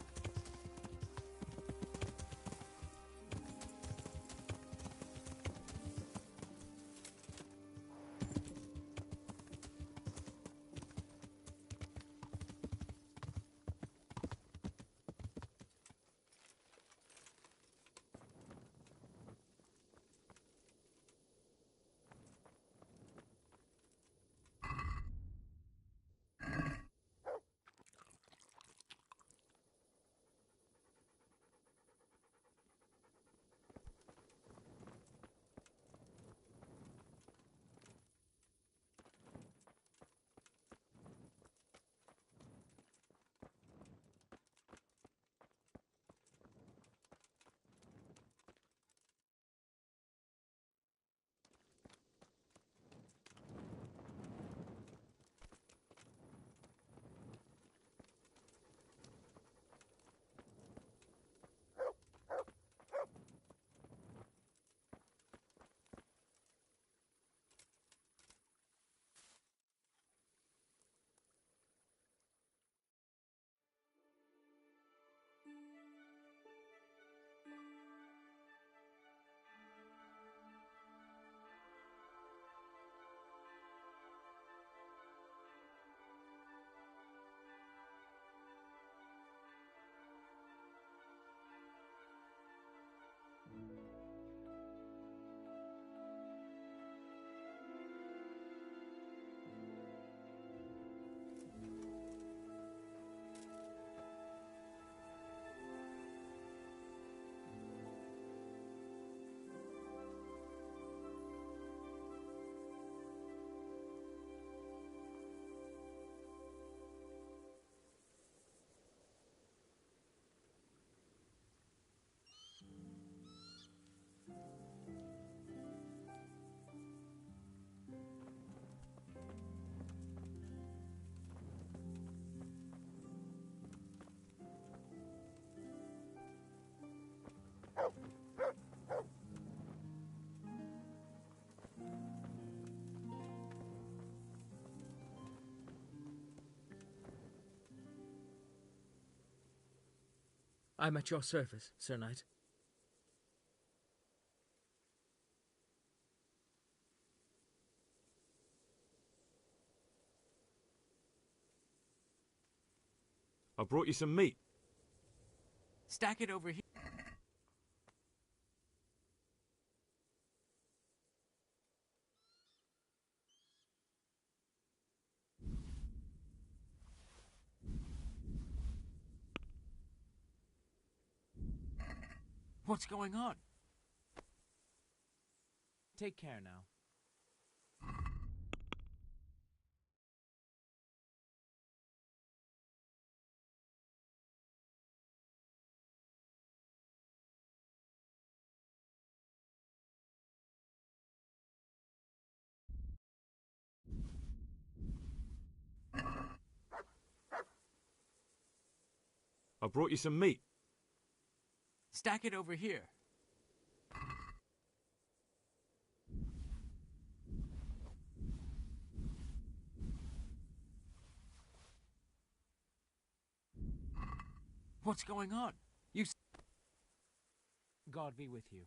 I'm at your service, Sir Knight. I brought you some meat. Stack it over here. What's going on? Take care now. I brought you some meat. Stack it over here. What's going on? You... God be with you.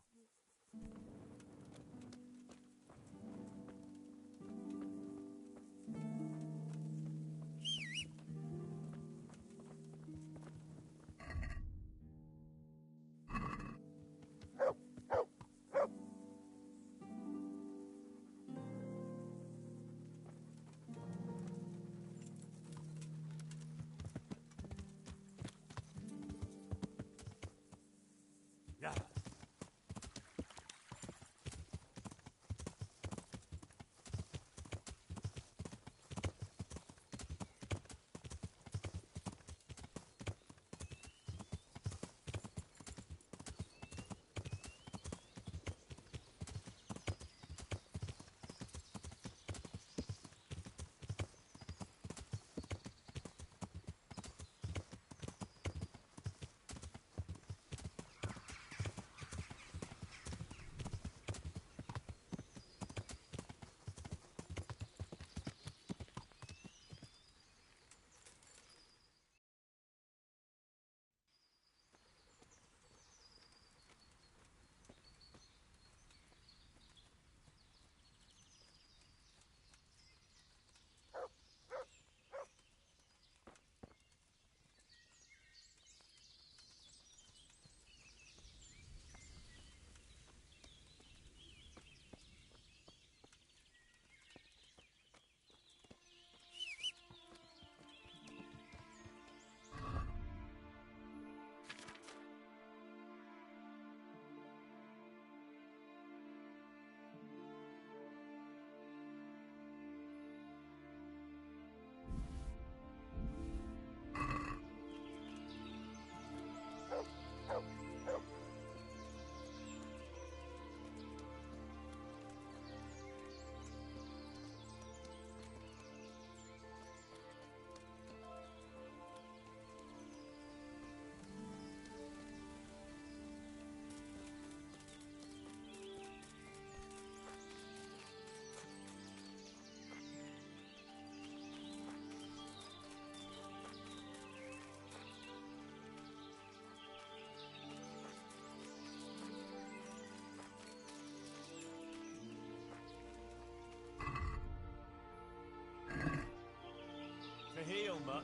To heal, Mutt.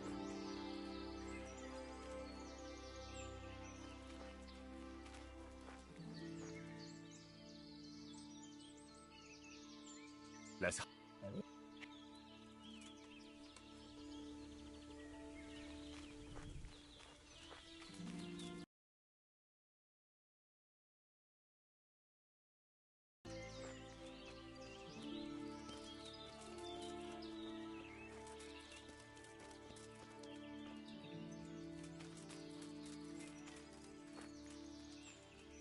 Let's...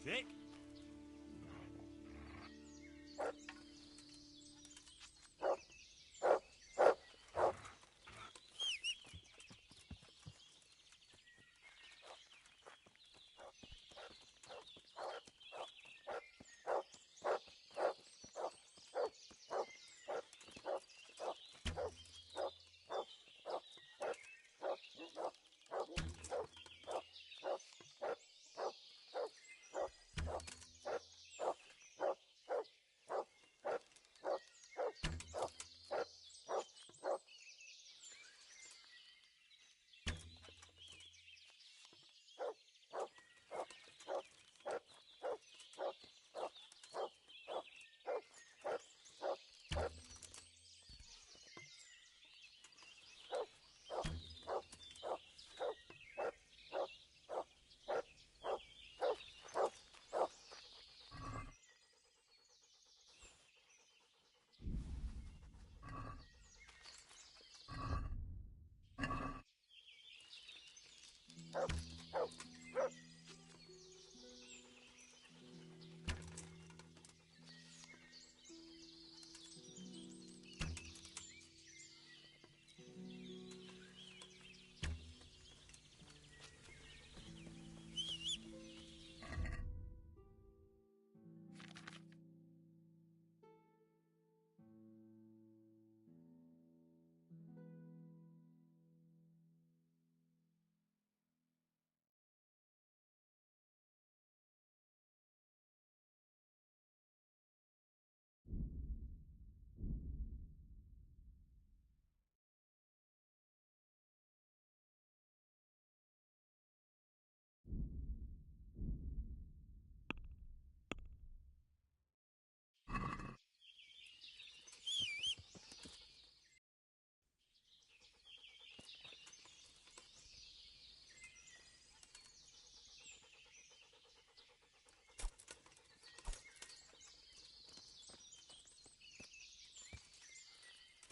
Dick?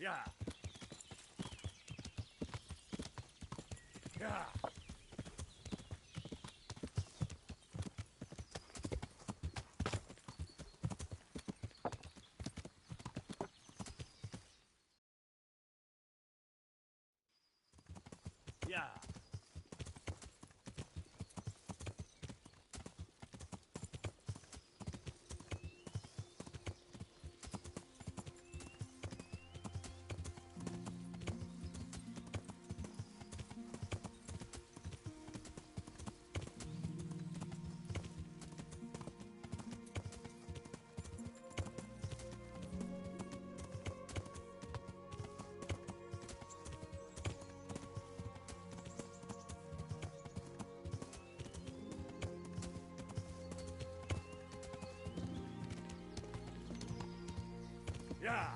Yeah. Yeah. Yeah. Yeah.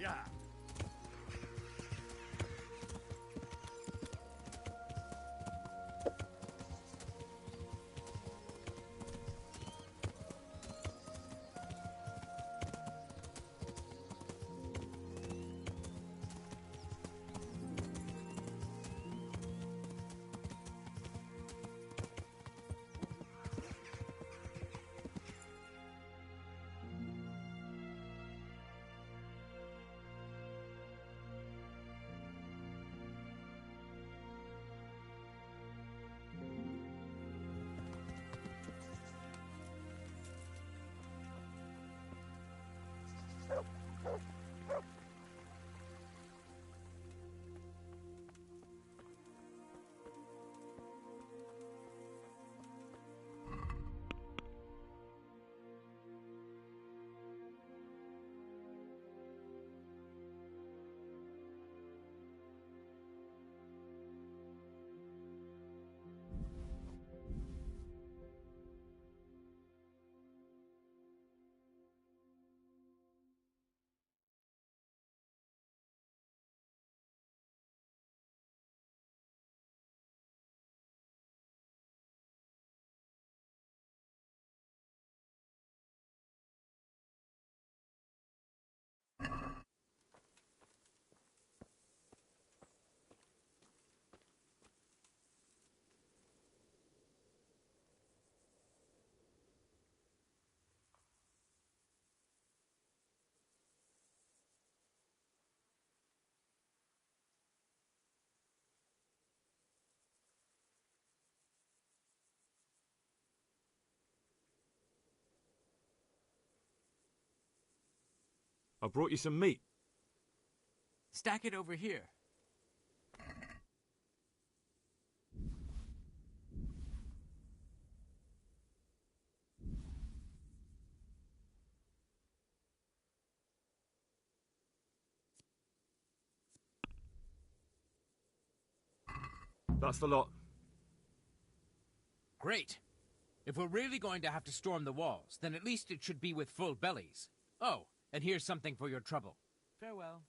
Yeah. I brought you some meat. Stack it over here. That's the lot. Great. If we're really going to have to storm the walls, then at least it should be with full bellies. Oh, and here's something for your trouble. Farewell.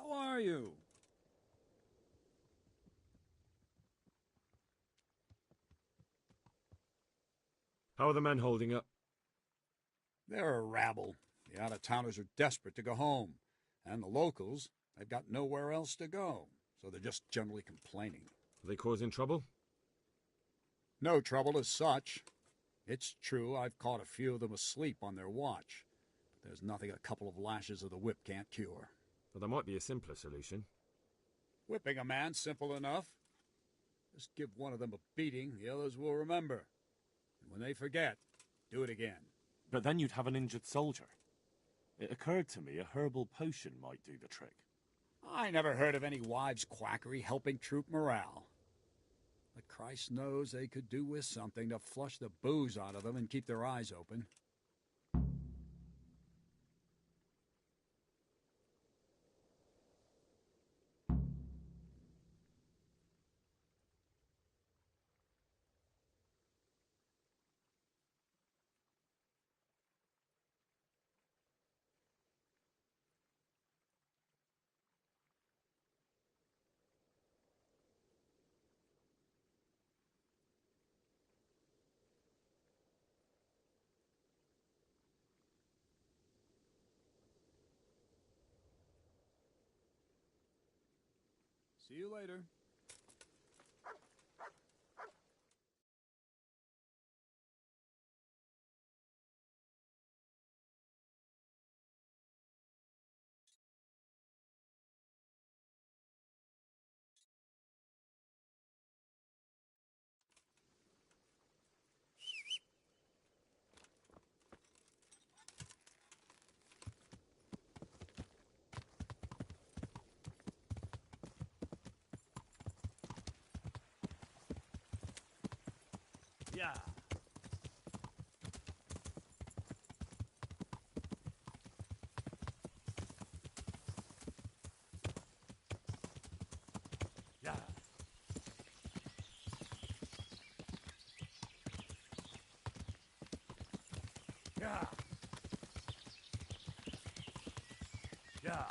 How are you? How are the men holding up? They're a rabble. The out-of-towners are desperate to go home. And the locals, they've got nowhere else to go. So they're just generally complaining. Are they causing trouble? No trouble as such. It's true I've caught a few of them asleep on their watch. But there's nothing a couple of lashes of the whip can't cure. Well, there might be a simpler solution. Whipping a man, simple enough. Just give one of them a beating, the others will remember. And when they forget, do it again. But then you'd have an injured soldier. It occurred to me a herbal potion might do the trick. I never heard of any wives' quackery helping troop morale. But Christ knows they could do with something to flush the booze out of them and keep their eyes open. See you later. Yeah. Yeah. Yeah. Yeah.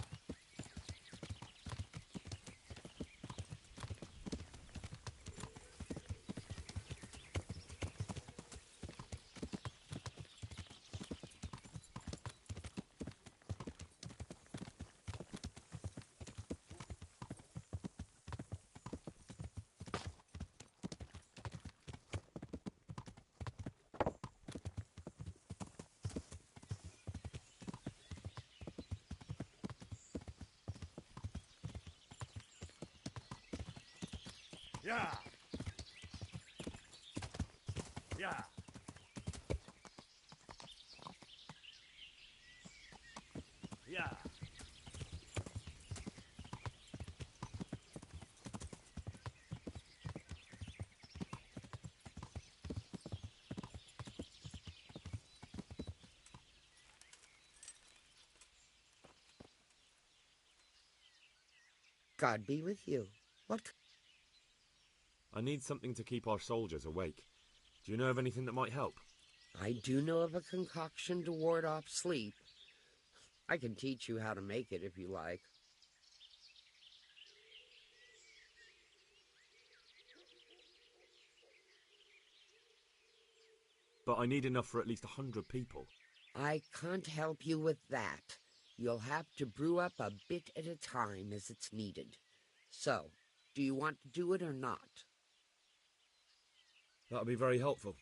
Yeah. Yeah. Yeah. God be with you. What? I need something to keep our soldiers awake. Do you know of anything that might help? I do know of a concoction to ward off sleep. I can teach you how to make it if you like. But I need enough for at least 100 people. I can't help you with that. You'll have to brew up a bit at a time as it's needed. So, do you want to do it or not? That'll be very helpful.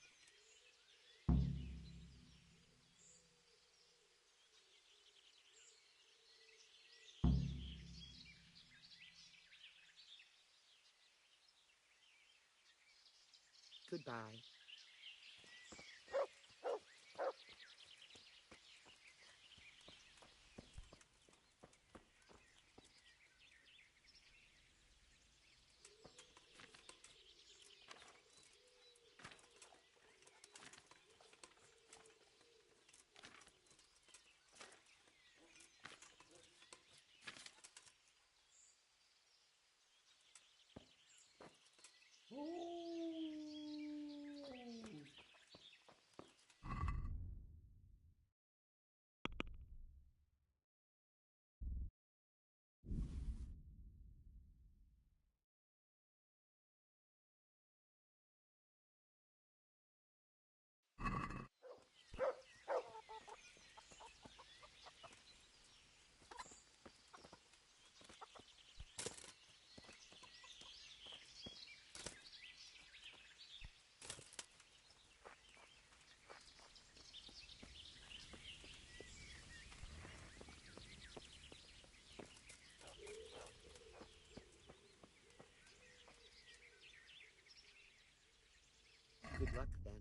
Goodbye. Good luck, then.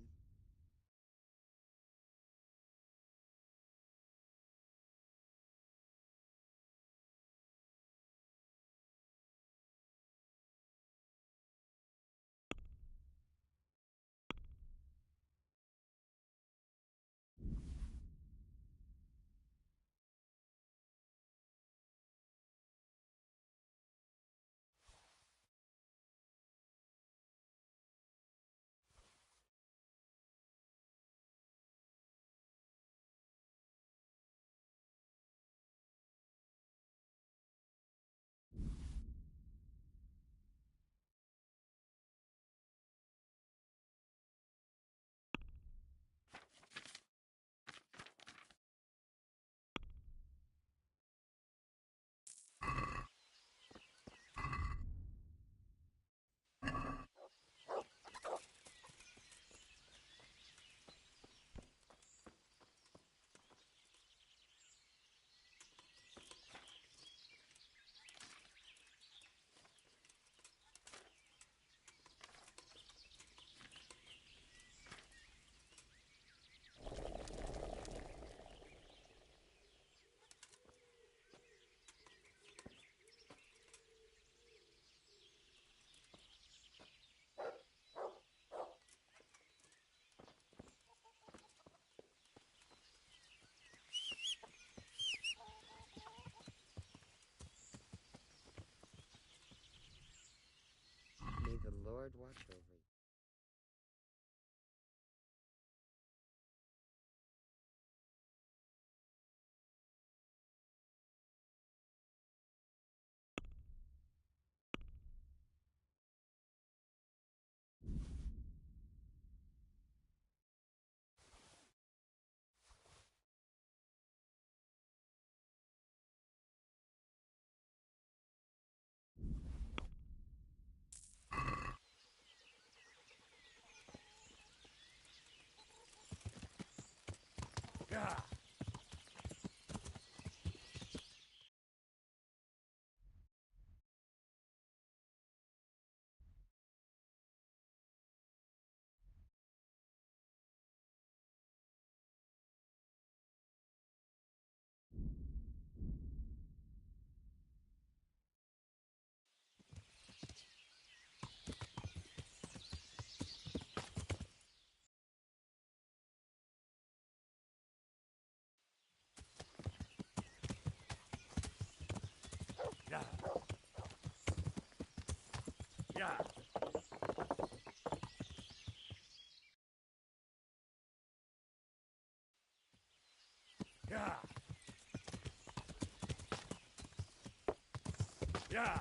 May the Lord watch over you. Yeah. Yeah. Yeah. Yeah.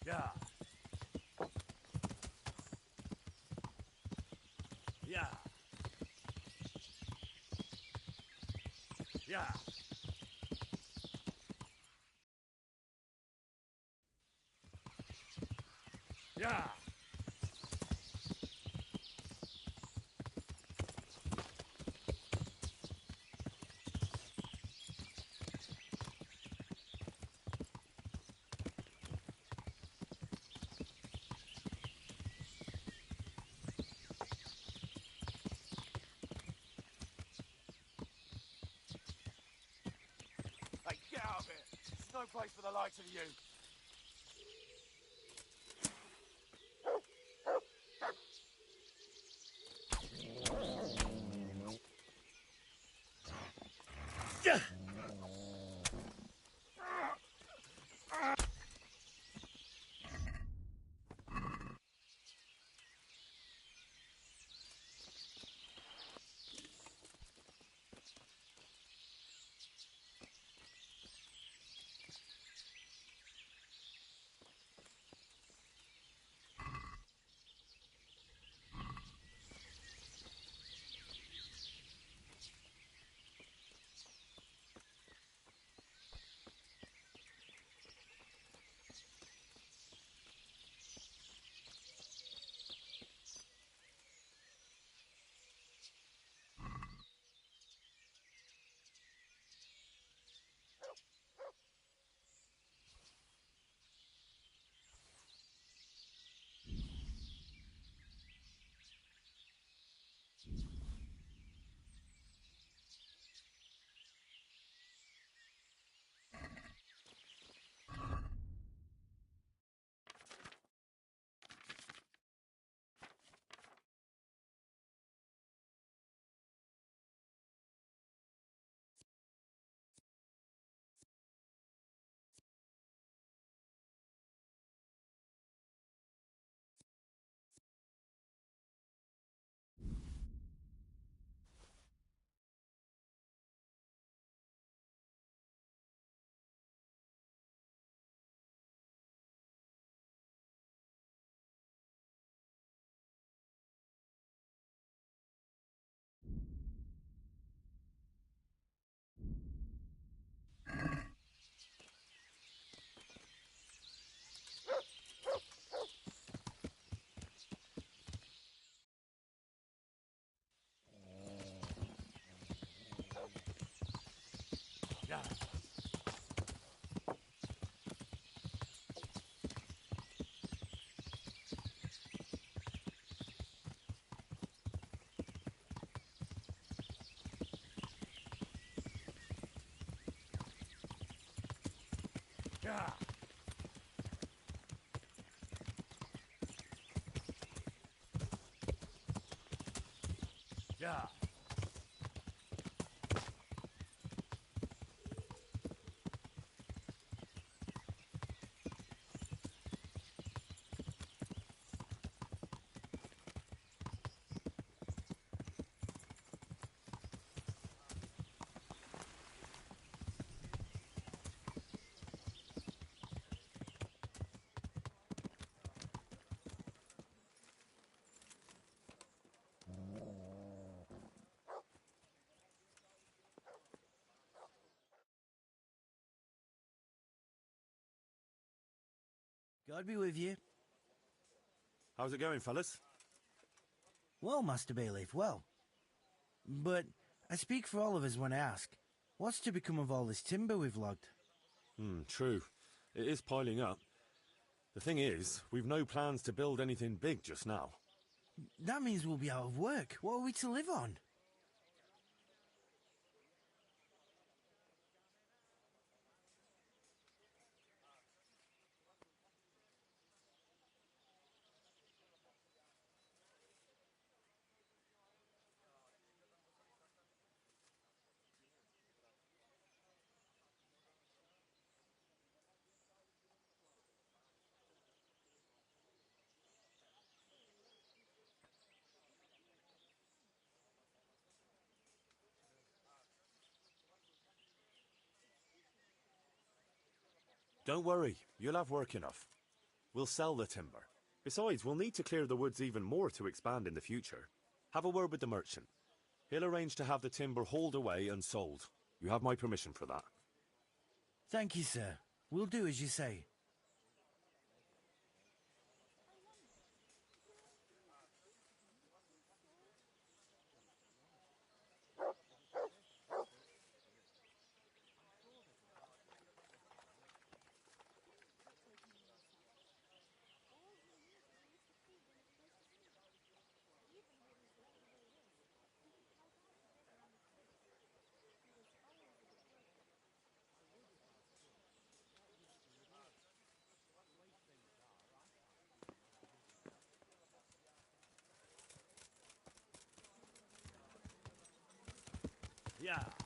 Yeah. Yeah. Yeah. Yeah. Hey, get out of here! There's no place for the likes of you! Yeah. God be with you. How's it going, fellas? Well, Master Bailiff, well. But I speak for all of us when I ask, what's to become of all this timber we've logged? True. It is piling up. The thing is, we've no plans to build anything big just now. That means we'll be out of work. What are we to live on? Don't worry, you'll have work enough. We'll sell the timber. Besides, we'll need to clear the woods even more to expand in the future. Have a word with the merchant. He'll arrange to have the timber hauled away and sold. You have my permission for that. Thank you, sir. We'll do as you say. Yeah.